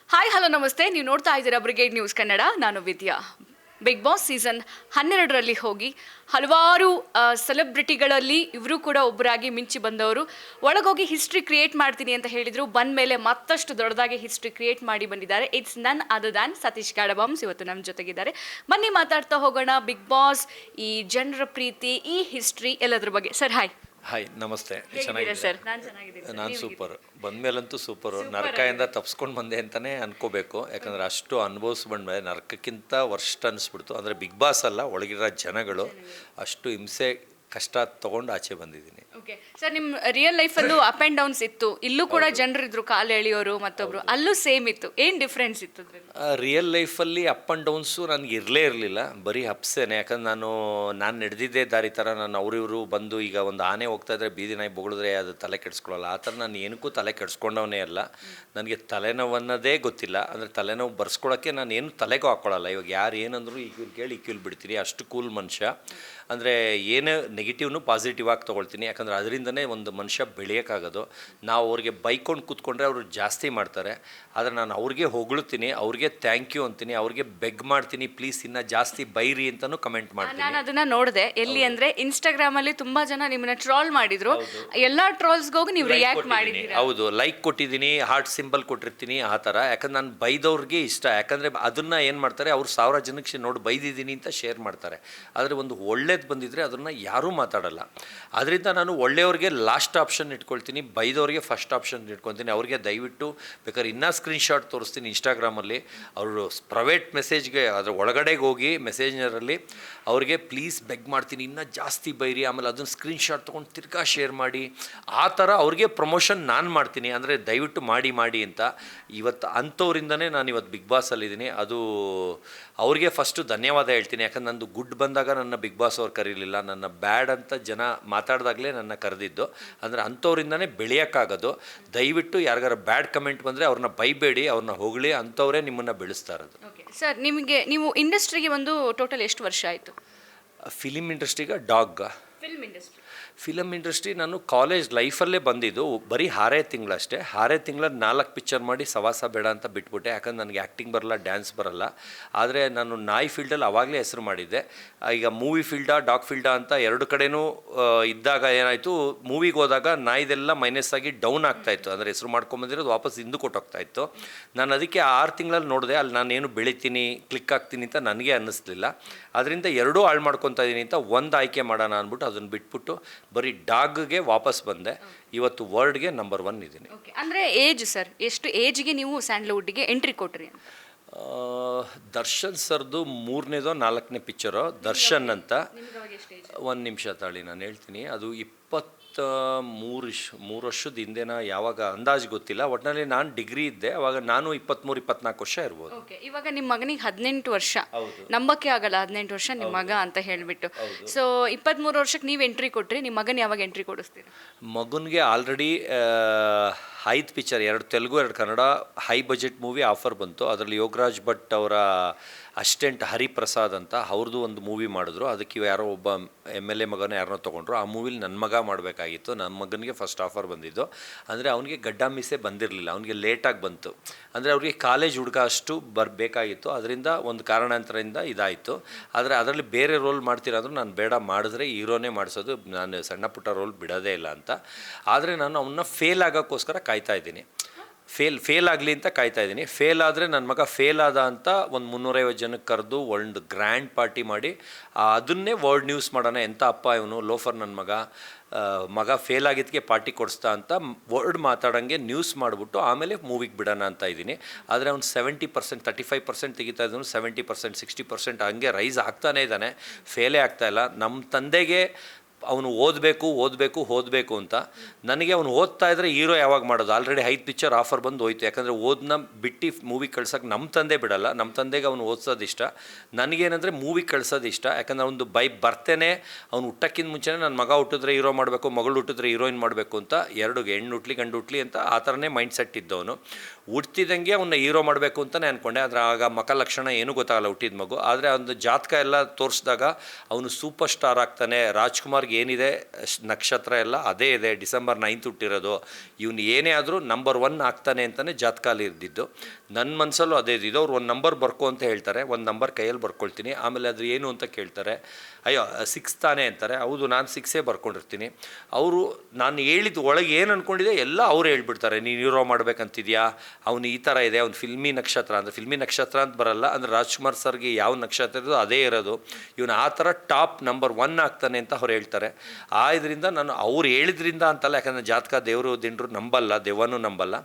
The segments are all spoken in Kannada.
ಹಾಯ್ ಹಲೋ ನಮಸ್ತೆ. ನೀವು ನೋಡ್ತಾ ಇದ್ದೀರಾ ಬ್ರಿಗೇಡ್ ನ್ಯೂಸ್ ಕನ್ನಡ. ನಾನು ವಿದ್ಯಾ. ಬಿಗ್ ಬಾಸ್ ಸೀಸನ್ 12ರಲ್ಲಿ ಹೋಗಿ ಹಲವಾರು ಸೆಲೆಬ್ರಿಟಿಗಳಲ್ಲಿ ಇವರು ಕೂಡ ಒಬ್ಬರಾಗಿ ಮಿಂಚಿ ಬಂದವರು. ಒಳಗೋಗಿ ಹಿಸ್ಟ್ರಿ ಕ್ರಿಯೇಟ್ ಮಾಡ್ತೀನಿ ಅಂತ ಹೇಳಿದರು. ಬಂದ ಮೇಲೆ ಮತ್ತಷ್ಟು ದೊಡ್ಡದಾಗಿ ಹಿಸ್ಟ್ರಿ ಕ್ರಿಯೇಟ್ ಮಾಡಿ ಬಂದಿದ್ದಾರೆ. ಇಟ್ಸ್ ನನ್ ಅದರ್ ದ್ಯಾನ್ ಸತೀಶ್ ಕಾಡಬಾಮ್ಸ್ ಇವತ್ತು ನಮ್ಮ ಜೊತೆಗಿದ್ದಾರೆ. ಬನ್ನಿ ಮಾತಾಡ್ತಾ ಹೋಗೋಣ ಬಿಗ್ ಬಾಸ್, ಈ ಜನರ ಪ್ರೀತಿ, ಈ ಹಿಸ್ಟ್ರಿ ಎಲ್ಲದ್ರ ಬಗ್ಗೆ. Sir hi. ಹಾಯ್, ನಮಸ್ತೆ. ಸರ್ ನಾನು ಚೆನ್ನಾಗಿದ್ದೀನಿ. ನಾನು ಸೂಪರ್. ಬಂದಮೇಲಂತೂ ಸೂಪರು. ನರಕದಿಂದ ತಪ್ಸ್ಕೊಂಡು ಬಂದೆ ಅಂತಲೇ ಅನ್ಕೋಬೇಕು. ಯಾಕಂದರೆ ಅಷ್ಟು ಅನುಭವಿಸ್ಬಂಡ್ಮೇಲೆ ನರಕಕ್ಕಿಂತ ವರ್ಸ್ಟ್ ಅನಿಸ್ಬಿಡ್ತು. ಅಂದರೆ ಬಿಗ್ ಬಾಸ್ ಅಲ್ಲ, ಒಳಗಿರೋ ಜನಗಳು ಅಷ್ಟು ಹಿಂಸೆ ಕಷ್ಟ ತೊಗೊಂಡು ಆಚೆ ಬಂದಿದ್ದೀನಿ. ಓಕೆ ಸರ್, ನಿಮ್ಮ ರಿಯಲ್ ಲೈಫಲ್ಲೂ ಅಪ್ ಆ್ಯಂಡ್ ಡೌನ್ಸ್ ಇತ್ತು. ಇಲ್ಲೂ ಕೂಡ ಜನರಿದ್ರು, ಕಾಲು ಎಳೆಯೋರು ಮತ್ತೊಬ್ರು, ಅಲ್ಲೂ ಸೇಮ್ ಇತ್ತು. ಏನು ಡಿಫ್ರೆನ್ಸ್ ಇತ್ತು ಅದರಲ್ಲಿ? ರಿಯಲ್ ಲೈಫಲ್ಲಿ ಅಪ್ ಆ್ಯಂಡ್ ಡೌನ್ಸು ನನಗೆ ಇರಲೇ ಇರಲಿಲ್ಲ, ಬರೀ ಅಪ್ಸೇನೆ. ಯಾಕಂದ್ರೆ ನಾನು ನಡೆದಿದ್ದೇ ದಾರಿ ಥರ. ನಾನು ಅವರಿವರು ಬಂದು ಈಗ ಒಂದು ಆನೆ ಹೋಗ್ತಾ ಇದ್ರೆ ಬೀದಿ ನಾಯಿ ಬೊಗಳಿದ್ರೆ ಅದು ತಲೆ ಕೆಡಿಸ್ಕೊಳ್ಳಲ್ಲ. ಆ ಥರ ನಾನು ಏನಕ್ಕೂ ತಲೆ ಕೆಡಿಸ್ಕೊಂಡವನೇ ಅಲ್ಲ. ನನಗೆ ತಲೆನೋವು ಅನ್ನೋದೇ ಗೊತ್ತಿಲ್ಲ. ಅಂದರೆ ತಲೆನೋವು ಬರ್ಸ್ಕೊಳ್ಳೋಕ್ಕೆ ನಾನು ಏನು ತಲೆಗೂ ಹಾಕ್ಕೊಳ್ಳಲ್ಲ. ಇವಾಗ ಯಾರು ಏನಂದ್ರು ಈಗ ಕೇಳಿ ಈಗ ಬಿಡ್ತೀನಿ. ಅಷ್ಟು ಕೂಲ್ ಮನುಷ್ಯ. ಅಂದರೆ ಏನು ನೆಗೆಟಿವ್ನು ಪಾಸಿಟಿವ್ ಆಗಿ ತೊಗೊಳ್ತೀನಿ. ಯಾಕಂದರೆ ಅದರಿಂದನೇ ಒಂದು ಮನುಷ್ಯ ಬೆಳೆಯೋಕ್ಕಾಗೋದು. ನಾವು ಅವ್ರಿಗೆ ಬೈಕೊಂಡು ಕೂತ್ಕೊಂಡ್ರೆ ಅವರು ಜಾಸ್ತಿ ಮಾಡ್ತಾರೆ. ಆದರೆ ನಾನು ಅವ್ರಿಗೆ ಹೊಗಳ್ತೀನಿ, ಅವ್ರಿಗೆ ಥ್ಯಾಂಕ್ ಯು ಅಂತೀನಿ, ಅವ್ರಿಗೆ ಬೆಗ್ ಮಾಡ್ತೀನಿ, ಪ್ಲೀಸ್ ಇನ್ನೂ ಜಾಸ್ತಿ ಬೈರಿ ಅಂತಲೂ ಕಮೆಂಟ್ ಮಾಡ್ತೀನಿ. ನಾನು ಅದನ್ನು ನೋಡಿದೆ. ಎಲ್ಲಿ ಅಂದರೆ ಇನ್ಸ್ಟಾಗ್ರಾಮಲ್ಲಿ ತುಂಬ ಜನ ನಿಮ್ಮನ್ನ ಟ್ರೋಲ್ ಮಾಡಿದ್ರು. ಎಲ್ಲ ಟ್ರೋಲ್ಸ್ಗೋಗಿ ನೀವು ರಿಯಾಕ್ಟ್ ಮಾಡಿದ್ದೀರಿ. ಹೌದು, ಲೈಕ್ ಕೊಟ್ಟಿದ್ದೀನಿ, ಹಾರ್ಟ್ ಸಿಂಬಲ್ ಕೊಟ್ಟಿರ್ತೀನಿ, ಆ ಥರ. ಯಾಕಂದ್ರೆ ನಾನು ಬೈದವ್ರಿಗೆ ಇಷ್ಟ. ಯಾಕಂದರೆ ಅದನ್ನು ಏನು ಮಾಡ್ತಾರೆ, ಅವ್ರು 1000 ಜನಕ್ಕೆ ನೋಡಿ ಬೈದಿದ್ದೀನಿ ಅಂತ ಶೇರ್ ಮಾಡ್ತಾರೆ. ಆದರೆ ಒಂದು ಒಳ್ಳೆದು ಬಂದಿದ್ದರೆ ಅದನ್ನು ಯಾರೂ ಮಾತಾಡಲ್ಲ. ಅದರಿಂದ ನಾನು ಒಳ್ಳೆಯವ್ರಿಗೆ ಲಾಸ್ಟ್ ಆಪ್ಷನ್ ಇಟ್ಕೊಳ್ತೀನಿ, ಬೈದವ್ರಿಗೆ ಫಸ್ಟ್ ಆಪ್ಷನ್ ಇಟ್ಕೊತೀನಿ. ಅವ್ರಿಗೆ ದಯವಿಟ್ಟು ಬೇಕಾದ್ರೆ ಇನ್ನೂ ಸ್ಕ್ರೀನ್ಶಾಟ್ ತೋರಿಸ್ತೀನಿ ಇನ್ಸ್ಟಾಗ್ರಾಮಲ್ಲಿ. ಅವರು ಪ್ರೈವೇಟ್ ಮೆಸೇಜ್ಗೆ ಅದರ ಒಳಗಡೆಗೆ ಹೋಗಿ ಮೆಸೇಜ್ನಲ್ಲಿ ಅವ್ರಿಗೆ ಪ್ಲೀಸ್ ಬೆಗ್ ಮಾಡ್ತೀನಿ, ಇನ್ನೂ ಜಾಸ್ತಿ ಬೈರಿ, ಆಮೇಲೆ ಅದನ್ನು ಸ್ಕ್ರೀನ್ಶಾಟ್ ತೊಗೊಂಡು ತಿರ್ಗಾ ಶೇರ್ ಮಾಡಿ, ಆ ಥರ ಅವ್ರಿಗೆ ಪ್ರಮೋಷನ್ ನಾನು ಮಾಡ್ತೀನಿ. ಅಂದರೆ ದಯವಿಟ್ಟು ಮಾಡಿ ಅಂತ. ಇವತ್ತು ಅಂಥವ್ರಿಂದನೇ ನಾನು ಇವತ್ತು ಬಿಗ್ ಬಾಸಲ್ಲಿದ್ದೀನಿ. ಅದು ಅವ್ರಿಗೆ ಫಸ್ಟು ಧನ್ಯವಾದ ಹೇಳ್ತೀನಿ. ಯಾಕಂದ್ರೆ ನಂದು ಗುಡ್ ಬಂದಾಗ ನನ್ನ ಬಿಗ್ ಬಾಸ್ ಅವ್ರು ಕರೀಲಿಲ್ಲ, ನನ್ನ ಬ್ಯಾಡ್ ಅಂತ ಜನ ಮಾತಾಡಿದಾಗಲೇ ನನ್ನ ಕರೆದಿದ್ದು. ಅಂದರೆ ಅಂಥವ್ರಿಂದನೇ ಬೆಳೆಯೋಕ್ಕಾಗೋದು. ದಯವಿಟ್ಟು ಯಾರಿಗಾರ ಬ್ಯಾಡ್ ಕಮೆಂಟ್ ಬಂದರೆ ಅವ್ರನ್ನ ಬೈಬೇಡಿ, ಅವ್ರನ್ನ ಹೊಗಳಿ. ಅಂಥವರೇ ನಿಮ್ಮನ್ನು ಬೆಳೆಸ್ತಾ ಇರೋದು. ಸರ್, ನೀವು ಇಂಡಸ್ಟ್ರಿಗೆ ಒಂದು ಟೋಟಲ್ ಎಷ್ಟು ವರ್ಷ ಆಯಿತು? ಫಿಲಿಮ್ ಇಂಡಸ್ಟ್ರಿಗೆ ಫಿಲಮ್ ಇಂಡಸ್ಟ್ರಿ ನಾನು ಕಾಲೇಜ್ ಲೈಫಲ್ಲೇ ಬಂದಿದ್ದು. ಬರೀ 6 ತಿಂಗಳಷ್ಟೇ. 6 ತಿಂಗಳಲ್ಲಿ 4 ಪಿಕ್ಚರ್ ಮಾಡಿ ಸವಾಸ ಬೇಡ ಅಂತ ಬಿಟ್ಬಿಟ್ಟೆ. ಯಾಕಂದ್ರೆ ನನಗೆ ಆ್ಯಕ್ಟಿಂಗ್ ಬರಲ್ಲ, ಡ್ಯಾನ್ಸ್ ಬರಲ್ಲ. ಆದರೆ ನಾನು ನಾಯಿ ಫೀಲ್ಡಲ್ಲಿ ಆವಾಗಲೇ ಹೆಸರು ಮಾಡಿದ್ದೆ. ಈಗ ಮೂವಿ ಫೀಲ್ಡಾ ಡಾಗ್ ಫೀಲ್ಡಾ ಅಂತ ಎರಡು ಕಡೆನೂ ಇದ್ದಾಗ ಏನಾಯಿತು, ಮೂವಿಗೆ ಹೋದಾಗ ನಾಯಿದೆಲ್ಲ ಮೈನಸ್ ಆಗಿ ಡೌನ್ ಆಗ್ತಾಯಿತ್ತು. ಅಂದರೆ ಹೆಸರು ಮಾಡ್ಕೊಂಬಂದಿರೋದು ವಾಪಸ್ ಹಿಂದೆ ಕೊಟ್ಟೋಗ್ತಾಯಿತ್ತು. ನಾನು ಅದಕ್ಕೆ 6 ತಿಂಗಳಲ್ಲಿ ನೋಡಿದೆ, ಅಲ್ಲಿ ನಾನೇನು ಬೆಳಿತೀನಿ, ಕ್ಲಿಕ್ ಆಗ್ತೀನಿ ಅಂತ ನನಗೆ ಅನ್ನಿಸ್ಲಿಲ್ಲ. ಅದರಿಂದ ಎರಡೂ ಹಾಳು ಮಾಡ್ಕೊತಾ ಇದ್ದೀನಿ ಅಂತ ಒಂದು ಆಯ್ಕೆ ಮಾಡೋಣ ಅಂದ್ಬಿಟ್ಟು ಅದನ್ನು ಬಿಟ್ಬಿಟ್ಟು ಬರೀ ಡಾಗ್ಗೆ ವಾಪಸ್ ಬಂದೆ. ಇವತ್ತು ವರ್ಲ್ಡ್ಗೆ ನಂಬರ್ 1 ಇದ್ದೀನಿ. ಅಂದರೆ ಏಜ್ ಸರ್, ಎಷ್ಟು ಏಜ್ಗೆ ನೀವು ಸ್ಯಾಂಡಲ್ವುಡ್ಗೆ ಎಂಟ್ರಿ ಕೊಟ್ರಿ? ದರ್ಶನ್ ಸರ್ದು 3ನೇದೋ 4ನೇ ಪಿಕ್ಚರು ದರ್ಶನ್ ಅಂತ. ಒಂದು ನಿಮಿಷ ತಾಳಿ, ನಾನು ಹೇಳ್ತೀನಿ. ಅದು 23 ವರ್ಷದ ಹಿಂದೆನ, ಯಾವಾಗ ಅಂದಾಜು ಗೊತ್ತಿಲ್ಲ. ಒಟ್ಟಿನಲ್ಲಿ ನಾನು ಡಿಗ್ರಿ ಇದ್ದೆ ಅವಾಗ. ನಾನು 23-24 ವರ್ಷ ಇರ್ಬೋದು. ಇವಾಗ ನಿಮ್ಮ ಮಗನಿಗೆ 18 ವರ್ಷ. ನಂಬಕ್ಕೆ ಆಗಲ್ಲ 18 ವರ್ಷ ನಿಮ್ಮ ಮಗ ಅಂತ ಹೇಳಿಬಿಟ್ಟು. ಸೊ 23 ವರ್ಷಕ್ಕೆ ನೀವು ಎಂಟ್ರಿ ಕೊಟ್ರಿ. ನಿಮ್ಮ ಮಗನ ಯಾವಾಗ ಎಂಟ್ರಿ ಕೊಡಿಸ್ತೀರಿ? ಮಗನಿಗೆ already 5 picture, 2 Telugu 2 Kannada high budget movie offer ಬಂತು. ಅದರಲ್ಲಿ ಯೋಗರಾಜ್ ಭಟ್ ಅವರ ಅಸಿಸ್ಟೆಂಟ್ ಹರಿಪ್ರಸಾದ್ ಅಂತ ಅವ್ರದ್ದು ಒಂದು ಮೂವಿ ಮಾಡಿದ್ರು. ಅದಕ್ಕೆ ಯಾರೋ ಒಬ್ಬ MLA ಮಗನ ಯಾರನ್ನೋ ತೊಗೊಂಡ್ರು. ಆ ಮೂವಿಲಿ ನನ್ನ ಮಗ ಮಾಡಬೇಕಾಗಿತ್ತು. ನನ್ನ ಮಗನಿಗೆ ಫಸ್ಟ್ ಆಫರ್ ಬಂದಿದ್ದು. ಅಂದರೆ ಅವನಿಗೆ ಗಡ್ಡ ಮೀಸೆ ಬಂದಿರಲಿಲ್ಲ, ಅವನಿಗೆ ಲೇಟಾಗಿ ಬಂತು. ಅಂದರೆ ಅವ್ರಿಗೆ ಕಾಲೇಜ್ ಹುಡುಗ ಅಷ್ಟು ಬರಬೇಕಾಗಿತ್ತು. ಅದರಿಂದ ಒಂದು ಕಾರಣಾಂತರದಿಂದ ಇದಾಯಿತು. ಆದರೆ ಅದರಲ್ಲಿ ಬೇರೆ ರೋಲ್ ಮಾಡ್ತೀರಾದ್ರೂ ನಾನು ಬೇಡ, ಮಾಡಿದ್ರೆ ಹೀರೋನೇ ಮಾಡಿಸೋದು, ನಾನು ಸಣ್ಣ ಪುಟ್ಟ ರೋಲ್ ಬಿಡೋದೇ ಇಲ್ಲ ಅಂತ. ಆದರೆ ನಾನು ಅವನ್ನ ಫೇಲ್ ಆಗೋಕ್ಕೋಸ್ಕರ ಕಾಯ್ತಾ ಇದ್ದೀನಿ. ಫೇಲ್ ಆಗಲಿ ಅಂತ ಕಾಯ್ತಾ ಇದ್ದೀನಿ. ಫೇಲ್ ಆದರೆ ನನ್ನ ಮಗ ಫೇಲ್ ಆದ ಅಂತ ಒಂದು 350 ಜನಕ್ಕೆ ಕರೆದು ಒಂದು ಗ್ರ್ಯಾಂಡ್ ಪಾರ್ಟಿ ಮಾಡಿ ಅದನ್ನೇ ವರ್ಲ್ಡ್ ನ್ಯೂಸ್ ಮಾಡೋಣ. ಎಂಥ ಅಪ್ಪ ಇವನು, ಲೋಫರ್ ನನ್ನ ಮಗ ಫೇಲ್ ಆಗಿದ್ದಕ್ಕೆ ಪಾರ್ಟಿ ಕೊಡಿಸ್ತಾ ಅಂತ ವರ್ಡ್ ಮಾತಾಡೋಂಗೆ ನ್ಯೂಸ್ ಮಾಡಿಬಿಟ್ಟು ಆಮೇಲೆ ಮೂವಿಗೆ ಬಿಡೋಣ ಅಂತ ಇದ್ದೀನಿ. ಆದರೆ ಅವ್ನು 70%, 35% ತೆಗಿತಾ ಇದ್ದಾನು, 70%, 60% ಹಂಗೆ ರೈಸ್ ಆಗ್ತಾನೇ ಇದ್ದಾನೆ. ಫೇಲೇ ಆಗ್ತಾಯಿಲ್ಲ. ನಮ್ಮ ತಂದೆಗೆ ಅವನು ಓದಬೇಕು ಅಂತ. ನನಗೆ ಅವನು ಓದ್ತಾ ಇದ್ದರೆ ಹೀರೋ ಯಾವಾಗ ಮಾಡೋದು? ಆಲ್ರೆಡಿ 5 ಪಿಕ್ಚರ್ ಆಫರ್ ಬಂದು ಹೋಯ್ತು. ಯಾಕಂದರೆ ಓದನ್ನ ಬಿಟ್ಟು ಮೂವಿ ಕಳ್ಸೋಕೆ ನಮ್ಮ ತಂದೆ ಬಿಡಲ್ಲ. ನಮ್ಮ ತಂದೆಗೆ ಅವನು ಓದಿಸೋದು ಇಷ್ಟ, ನನಗೇನಂದರೆ ಮೂವಿ ಕಳ್ಸೋದು ಇಷ್ಟ. ಯಾಕಂದರೆ ಅವನು ಬರ್ತೇನೆ, ಅವ್ನು ಹುಟ್ಟಕ್ಕಿಂತ ಮುಂಚೆನೇ ನನ್ನ ಮಗ ಹುಟ್ಟಿದ್ರೆ ಹೀರೋ ಮಾಡಬೇಕು, ಮಗಳು ಹುಟ್ಟಿದ್ರೆ ಹೀರೋಯಿನ್ ಮಾಡಬೇಕು ಅಂತ, 2 ಹೆಣ್ಣು ಹುಟ್ಲಿ ಗಂಡು ಹುಟ್ಲಿ ಅಂತ ಆ ಥರನೇ ಮೈಂಡ್ ಸೆಟ್ ಇದ್ದವನು. ಹುಟ್ಟಿದಂಗೆ ಅವನ್ನ ಹೀರೋ ಮಾಡಬೇಕು ಅಂತಲೇ ಅಂದ್ಕೊಂಡೆ. ಆದರೆ ಆಗ ಮಕ ಲಕ್ಷಣ ಏನೂ ಗೊತ್ತಾಗಲ್ಲ ಹುಟ್ಟಿದ ಮಗು. ಆದರೆ ಒಂದು ಜಾತಕ ಎಲ್ಲ ತೋರಿಸಿದಾಗ ಅವನು ಸೂಪರ್ ಸ್ಟಾರ್ ಆಗ್ತಾನೆ. ರಾಜ್ಕುಮಾರ್ಗೆ ಏನಿದೆ ನಕ್ಷತ್ರ ಎಲ್ಲ ಅದೇ ಇದೆ, ಡಿಸೆಂಬರ್ 9 ಹುಟ್ಟಿರೋದು, ಇವನು ಏನೇ ಆದರೂ ನಂಬರ್ 1 ಆಗ್ತಾನೆ ಅಂತಲೇ ಜಾತಕಾಲಿ ಇದ್ದಿದ್ದು. ನನ್ನ ಮನಸ್ಸಲ್ಲೂ ಅದೇ ಇದ್ದಿದ್ದು. ಅವ್ರು ಒಂದು ನಂಬರ್ ಬರ್ಕೊ ಅಂತ ಹೇಳ್ತಾರೆ, ಒಂದು ನಂಬರ್ ಕೈಯಲ್ಲಿ ಬರ್ಕೊಳ್ತೀನಿ. ಆಮೇಲೆ ಅದು ಏನು ಅಂತ ಕೇಳ್ತಾರೆ, ಅಯ್ಯೋ 6 ತಾನೇ ಅಂತಾರೆ. ಹೌದು, ನಾನು 6 ಬರ್ಕೊಂಡಿರ್ತೀನಿ. ಅವರು ನಾನು ಹೇಳಿದ್ದು ಒಳಗೆ ಏನು ಅಂದ್ಕೊಂಡಿದೆ ಎಲ್ಲ ಅವ್ರು ಹೇಳ್ಬಿಡ್ತಾರೆ. ನೀನು ಹೀರೋ ಮಾಡ್ಬೇಕಂತಿದ್ಯಾ, ಅವನು ಈ ಥರ ಇದೆ, ಅವ್ನು ಫಿಲ್ಮಿ ನಕ್ಷತ್ರ ಅಂದರೆ ಫಿಲ್ಮಿ ನಕ್ಷತ್ರ ಅಂತ ಬರಲ್ಲ, ಅಂದರೆ ರಾಜ್ಕುಮಾರ್ ಸರ್ಗೆ ಯಾವ ನಕ್ಷತ್ರ ಇರೋದು ಅದೇ ಇರೋದು, ಇವನು ಆ ಥರ ಟಾಪ್ ನಂಬರ್ 1 ಆಗ್ತಾನೆ ಅಂತ ಅವ್ರು ಹೇಳ್ತಾರೆ. ಇದರಿಂದ ನಾನು ಅವ್ರು ಹೇಳಿದ್ರಿಂದ ಅಂತಲ್ಲ, ಯಾಕಂದರೆ ಜಾತಕ ದೇವರು ದಿಂಡ್ರು ನಂಬಲ್ಲ, ದೆವ್ವನೂ ನಂಬಲ್ಲ.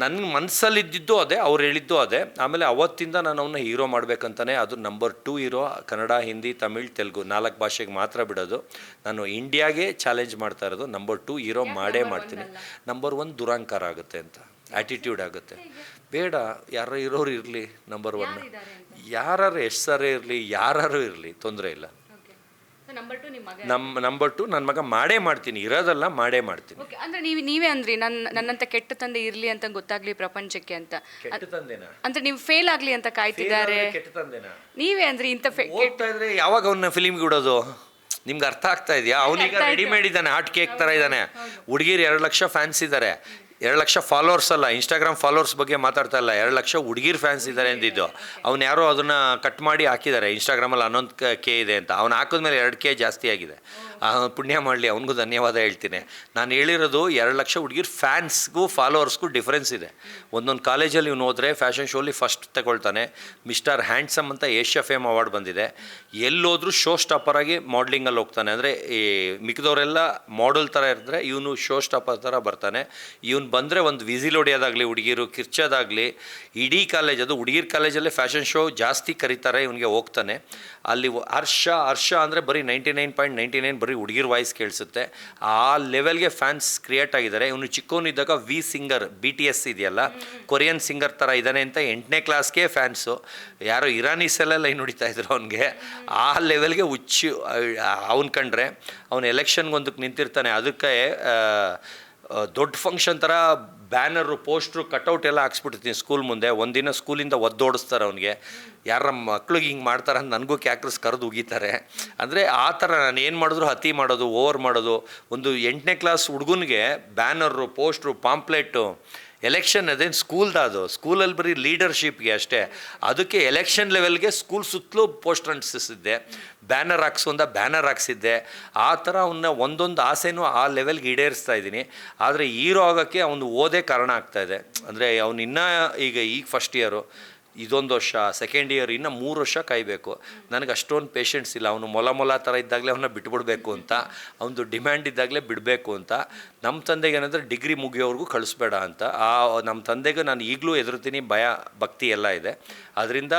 ನನ್ನ ಮನಸ್ಸಲ್ಲಿದ್ದಿದ್ದು ಅದೇ, ಅವ್ರು ಹೇಳಿದ್ದು ಅದೇ. ಆಮೇಲೆ ಅವತ್ತಿಂದ ನಾನು ಅವನ್ನ ಹೀರೋ ಮಾಡಬೇಕಂತಾನೆ. ಅದು ನಂಬರ್ 2 ಹೀರೋ. ಕನ್ನಡ, ಹಿಂದಿ, ತಮಿಳ್, ತೆಲುಗು 4 ಭಾಷೆಗೆ ಮಾತ್ರ ಬಿಡೋದು. ನಾನು ಇಂಡಿಯಾಗೆ ಚಾಲೆಂಜ್ ಮಾಡ್ತಾ ಇರೋದು. ನಂಬರ್ 2 ಹೀರೋ ಮಾಡೇ ಮಾಡ್ತೀನಿ. ನಂಬರ್ 1 ದುರಂಕಾರ ಆಗುತ್ತೆ ಅಂತ, ಆ್ಯಟಿಟ್ಯೂಡ್ ಆಗುತ್ತೆ. ಬೇಡ, ಯಾರು ಇರೋರು ಇರಲಿ, ನಂಬರ್ 1 ಯಾರು ಎಷ್ಟು ಸರಿ ಇರಲಿ, ಯಾರು ಇರಲಿ, ತೊಂದರೆ ಇಲ್ಲ. ನಂಬರ್ 2 ನನ್ನ ಮಗ ಮಾಡೇ ಮಾಡ್ತೀನಿ, ಇರೋದಲ್ಲ ಮಾಡೇ ಮಾಡ್ತೀನಿ. ಅಂದ್ರೆ ನೀವೇ ಅಂದ್ರಿ ನನ್ನಂತ ಕೆಟ್ಟ ತಂದೆ ಇರ್ಲಿ ಅಂತ ಗೊತ್ತಾಗ್ಲಿ ಪ್ರಪಂಚಕ್ಕೆ ಅಂತ. ಅಂದ್ರೆ ನೀವು ಫೇಲ್ ಆಗ್ಲಿ ಅಂತ ಕಾಯ್ತಿದ್ದಾರೆ. ನೀವೇ ಅಂದ್ರಿ ಇಂಥ ಹೋಗ್ತಾ ಇದ್ರೆ ಯಾವಾಗ ಅವನ್ನ ಫಿಲಿಮ್ಗೆ ಬಿಡೋದು? ನಿಮ್ಗೆ ಅರ್ಥ ಆಗ್ತಾ ಇದೆಯಾ? ಅವನೀಗ ರೆಡಿಮೇಡ್ ಇದ್ದಾನೆ, ಹಾಟ್ ಕೇಕ್ ಥರ ಇದ್ದಾನೆ. ಹುಡುಗಿರು 2 ಲಕ್ಷ ಫ್ಯಾನ್ಸ್ ಇದ್ದಾರೆ. 2 ಲಕ್ಷ ಫಾಲೋವರ್ಸ್ ಅಲ್ಲ, ಇನ್ಸ್ಟಾಗ್ರಾಮ್ ಫಾಲೋವರ್ಸ್ ಬಗ್ಗೆ ಮಾತಾಡ್ತಾ ಇಲ್ಲ, 2 ಲಕ್ಷ ಹುಡುಗಿರ್ ಫ್ಯಾನ್ಸ್ ಇದ್ದಾರೆ ಅಂದಿದ್ದು. ಅವ್ನು ಯಾರೋ ಅದನ್ನು ಕಟ್ ಮಾಡಿ ಹಾಕಿದ್ದಾರೆ ಇನ್ಸ್ಟಾಗ್ರಾಮಲ್ಲಿ 11K ಇದೆ ಅಂತ. ಅವ್ನು ಹಾಕಿದ್ಮೇಲೆ 2K ಜಾಸ್ತಿ ಆಗಿದೆ. ಪುಣ್ಯ ಮಾಡಲಿ, ಅವನಿಗೂ ಧನ್ಯವಾದ ಹೇಳ್ತೀನಿ. ನಾನು ಹೇಳಿರೋದು 2 ಲಕ್ಷ ಹುಡುಗಿರ್ ಫ್ಯಾನ್ಸ್ಗೂ ಫಾಲೋವರ್ಸ್ಗೂ ಡಿಫ್ರೆನ್ಸ್ ಇದೆ. ಒಂದೊಂದು ಕಾಲೇಜಲ್ಲಿ ಇವ್ನು ಹೋದರೆ ಫ್ಯಾಷನ್ ಶೋಲಿ ಫಸ್ಟ್ ತಗೊಳ್ತಾನೆ. ಮಿಸ್ಟರ್ ಹ್ಯಾಂಡ್ಸಮ್ ಅಂತ ಏಷ್ಯಾ ಫೇಮ್ ಅವಾರ್ಡ್ ಬಂದಿದೆ. ಎಲ್ಲೋದ್ರೂ ಶೋ ಸ್ಟಾಪರ್ ಆಗಿ ಮಾಡಲಿಂಗಲ್ಲಿ ಹೋಗ್ತಾನೆ. ಅಂದರೆ ಈ ಮಿಕ್ಕಿದವರೆಲ್ಲ ಮಾಡಲ್ ಥರ ಇದ್ದರೆ ಇವನು ಶೋ ಸ್ಟಾಪರ್ ಥರ ಬರ್ತಾನೆ. ಇವನು ಬಂದರೆ ಒಂದು ವಿಸಿಲ್ ಹೊಡೆಯೋದಾಗಲಿ, ಹುಡುಗಿರು ಕಿರ್ಚೋದಾಗಲಿ, ಇಡೀ ಕಾಲೇಜ್, ಅದು ಹುಡುಗಿರ್ ಕಾಲೇಜಲ್ಲೇ ಫ್ಯಾಷನ್ ಶೋ ಜಾಸ್ತಿ ಕರೀತಾರೆ, ಇವನಿಗೆ ಹೋಗ್ತಾನೆ. ಅಲ್ಲಿ ಹರ್ಷ ಅಂದರೆ ಬರೀ 99.99 ಬರೀ ಹುಡುಗಿರ್ ವಾಯ್ಸ್ ಕೇಳಿಸುತ್ತೆ. ಆ ಲೆವೆಲ್ಗೆ ಫ್ಯಾನ್ಸ್ ಕ್ರಿಯೇಟ್ ಆಗಿದ್ದಾರೆ. ಇವನು ಚಿಕ್ಕವನಿದ್ದಾಗ ಸಿಂಗರ್ BTS ಇದೆಯಲ್ಲ, ಕೊರಿಯನ್ ಸಿಂಗರ್ ಥರ ಇದ್ದಾನೆ ಅಂತ 8ನೇ ಕ್ಲಾಸ್ಗೆ ಫ್ಯಾನ್ಸು. ಯಾರೋ ಇರಾನೀಸೆಲ್ಲ ಏನು ಹೊಡಿತಾ ಇದ್ರು ಅವನಿಗೆ. ಆ ಲೆವೆಲ್ಗೆ ಹುಚ್ಚು ಅವ್ನು ಕಂಡ್ರೆ. ಅವನು ಎಲೆಕ್ಷನ್ಗೊಂದಕ್ಕೆ ನಿಂತಿರ್ತಾನೆ, ಅದಕ್ಕೆ ದೊಡ್ಡ ಫಂಕ್ಷನ್ ಥರ ಬ್ಯಾನರು, ಪೋಸ್ಟ್ರು, ಕಟೌಟ್ ಎಲ್ಲ ಹಾಕ್ಸ್ಬಿಟ್ಟಿರ್ತೀನಿ ಸ್ಕೂಲ್ ಮುಂದೆ. ಒಂದಿನ ಸ್ಕೂಲಿಂದ ಒದ್ದೋಡಿಸ್ತಾರೆ ಅವನಿಗೆ. ಯಾರ ಮಕ್ಳಿಗೆ ಹಿಂಗೆ ಮಾಡ್ತಾರೆ ಅಂತ ನನಗೂ ಕ್ಯಾಕ್ರಸ್ ಕರೆದು ಉಗಿತಾರೆ. ಅಂದರೆ ಆ ಥರ ನಾನು ಏನು ಮಾಡಿದ್ರು ಅತಿ ಮಾಡೋದು, ಓವರ್ ಮಾಡೋದು. ಒಂದು 8ನೇ ಕ್ಲಾಸ್ ಹುಡುಗನಿಗೆ ಬ್ಯಾನರು, ಪೋಸ್ಟ್ರು, ಪಾಂಪ್ಲೆಟು, ಎಲೆಕ್ಷನ್ ಅದೇನು ಸ್ಕೂಲ್ದು, ಅದು ಸ್ಕೂಲಲ್ಲಿ ಬರೀ ಲೀಡರ್ಶಿಪ್ಗೆ ಅಷ್ಟೇ. ಅದಕ್ಕೆ ಎಲೆಕ್ಷನ್ ಲೆವೆಲ್ಗೆ ಸ್ಕೂಲ್ ಸುತ್ತಲೂ ಪೋಸ್ಟರ್ ಅಂಟಿಸಿದ್ದೆ, ಬ್ಯಾನರ್ ಹಾಕ್ಸಿದ್ದೆ. ಆ ಥರ ಅವನ್ನ ಒಂದೊಂದು ಆಸೆನೂ ಆ ಲೆವೆಲ್ಗೆ ಈಡೇರಿಸ್ತಾ ಇದ್ದೀನಿ. ಆದರೆ ಹೀರೋ ಆಗೋಕ್ಕೆ ಅವನು ಓದೇ ಕಾರಣ ಆಗ್ತಾಯಿದೆ. ಅಂದರೆ ಅವನು ಇನ್ನೂ ಈಗ ಫಸ್ಟ್ ಇಯರು, ಇದೊಂದು ವರ್ಷ, ಸೆಕೆಂಡ್ ಇಯರ್, ಇನ್ನೂ 3 ವರ್ಷ ಕಾಯಬೇಕು. ನನಗೆ ಅಷ್ಟೊಂದು ಪೇಷನ್ಸ್ ಇಲ್ಲ. ಅವನು ಮೊಲ ಥರ ಇದ್ದಾಗಲೇ ಅವನ್ನ ಬಿಟ್ಬಿಡ್ಬೇಕು ಅಂತ, ಅವನದು ಡಿಮ್ಯಾಂಡ್ ಇದ್ದಾಗಲೇ ಬಿಡಬೇಕು ಅಂತ. ನಮ್ಮ ತಂದೆಗೆ ಏನಂದರೆ ಡಿಗ್ರಿ ಮುಗಿಯೋವರೆಗೂ ಕಳಿಸ್ಬೇಡ ಅಂತ. ನಮ್ಮ ತಂದೆಗೆ ನಾನು ಈಗಲೂ ಎದುರ್ತೀನಿ, ಭಯ ಭಕ್ತಿ ಎಲ್ಲ ಇದೆ. ಅದರಿಂದ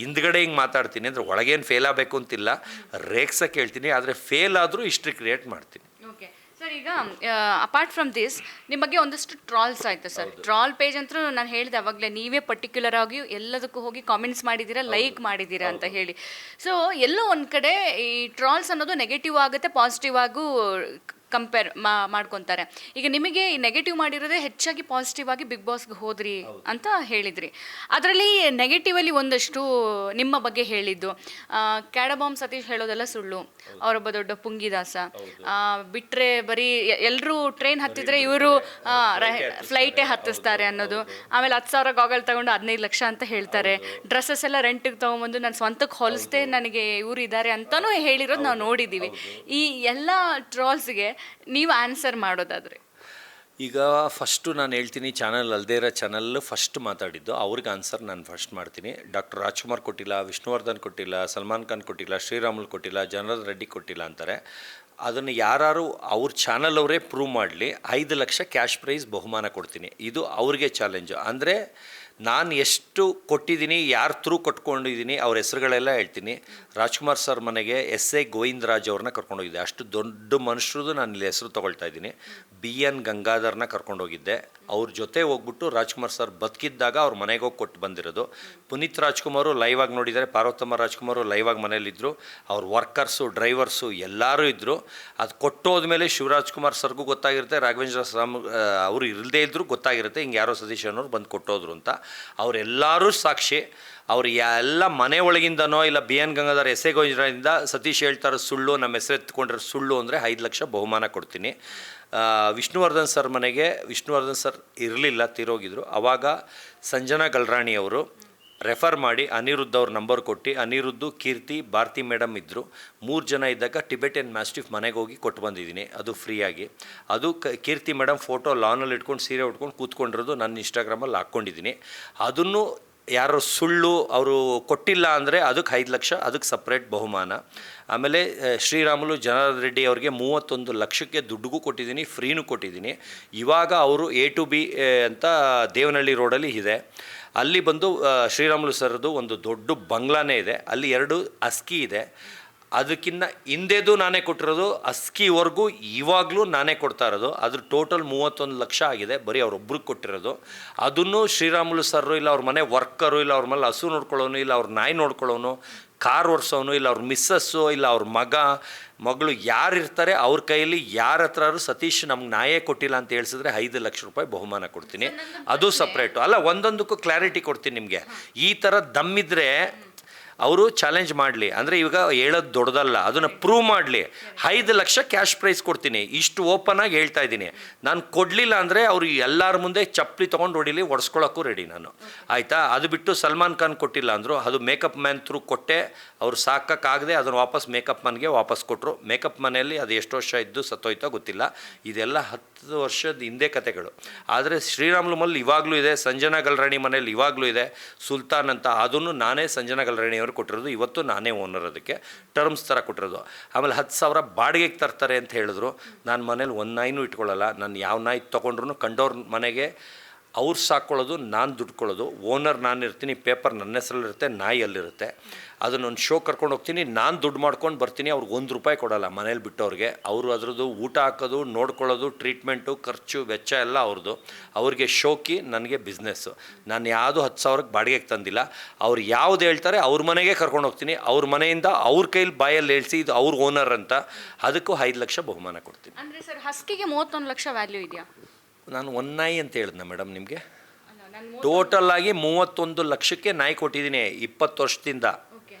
ಹಿಂದ್ಗಡೆ ಹಿಂಗೆ ಮಾತಾಡ್ತೀನಿ, ಅಂದರೆ ಒಳಗೇನು ಫೇಲ್ ಆಗಬೇಕು ಅಂತಿಲ್ಲ, ರೇಗ್ಸಕ್ಕೆ ಹೇಳ್ತೀನಿ. ಆದರೆ ಫೇಲ್ ಆದರೂ ಹಿಸ್ಟ್ರಿ ಕ್ರಿಯೇಟ್ ಮಾಡ್ತೀನಿ. ಓಕೆ ಸರ್, ಈಗ ಅಪಾರ್ಟ್ ಫ್ರಮ್ ದಿಸ್ ನಿಮ್ಮ ಬಗ್ಗೆ ಒಂದಷ್ಟು ಟ್ರಾಲ್ಸ್ ಆಯಿತು ಸರ್. ಟ್ರಾಲ್ ಪೇಜ್ ಅಂತೂ ನಾನು ಹೇಳಿದೆ ಅವಾಗಲೇ, ನೀವೇ ಪರ್ಟಿಕ್ಯುಲರ್ ಆಗಿ ಎಲ್ಲದಕ್ಕೂ ಹೋಗಿ ಕಾಮೆಂಟ್ಸ್ ಮಾಡಿದ್ದೀರಾ, ಲೈಕ್ ಮಾಡಿದ್ದೀರಾ ಅಂತ ಹೇಳಿ. ಸೊ ಎಲ್ಲೋ ಒಂದು ಕಡೆ ಈ ಟ್ರಾಲ್ಸ್ ಅನ್ನೋದು ನೆಗೆಟಿವ್ ಆಗುತ್ತೆ, ಪಾಸಿಟಿವ್ ಆಗೂ ಕಂಪೇರ್ ಮಾಡ್ಕೊತಾರೆ. ಈಗ ನಿಮಗೆ ಈ ನೆಗೆಟಿವ್ ಮಾಡಿರೋದೇ ಹೆಚ್ಚಾಗಿ ಪಾಸಿಟಿವ್ ಆಗಿ ಬಿಗ್ ಬಾಸ್ಗೆ ಹೋದ್ರಿ ಅಂತ ಹೇಳಿದ್ರಿ. ಅದರಲ್ಲಿ ನೆಗೆಟಿವಲ್ಲಿ ಒಂದಷ್ಟು ನಿಮ್ಮ ಬಗ್ಗೆ ಹೇಳಿದ್ದು, ಕ್ಯಾಡಬಾಂಬ್ ಸತೀಶ್ ಹೇಳೋದೆಲ್ಲ ಸುಳ್ಳು, ಅವರೊಬ್ಬ ದೊಡ್ಡ ಪುಂಗಿದಾಸ, ಬಿಟ್ಟರೆ ಬರೀ ಎಲ್ಲರೂ ಟ್ರೈನ್ ಹತ್ತಿದ್ರೆ ಇವರು ಫ್ಲೈಟೇ ಹತ್ತಿಸ್ತಾರೆ ಅನ್ನೋದು. ಆಮೇಲೆ 10,000 ಗಾಗಲ್ ತಗೊಂಡು 15 ಲಕ್ಷ ಅಂತ ಹೇಳ್ತಾರೆ. ಡ್ರೆಸ್ಸಸ್ ಎಲ್ಲ ರೆಂಟಿಗೆ ತೊಗೊಂಬಂದು ನಾನು ಸ್ವಂತಕ್ಕೆ ಹೊಲಿಸ್ದೆ, ನನಗೆ ಇವರು ಇದ್ದಾರೆ ಅಂತಲೂ ಹೇಳಿರೋದು ನಾವು ನೋಡಿದ್ದೀವಿ. ಈ ಎಲ್ಲ ಟ್ರಾಲ್ಸ್ಗೆ ನೀವು ಆನ್ಸರ್ ಮಾಡೋದಾದರೆ? ಈಗ ಫಸ್ಟು ನಾನು ಹೇಳ್ತೀನಿ, ಚಾನಲ್ ಅಲ್ಲದೇ ಇರೋ ಚಾನಲ್ ಫಸ್ಟ್ ಮಾತಾಡಿದ್ದು, ಅವ್ರಿಗೆ ಆನ್ಸರ್ ನಾನು ಫಸ್ಟ್ ಮಾಡ್ತೀನಿ. ಡಾಕ್ಟರ್ ರಾಜ್ಕುಮಾರ್ ಕೊಟ್ಟಿಲ್ಲ, ವಿಷ್ಣುವರ್ಧನ್ ಕೊಟ್ಟಿಲ್ಲ, ಸಲ್ಮಾನ್ ಖಾನ್ ಕೊಟ್ಟಿಲ್ಲ, ಶ್ರೀರಾಮುಲು ಕೊಟ್ಟಿಲ್ಲ, ಜನರಲ್ ರೆಡ್ಡಿ ಕೊಟ್ಟಿಲ್ಲ ಅಂತಾರೆ. ಅದನ್ನು ಯಾರು ಅವ್ರ ಚಾನಲ್ ಅವರೇ ಪ್ರೂವ್ ಮಾಡಲಿ, 5 ಲಕ್ಷ ಕ್ಯಾಶ್ ಪ್ರೈಸ್ ಬಹುಮಾನ ಕೊಡ್ತೀನಿ. ಇದು ಅವ್ರಿಗೆ ಚಾಲೆಂಜು. ಅಂದರೆ ನಾನು ಎಷ್ಟು ಕೊಟ್ಟಿದ್ದೀನಿ, ಯಾರ ಥ್ರೂ ಕೊಟ್ಕೊಂಡಿದ್ದೀನಿ, ಅವ್ರ ಹೆಸರುಗಳೆಲ್ಲ ಹೇಳ್ತೀನಿ. ರಾಜ್ಕುಮಾರ್ ಸರ್ ಮನೆಗೆ SI ಗೋವಿಂದರಾಜ್ ಅವ್ರನ್ನ ಕರ್ಕೊಂಡೋಗಿದ್ದೆ. ಅಷ್ಟು ದೊಡ್ಡ ಮನುಷ್ಯರದು ನಾನು ಇಲ್ಲಿ ಹೆಸರು ತೊಗೊಳ್ತಾ ಇದ್ದೀನಿ. BN ಗಂಗಾಧರ್ನ ಕರ್ಕೊಂಡೋಗಿದ್ದೆ. ಅವ್ರ ಜೊತೆ ಹೋಗ್ಬಿಟ್ಟು ರಾಜ್ಕುಮಾರ್ ಸರ್ ಬದುಕಿದ್ದಾಗ ಅವ್ರ ಮನೆಗೆ ಹೋಗಿ ಕೊಟ್ಟು ಬಂದಿರೋದು. ಪುನೀತ್ ರಾಜ್ಕುಮಾರು ಲೈವ್ ಆಗಿ ನೋಡಿದ್ದಾರೆ, ಪಾರ್ವತಮ್ಮ ರಾಜ್ಕುಮಾರು ಲೈವ್ ಆಗಿ ಮನೇಲಿದ್ದರು, ಅವ್ರ ವರ್ಕರ್ಸು ಡ್ರೈವರ್ಸು ಎಲ್ಲರೂ ಇದ್ದರು. ಅದು ಕೊಟ್ಟೋದ್ಮೇಲೆ ಶಿವರಾಜ್ ಕುಮಾರ್ ಸರ್ಗೂ ಗೊತ್ತಾಗಿರುತ್ತೆ, ರಾಘವೇಂದ್ರ ಸ್ವಾಮಿ ಅವರು ಇಲ್ಲದೇ ಇದ್ದರೂ ಗೊತ್ತಾಗಿರುತ್ತೆ, ಹಿಂಗೆ ಯಾರೋ ಸತೀಶ್ ಅನ್ನೋರು ಬಂದು ಕೊಟ್ಟೋದ್ರು ಅಂತ. ಅವರೆಲ್ಲರೂ ಸಾಕ್ಷಿ. ಅವ್ರು ಎಲ್ಲ ಮನೆ ಒಳಗಿಂದನೋ ಇಲ್ಲ B N Gangadhar S A ಗೋವಿಂದರಿಂದ ಸತೀಶ್ ಹೇಳ್ತಾರೆ ಸುಳ್ಳು, ನಮ್ಮ ಹೆಸರು ಎತ್ಕೊಂಡ್ರೆ ಸುಳ್ಳು ಅಂದರೆ 5 ಲಕ್ಷ ಬಹುಮಾನ ಕೊಡ್ತೀನಿ. ವಿಷ್ಣುವರ್ಧನ್ ಸರ್ ಮನೆಗೆ ವಿಷ್ಣುವರ್ಧನ್ ಸರ್ ಇರಲಿಲ್ಲ, ತೀರೋಗಿದ್ರು. ಆವಾಗ ಸಂಜನಾ ಗಲ್ರಾಣಿ ಅವರು ರೆಫರ್ ಮಾಡಿ ಅನಿರುದ್ಧ್ ಅವ್ರ ನಂಬರ್ ಕೊಟ್ಟು, ಅನಿರುದ್ಧು, ಕೀರ್ತಿ, ಭಾರತಿ ಮೇಡಮ್ ಇದ್ದರು. 3 ಜನ ಇದ್ದಾಗ ಟಿಬೆಟಿಯನ್ ಮ್ಯಾಸ್ಟಿಫ್ ಮನೆಗೆ ಹೋಗಿ ಕೊಟ್ಟು ಬಂದಿದ್ದೀನಿ, ಅದು ಫ್ರೀಯಾಗಿ. ಅದು ಕೀರ್ತಿ ಮೇಡಮ್ ಫೋಟೋ ಲಾನಲ್ಲಿ ಇಟ್ಕೊಂಡು ಸೀರೆ ಉಟ್ಕೊಂಡು ಕೂತ್ಕೊಂಡಿರೋದು ನನ್ನ ಇನ್ಸ್ಟಾಗ್ರಾಮಲ್ಲಿ ಹಾಕ್ಕೊಂಡಿದ್ದೀನಿ. ಅದನ್ನು ಯಾರು ಸುಳ್ಳು ಅವರು ಕೊಟ್ಟಿಲ್ಲ ಅಂದರೆ ಅದಕ್ಕೆ 5 ಲಕ್ಷ, ಅದಕ್ಕೆ ಸಪ್ರೇಟ್ ಬಹುಮಾನ. ಆಮೇಲೆ ಶ್ರೀರಾಮುಲು ಜನಾರ್ದನ್ ರೆಡ್ಡಿ ಅವ್ರಿಗೆ 31 ಲಕ್ಷಕ್ಕೆ ದುಡ್ಡಿಗೂ ಕೊಟ್ಟಿದ್ದೀನಿ, ಫ್ರೀನೂ ಕೊಟ್ಟಿದ್ದೀನಿ. ಇವಾಗ ಅವರು A to B ಅಂತ ದೇವನಹಳ್ಳಿ ರೋಡಲ್ಲಿ ಇದೆ, ಅಲ್ಲಿ ಬಂದು ಶ್ರೀರಾಮುಲು ಸರ್ದು ಒಂದು ದೊಡ್ಡ ಬಂಗ್ಲಾನೇ ಇದೆ, ಅಲ್ಲಿ 2 ಅಸ್ಕಿ ಇದೆ. ಅದಕ್ಕಿಂತ ಹಿಂದೆದು ನಾನೇ ಕೊಟ್ಟಿರೋದು, ಅಸ್ಕಿವರೆಗೂ ಇವಾಗಲೂ ನಾನೇ ಕೊಡ್ತಾ ಇರೋದು. ಅದ್ರ ಟೋಟಲ್ 31 ಲಕ್ಷ ಆಗಿದೆ, ಬರೀ ಅವ್ರೊಬ್ರಿಗೆ ಕೊಟ್ಟಿರೋದು. ಅದನ್ನು ಶ್ರೀರಾಮುಲು ಸರ್ರು ಇಲ್ಲ ಅವ್ರ ಮನೆ ವರ್ಕರು ಇಲ್ಲ ಅವ್ರ ಮನೆ ಹಸು ನೋಡ್ಕೊಳ್ಳೋನು ಇಲ್ಲ ಅವ್ರ ನಾಯಿ ನೋಡ್ಕೊಳ್ಳೋನು, ಕಾರ್ ಓಡಿಸೋನು ಇಲ್ಲ ಅವ್ರ ಮಿಸ್ಸಸ್ಸು ಇಲ್ಲ ಅವ್ರ ಮಗಳು ಯಾರು ಇರ್ತಾರೆ ಅವ್ರ ಕೈಯಲ್ಲಿ ಯಾರ ಹತ್ರ ಸತೀಶ್ ನಮ್ಗೆ ನಾಯೇ ಕೊಟ್ಟಿಲ್ಲ ಅಂತ ಹೇಳ್ಸಿದ್ರೆ 5 ಲಕ್ಷ ರೂಪಾಯಿ ಬಹುಮಾನ ಕೊಡ್ತೀನಿ. ಅದು ಸಪ್ರೇಟು ಅಲ್ಲ, ಒಂದೊಂದಕ್ಕೂ ಕ್ಲಾರಿಟಿ ಕೊಡ್ತೀನಿ ನಿಮಗೆ. ಈ ಥರ ದಮ್ಮಿದ್ರೆ ಅವರು ಚಾಲೆಂಜ್ ಮಾಡಲಿ, ಅಂದರೆ ಇವಾಗ ಹೇಳೋದು ದೊಡ್ಡದಲ್ಲ, ಅದನ್ನು ಪ್ರೂವ್ ಮಾಡಲಿ. 5 ಲಕ್ಷ ಕ್ಯಾಶ್ ಪ್ರೈಸ್ ಕೊಡ್ತೀನಿ, ಇಷ್ಟು ಓಪನ್ ಆಗಿ ಹೇಳ್ತಾ ಇದ್ದೀನಿ. ನಾನು ಕೊಡಲಿಲ್ಲ ಅಂದರೆ ಅವರು ಎಲ್ಲರ ಮುಂದೆ ಚಪ್ಪಲಿ ತೊಗೊಂಡು ಹೊಡಿಲಿ, ಒಡ್ಸ್ಕೊಳ್ಳೋಕ್ಕೂ ರೆಡಿ ನಾನು, ಆಯಿತಾ. ಅದು ಬಿಟ್ಟು ಸಲ್ಮಾನ್ ಖಾನ್ ಕೊಟ್ಟಿಲ್ಲ ಅಂದರು, ಅದು ಮೇಕಪ್ ಮ್ಯಾನ್ ಥ್ರೂ ಕೊಟ್ಟೆ, ಅವರು ಸಾಕಾಗದೆ ಅದನ್ನು ವಾಪಸ್ ಮೇಕಪ್ ಮನ್ಗೆ ವಾಪಸ್ ಕೊಟ್ಟರು. ಮೇಕಪ್ ಮನೆಯಲ್ಲಿ ಅದು ಎಷ್ಟು ವರ್ಷ ಇದ್ದು ಸತ್ತೋಯ್ತೋ ಗೊತ್ತಿಲ್ಲ, ಇದೆಲ್ಲ 10 ವರ್ಷದ ಹಿಂದೆ ಕತೆಗಳು. ಆದರೆ ಶ್ರೀರಾಮುಲು ಮಲ್ಲಿ ಇವಾಗಲೂ ಇದೆ, ಸಂಜನಾ ಗಲ್ರಾಣಿ ಮನೇಲಿ ಇವಾಗಲೂ ಇದೆ, ಸುಲ್ತಾನ್ ಅಂತ, ಅದನ್ನು ನಾನೇ ಸಂಜನಾ ಗಲ್ರಾಣಿ ಕೊಟ್ಟಿರೋದು, ಇವತ್ತು ನಾನೇ ಓನರ್, ಅದಕ್ಕೆ ಟರ್ಮ್ಸ್ ಥರ ಕೊಟ್ಟಿರೋದು. ಆಮೇಲೆ 10,000 ಬಾಡಿಗೆಗೆ ತರ್ತಾರೆ ಅಂತ ಹೇಳಿದ್ರು. ನಾನು ಮನೇಲಿ ಒಂದು ನಾಯಿನೂ ಇಟ್ಕೊಳ್ಳಲ್ಲ, ನಾನು ಯಾವ ನಾಯಿ ತೊಗೊಂಡ್ರು ಕಂಡವ್ರ ಮನೆಗೆ ಅವ್ರು ಸಾಕ್ಕೊಳ್ಳೋದು, ನಾನು ದುಡ್ಕೊಳ್ಳೋದು. ಓನರ್ ನಾನು ಇರ್ತೀನಿ, ಪೇಪರ್ ನನ್ನ ಹೆಸರಲ್ಲಿರುತ್ತೆ, ನಾಯಿ ಅಲ್ಲಿರುತ್ತೆ. ಅದನ್ನೊಂದು ಶೋ ಕರ್ಕೊಂಡು ಹೋಗ್ತೀನಿ, ನಾನು ದುಡ್ಡು ಮಾಡ್ಕೊಂಡು ಬರ್ತೀನಿ, ಅವ್ರಿಗೆ 1 ರೂಪಾಯಿ ಕೊಡೋಲ್ಲ ಮನೇಲಿ ಬಿಟ್ಟವ್ರಿಗೆ. ಅವರು ಅದರದ್ದು ಊಟ ಹಾಕೋದು, ನೋಡ್ಕೊಳ್ಳೋದು, ಟ್ರೀಟ್ಮೆಂಟು, ಖರ್ಚು ವೆಚ್ಚ ಎಲ್ಲ ಅವ್ರದ್ದು. ಅವ್ರಿಗೆ ಶೋಕಿ, ನನಗೆ ಬಿಸ್ನೆಸ್ಸು. ನಾನು ಯಾವುದು 10,000ಕ್ಕೆ ಬಾಡಿಗೆಗೆ ತಂದಿಲ್ಲ. ಅವ್ರು ಯಾವ್ದು ಹೇಳ್ತಾರೆ ಅವ್ರ ಮನೆಗೆ ಕರ್ಕೊಂಡು ಹೋಗ್ತೀನಿ, ಅವ್ರ ಮನೆಯಿಂದ ಅವ್ರ ಕೈಲಿ ಬಾಯಲ್ಲಿ ಹೇಳ್ಸಿ ಇದು ಅವ್ರ ಓನರ್ ಅಂತ, ಅದಕ್ಕೂ 5 ಲಕ್ಷ ಬಹುಮಾನ ಕೊಡ್ತೀನಿ. ಅಂದರೆ ಸರ್ ಹಸ್ಕಿಗೆ 31 ಲಕ್ಷ ವ್ಯಾಲ್ಯೂ ಇದೆಯಾ? ನಾನು ಒಂದು ನಾಯಿ ಅಂತ ಹೇಳಿದ್ನ ಮೇಡಮ್ ನಿಮಗೆ, ಟೋಟಲ್ಲಾಗಿ 31 ಲಕ್ಷಕ್ಕೆ ನಾಯಿ ಕೊಟ್ಟಿದ್ದೀನಿ 20 ವರ್ಷದಿಂದ.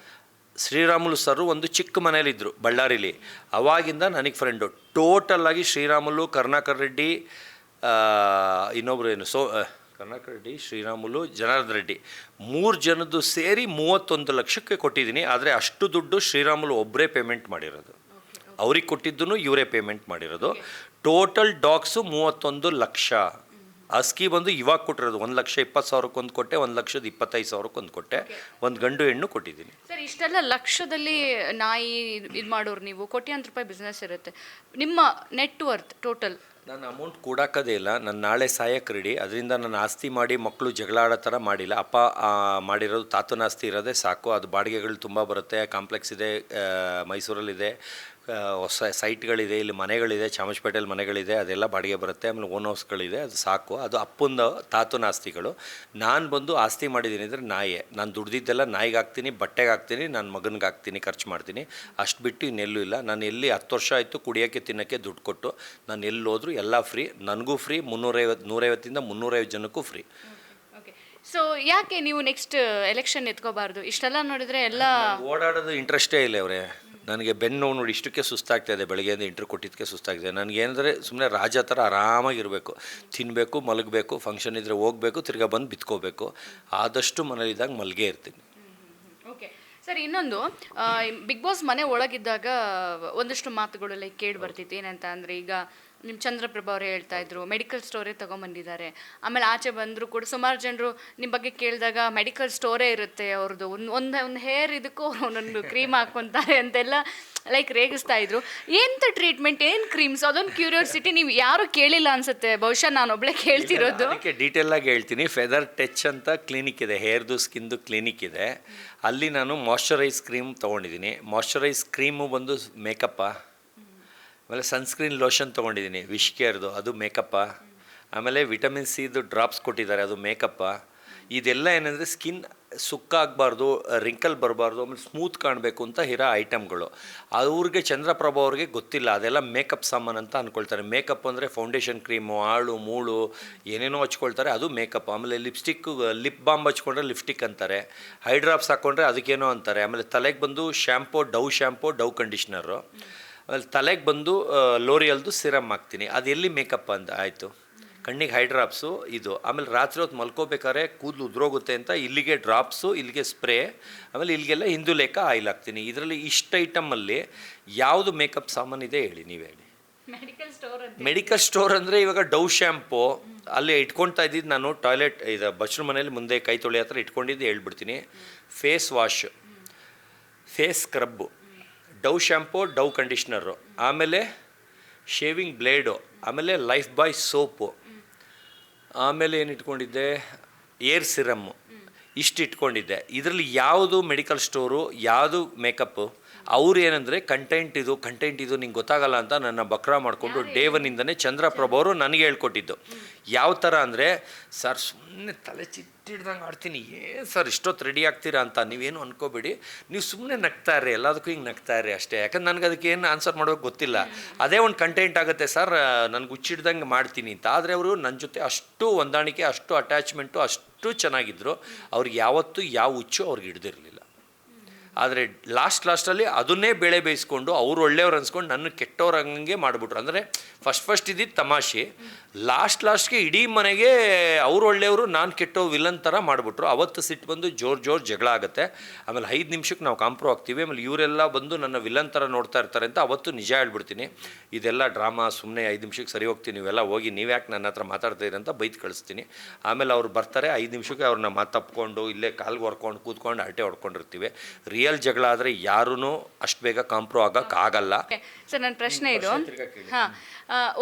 ಶ್ರೀರಾಮುಲು ಸರು ಒಂದು ಚಿಕ್ಕ ಮನೇಲಿದ್ದರು ಬಳ್ಳಾರಿಲಿ, ಅವಾಗಿಂದ ನನಗೆ ಫ್ರೆಂಡು. ಟೋಟಲ್ಲಾಗಿ ಶ್ರೀರಾಮುಲು, ಕರುಣಾಕರ್ ರೆಡ್ಡಿ, ಇನ್ನೊಬ್ಬರು ಏನು ಕರುಣಾಕರ್ ರೆಡ್ಡಿ, ಶ್ರೀರಾಮುಲು, ಜನಾರ್ದನ್ ರೆಡ್ಡಿ 3 ಜನದ್ದು ಸೇರಿ 31 ಲಕ್ಷಕ್ಕೆ ಕೊಟ್ಟಿದ್ದೀನಿ. ಆದರೆ ಅಷ್ಟು ದುಡ್ಡು ಶ್ರೀರಾಮುಲು ಒಬ್ಬರೇ ಪೇಮೆಂಟ್ ಮಾಡಿರೋದು, ಅವ್ರಿಗೆ ಕೊಟ್ಟಿದ್ದೂ ಇವರೇ ಪೇಮೆಂಟ್ ಮಾಡಿರೋದು. Total dogs 31 lakh. ಅಸ್ಕಿ ಬಂದು ಇವಾಗ ಕೊಟ್ಟಿರೋದು 1,20,000 ಒಂದು ಕೊಟ್ಟೆ, 1,25,000 ಒಂದು ಕೊಟ್ಟೆ, ಒಂದು ಗಂಡು ಹೆಣ್ಣು ಕೊಟ್ಟಿದ್ದೀನಿ. ಸರ್ ಇಷ್ಟೆಲ್ಲ ಲಕ್ಷದಲ್ಲಿ ನಾಯಿ ಇದು ಮಾಡೋರು ನೀವು, ಕೋಟ್ಯಾಂತರ ರೂಪಾಯಿ ಬಿಸ್ನೆಸ್ ಇರುತ್ತೆ, ನಿಮ್ಮ ನೆಟ್ವರ್ತ್ ಟೋಟಲ್? ನಾನು ಅಮೌಂಟ್ ಕೊಡೋಕ್ಕದೇ ಇಲ್ಲ, ನಾನು ನಾಳೆ ಸಾಯಕ್ಕೆ ರೆಡಿ. ಅದರಿಂದ ನಾನು ಆಸ್ತಿ ಮಾಡಿ ಮಕ್ಕಳು ಜಗಳ ಆಡೋ ಥರ ಮಾಡಿಲ್ಲ. ಅಪ್ಪ ಮಾಡಿರೋದು ತಾತನ ಆಸ್ತಿ ಇರೋದೇ ಸಾಕು. ಅದು ಬಾಡಿಗೆಗಳು ತುಂಬ ಬರುತ್ತೆ, ಕಾಂಪ್ಲೆಕ್ಸ್ ಇದೆ, ಮೈಸೂರಲ್ಲಿದೆ, ಹೊಸ ಸೈಟ್ಗಳಿದೆ, ಇಲ್ಲಿ ಮನೆಗಳಿದೆ, ಚಾಮರಾಜಪೇಟೆಯಲ್ಲಿ ಮನೆಗಳಿದೆ, ಅದೆಲ್ಲ ಬಾಡಿಗೆ ಬರುತ್ತೆ. ಆಮೇಲೆ ಓನ್ ಹೌಸ್ಗಳಿದೆ, ಅದು ಸಾಕು. ಅದು ಅಪ್ಪಂದ ತಾತನ ಆಸ್ತಿಗಳು. ನಾನು ಬಂದು ಆಸ್ತಿ ಮಾಡಿದ್ದೀನಿ ಅಂದರೆ ನಾಯೇ. ನಾನು ದುಡ್ದಿದ್ದೆಲ್ಲ ನಾಯಿಗೆ ಹಾಕ್ತೀನಿ, ಬಟ್ಟೆಗೆ ಹಾಕ್ತೀನಿ, ನನ್ನ ಮಗನಿಗೆ ಹಾಕ್ತೀನಿ, ಖರ್ಚು ಮಾಡ್ತೀನಿ. ಅಷ್ಟು ಬಿಟ್ಟು ಇನ್ನೆಲ್ಲೂ ಇಲ್ಲ. ನಾನು ಎಲ್ಲಿ 10 ವರ್ಷ ಆಯಿತು ಕುಡಿಯೋಕ್ಕೆ ತಿನ್ನೋಕ್ಕೆ ದುಡ್ಡು ಕೊಟ್ಟು, ನಾನು ಎಲ್ಲಿ ಹೋದರೂ ಎಲ್ಲ ಫ್ರೀ, ನನಗೂ ಫ್ರೀ, 150ರಿಂದ 350 ಜನಕ್ಕೂ ಫ್ರೀ. ಸೊ ಯಾಕೆ ನೀವು ನೆಕ್ಸ್ಟ್ ಎಲೆಕ್ಷನ್ ಎತ್ಕೋಬಾರ್ದು? ಇಷ್ಟೆಲ್ಲ ನೋಡಿದರೆ ಎಲ್ಲ ಓಡಾಡೋದು ಇಂಟ್ರೆಸ್ಟೇ ಇಲ್ಲ ಅವರೇ. ನನಗೆ ಬೆನ್ನು ನೋವು ನೋಡಿ ಇಷ್ಟಕ್ಕೆ ಸುಸ್ತಾಗ್ತಾಯಿದೆ, ಬೆಳಗ್ಗೆಯಿಂದ ಇಂಟ್ರ್ಯೂ ಕೊಟ್ಟಿದ್ದಕ್ಕೆ ಸುಸ್ತಾಗಿದೆ. ನನಗೇನಂದರೆ ಸುಮ್ಮನೆ ರಾಜ ಥರ ಆರಾಮಾಗಿರಬೇಕು, ತಿನ್ನಬೇಕು, ಮಲಗಬೇಕು, ಫಂಕ್ಷನ್ ಇದ್ದರೆ ಹೋಗಬೇಕು, ತಿರ್ಗಾ ಬಂದು ಬಿತ್ಕೋಬೇಕು. ಆದಷ್ಟು ಮನೇಲಿದ್ದಾಗ ಮಲ್ಗೇ ಇರ್ತೀನಿ. ಓಕೆ ಸರ್, ಇನ್ನೊಂದು ಬಿಗ್ ಬಾಸ್ ಮನೆ ಒಳಗಿದ್ದಾಗ ಒಂದಷ್ಟು ಮಾತುಗಳು ಲೈಕ್ ಕೇಳಿ ಬರ್ತಿತ್ತು. ಏನಂತ ಅಂದರೆ, ಈಗ ನಿಮ್ಮ ಚಂದ್ರಪ್ರಭಾ ಅವರೇ ಹೇಳ್ತಾ ಇದ್ರು ಮೆಡಿಕಲ್ ಸ್ಟೋರೇ ತೊಗೊಂಬಂದಿದ್ದಾರೆ. ಆಮೇಲೆ ಆಚೆ ಬಂದರೂ ಕೂಡ ಸುಮಾರು ಜನರು ನಿಮ್ಮ ಬಗ್ಗೆ ಕೇಳಿದಾಗ ಮೆಡಿಕಲ್ ಸ್ಟೋರೇ ಇರುತ್ತೆ ಅವ್ರದ್ದು, ಒಂದು ಹೇರ್ ಇದಕ್ಕೂ ಒಂದೊಂದು ಕ್ರೀಮ್ ಹಾಕ್ಕೊತಾರೆ ಅಂತೆಲ್ಲ ಲೈಕ್ ರೇಗಿಸ್ತಾ ಇದ್ರು. ಎಂಥ ಟ್ರೀಟ್ಮೆಂಟ್, ಏನು ಕ್ರೀಮ್ಸ್, ಅದೊಂದು ಕ್ಯೂರಿಯಾಸಿಟಿ. ನೀವು ಯಾರು ಕೇಳಿಲ್ಲ ಅನ್ಸುತ್ತೆ, ಬಹುಶಃ ನಾನು ಒಬ್ಬಳೇ ಕೇಳ್ತಿರೋದು. ಅದಕ್ಕೆ ಡೀಟೇಲಾಗಿ ಹೇಳ್ತೀನಿ. ಫೆದರ್ ಟಚ್ ಅಂತ ಕ್ಲಿನಿಕ್ ಇದೆ, ಹೇರ್ದು ಸ್ಕಿನ್ದು ಕ್ಲಿನಿಕ್ ಇದೆ. ಅಲ್ಲಿ ನಾನು ಮಾಯ್ಶ್ಚರೈಸ್ ಕ್ರೀಮ್ ತೊಗೊಂಡಿದ್ದೀನಿ. ಮಾಯ್ಶ್ಚರೈಸ್ ಕ್ರೀಮು ಬಂದು ಮೇಕಪ್ಪ. ಆಮೇಲೆ ಸನ್ಸ್ಕ್ರೀನ್ ಲೋಷನ್ ತೊಗೊಂಡಿದ್ದೀನಿ ವಿಶ್ ಕೇರ್ದು, ಅದು ಮೇಕಪ್ಪ. ಆಮೇಲೆ ವಿಟಮಿನ್ ಸಿದು ಡ್ರಾಪ್ಸ್ ಕೊಟ್ಟಿದ್ದಾರೆ, ಅದು ಮೇಕಪ್ಪ. ಇದೆಲ್ಲ ಏನಂದರೆ ಸ್ಕಿನ್ ಸುಕ್ಕಾಗಬಾರ್ದು, ರಿಂಕಲ್ ಬರಬಾರ್ದು, ಆಮೇಲೆ ಸ್ಮೂತ್ ಕಾಣಬೇಕು ಅಂತ ಇರೋ ಐಟಮ್ಗಳು. ಅವ್ರಿಗೆ ಚಂದ್ರಪ್ರಭಾ ಅವ್ರಿಗೆ ಗೊತ್ತಿಲ್ಲ, ಅದೆಲ್ಲ ಮೇಕಪ್ ಸಾಮಾನು ಅಂತ ಅಂದ್ಕೊಳ್ತಾರೆ. ಮೇಕಪ್ ಅಂದರೆ ಫೌಂಡೇಶನ್ ಕ್ರೀಮು, ಆಳು ಮೂಳು ಏನೇನೋ ಹಚ್ಕೊಳ್ತಾರೆ, ಅದು ಮೇಕಪ್. ಆಮೇಲೆ ಲಿಪ್ ಬಾಂಬ್ ಹಚ್ಕೊಂಡ್ರೆ ಲಿಪ್ಸ್ಟಿಕ್ ಅಂತಾರೆ, ಹೈಡ್ರಾಪ್ಸ್ ಹಾಕ್ಕೊಂಡ್ರೆ ಅದಕ್ಕೇನೋ ಅಂತಾರೆ. ಆಮೇಲೆ ತಲೆಗೆ ಬಂದು ಶ್ಯಾಂಪು, ಡವ್ ಕಂಡೀಷ್ನರು. ಆಮೇಲೆ ತಲೆಗೆ ಬಂದು ಲೋರಿಯಲ್ದು ಸಿರಮ್ ಹಾಕ್ತೀನಿ. ಅದು ಎಲ್ಲಿ ಮೇಕಪ್ ಅಂತ ಆಯಿತು? ಕಣ್ಣಿಗೆ ಹೈಡ್ರಾಪ್ಸು ಇದು. ಆಮೇಲೆ ರಾತ್ರಿ ಹೊತ್ತು ಮಲ್ಕೋಬೇಕಾದ್ರೆ ಕೂದಲು ಉದ್ರೋಗುತ್ತೆ ಅಂತ ಇಲ್ಲಿಗೆ ಡ್ರಾಪ್ಸು, ಇಲ್ಲಿಗೆ ಸ್ಪ್ರೇ, ಆಮೇಲೆ ಇಲ್ಲಿಗೆಲ್ಲ ಹಿಂದುಲೇಖ ಆಯಿಲ್ ಹಾಕ್ತೀನಿ. ಇದರಲ್ಲಿ ಇಷ್ಟು ಐಟಮಲ್ಲಿ ಯಾವುದು ಮೇಕಪ್ ಸಾಮಾನಿದೆ ಹೇಳಿ, ನೀವೇ ಹೇಳಿ. ಮೆಡಿಕಲ್ ಸ್ಟೋರ್ ಅಂದರೆ ಇವಾಗ ಡವ್ ಶ್ಯಾಂಪು ಅಲ್ಲಿ ಇಟ್ಕೊಳ್ತಾ ಇದ್ದಿದ್ದು ನಾನು ಟಾಯ್ಲೆಟ್ ಇದು ಬಚ್ರ ಮನೇಲಿ ಮುಂದೆ ಕೈ ತೊಳೆ ಹತ್ರ ಇಟ್ಕೊಂಡಿದ್ದು ಹೇಳ್ಬಿಡ್ತೀನಿ. ಫೇಸ್ ವಾಶ್, ಫೇಸ್ ಸ್ಕ್ರಬ್ಬು, ಡವ್ ಶ್ಯಾಂಪು, ಡವ್ ಕಂಡೀಷ್ನರು, ಆಮೇಲೆ ಶೇವಿಂಗ್ ಬ್ಲೇಡು, ಆಮೇಲೆ ಲೈಫ್ ಬಾಯ್ ಸೋಪು, ಆಮೇಲೆ ಏನು ಇಟ್ಕೊಂಡಿದ್ದೆ, ಏರ್ ಸಿರಮ್ಮು, ಇಷ್ಟು ಇಟ್ಕೊಂಡಿದ್ದೆ. ಇದರಲ್ಲಿ ಯಾವುದು ಮೆಡಿಕಲ್ ಸ್ಟೋರು, ಯಾವುದು ಮೇಕಪ್ಪು? ಅವ್ರು ಏನಂದರೆ ಕಂಟೆಂಟ್ ಇದು ನಿಂಗೆ ಗೊತ್ತಾಗಲ್ಲ ಅಂತ ನನ್ನ ಬಕ್ರ ಮಾಡಿಕೊಂಡು ಡೇ ಒನ್ನಿಂದನೇ ಚಂದ್ರಪ್ರಭಾ ಅವರು ನನಗೆ ಹೇಳ್ಕೊಟ್ಟಿದ್ದು. ಯಾವ ಥರ ಅಂದರೆ, ಸರ್ ಸುಮ್ಮನೆ ತಲೆ ಚಿಟ್ಟಿಡ್ದಂಗೆ ಆಡ್ತೀನಿ, ಏನು ಸರ್ ಇಷ್ಟೊತ್ತು ರೆಡಿ ಆಗ್ತೀರಾ ಅಂತ ನೀವೇನು ಅನ್ಕೋಬೇಡಿ, ನೀವು ಸುಮ್ಮನೆ ನಗ್ತಾರ್ರಿ, ಎಲ್ಲದಕ್ಕೂ ಹಿಂಗೆ ನಗ್ತಾರ್ರಿ ಅಷ್ಟೇ. ಯಾಕಂದ್ರೆ ನನಗೆ ಅದಕ್ಕೆ ಏನು ಆನ್ಸರ್ ಮಾಡೋಕ್ಕೆ ಗೊತ್ತಿಲ್ಲ, ಅದೇ ಒಂದು ಕಂಟೆಂಟ್ ಆಗುತ್ತೆ ಸರ್, ನನಗೆ ಹುಚ್ಚಿಡ್ದಂಗೆ ಮಾಡ್ತೀನಿ ಅಂತ. ಆದರೆ ಅವರು ನನ್ನ ಜೊತೆ ಅಷ್ಟು ಹೊಂದಾಣಿಕೆ, ಅಷ್ಟು ಅಟ್ಯಾಚ್ಮೆಂಟು, ಅಷ್ಟು ಚೆನ್ನಾಗಿದ್ದರು. ಅವ್ರಿಗೆ ಯಾವತ್ತೂ ಯಾವ ಹುಚ್ಚು ಅವ್ರಿಗೆ ಹಿಡ್ದಿರಲಿಲ್ಲ. ಆದರೆ ಲಾಸ್ಟಲ್ಲಿ ಅದನ್ನೇ ಬೇಳೆ ಬೇಯಿಸ್ಕೊಂಡು ಅವ್ರು ಒಳ್ಳೆಯವ್ರು ಅನ್ಸ್ಕೊಂಡು ನನ್ನ ಕೆಟ್ಟವ್ರಂಗೆ ಮಾಡಿಬಿಟ್ರು. ಅಂದರೆ ಫಸ್ಟ್ ಇದ್ದಿದ್ದು ತಮಾಷೆ, ಲಾಸ್ಟ್ಗೆ ಇಡೀ ಮನೆಗೆ ಅವ್ರು ಒಳ್ಳೆಯವರು ನಾನು ಕೆಟ್ಟೋ ವಿಲನ್ ಥರ ಮಾಡಿಬಿಟ್ರು. ಅವತ್ತು ಸಿಟ್ಟು ಬಂದು ಜೋರು ಜಗಳ ಆಗುತ್ತೆ. ಆಮೇಲೆ 5 ನಿಮಿಷಕ್ಕೆ ನಾವು ಕಾಂಪ್ರೋ ಆಗ್ತೀವಿ. ಆಮೇಲೆ ಇವರೆಲ್ಲ ಬಂದು ನನ್ನ ವಿಲನ್ ಥರ ನೋಡ್ತಾ ಇರ್ತಾರೆ ಅಂತ ಅವತ್ತು ನಿಜ ಹೇಳ್ಬಿಡ್ತೀನಿ, ಇದೆಲ್ಲ ಡ್ರಾಮಾ, ಸುಮ್ಮನೆ 5 ನಿಮಿಷಕ್ಕೆ ಸರಿ ಹೋಗ್ತೀನಿ, ನೀವೆಲ್ಲ ಹೋಗಿ ನೀವ್ಯಾಕೆ ನನ್ನ ಹತ್ರ ಮಾತಾಡ್ತಾಯಿರಿ ಅಂತ ಬೈದು ಕಳಿಸ್ತೀನಿ. ಆಮೇಲೆ ಅವ್ರು ಬರ್ತಾರೆ, 5 ನಿಮಿಷಕ್ಕೆ ಅವ್ರನ್ನ ತಪ್ಕೊಂಡು ಇಲ್ಲೇ ಕಾಲ್ಗೆ ಹೊರ್ಕೊಂಡು ಕೂತ್ಕೊಂಡು ಹರಟೆ ಹೊಡ್ಕೊಂಡಿರ್ತೀವಿ. ರಿಯಲ್ ಜಗಳ ಆದರೆ ಯಾರೂ ಅಷ್ಟು ಬೇಗ ಕಾಂಪ್ರೋ ಆಗೋಕ್ಕಾಗಲ್ಲ. ಸರ್ ನನ್ನ ಪ್ರಶ್ನೆ ಇದು, ಹಾಂ,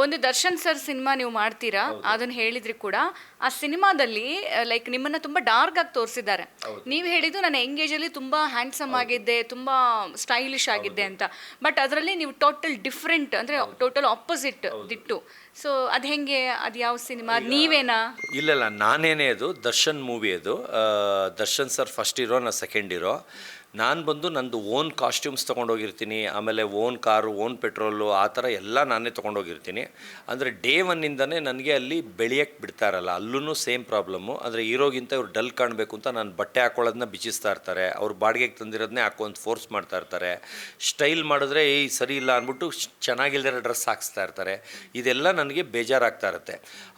ಒಂದು ದರ್ಶನ್ ಸರ್ ಸಿನಿಮಾ ನೀವು ಮಾಡ್ತೀರಾ, ಅದನ್ನು ಹೇಳಿದ್ರಿ ಕೂಡ. ಆ ಸಿನಿಮಾದಲ್ಲಿ ಲೈಕ್ ನಿಮ್ಮನ್ನ ತುಂಬಾ ಡಾರ್ಕ್ ಆಗಿ ತೋರಿಸಿದ್ದಾರೆ. ನೀವು ಹೇಳಿದ್ದು ನನ್ನ ಎಂಗೇಜಲ್ಲಿ ತುಂಬಾ ಹ್ಯಾಂಡ್ಸಮ್ ಆಗಿದ್ದೆ, ತುಂಬಾ ಸ್ಟೈಲಿಶ್ ಆಗಿದ್ದೆ ಅಂತ. ಬಟ್ ಅದರಲ್ಲಿ ನೀವು ಟೋಟಲ್ ಡಿಫ್ರೆಂಟ್, ಅಂದರೆ ಟೋಟಲ್ ಆಪೋಸಿಟ್ ದಿಟ್ಟು. ಸೊ ಅದು ಹೆಂಗೆ, ಅದು ಯಾವ ಸಿನಿಮಾ, ನೀವೇನಾ? ಇಲ್ಲ, ನಾನೇನೇ. ಅದು ದರ್ಶನ್ ಮೂವಿ, ಅದು ದರ್ಶನ್ ಸರ್ ಫಸ್ಟ್ ಹೀರೋ, ನಾ ಸೆಕೆಂಡ್ ಹೀರೋ. ನಾನು ಬಂದು ನಂದು ಓನ್ ಕಾಸ್ಟ್ಯೂಮ್ಸ್ ತೊಗೊಂಡೋಗಿರ್ತೀನಿ, ಆಮೇಲೆ ಓನ್ ಕಾರು, ಓನ್ ಪೆಟ್ರೋಲು, ಆ ಥರ ಎಲ್ಲ ನಾನೇ ತೊಗೊಂಡೋಗಿರ್ತೀನಿ. ಅಂದರೆ ಡೇ ಒನ್ನಿಂದನೇ ನನಗೆ ಅಲ್ಲಿ ಬೆಳೆಯೋಕ್ಕೆ ಬಿಡ್ತಾ ಇರಲ್ಲ. ಅಲ್ಲೂ ಸೇಮ್ ಪ್ರಾಬ್ಲಮ್ಮು. ಅಂದರೆ ಹೀರೋಗಿಂತ ಇವ್ರು ಡಲ್ ಕಾಣಬೇಕು ಅಂತ ನಾನು ಬಟ್ಟೆ ಹಾಕೊಳ್ಳೋದನ್ನ ಬಿಚ್ಚಿಸ್ತಾ ಇರ್ತಾರೆ, ಅವ್ರು ಬಾಡಿಗೆಗೆ ತಂದಿರೋದನ್ನೇ ಹಾಕೊಂಡು ಫೋರ್ಸ್ ಮಾಡ್ತಾ ಇರ್ತಾರೆ. ಸ್ಟೈಲ್ ಮಾಡಿದ್ರೆ ಸರಿ ಇಲ್ಲ ಅಂದ್ಬಿಟ್ಟು ಚೆನ್ನಾಗಿಲ್ದಿರೋ ಡ್ರೆಸ್ ಹಾಕ್ಸ್ತಾ ಇರ್ತಾರೆ. ಇದೆಲ್ಲ ನನಗೆ ಬೇಜಾರಾಗ್ತಾ ಇರುತ್ತೆ.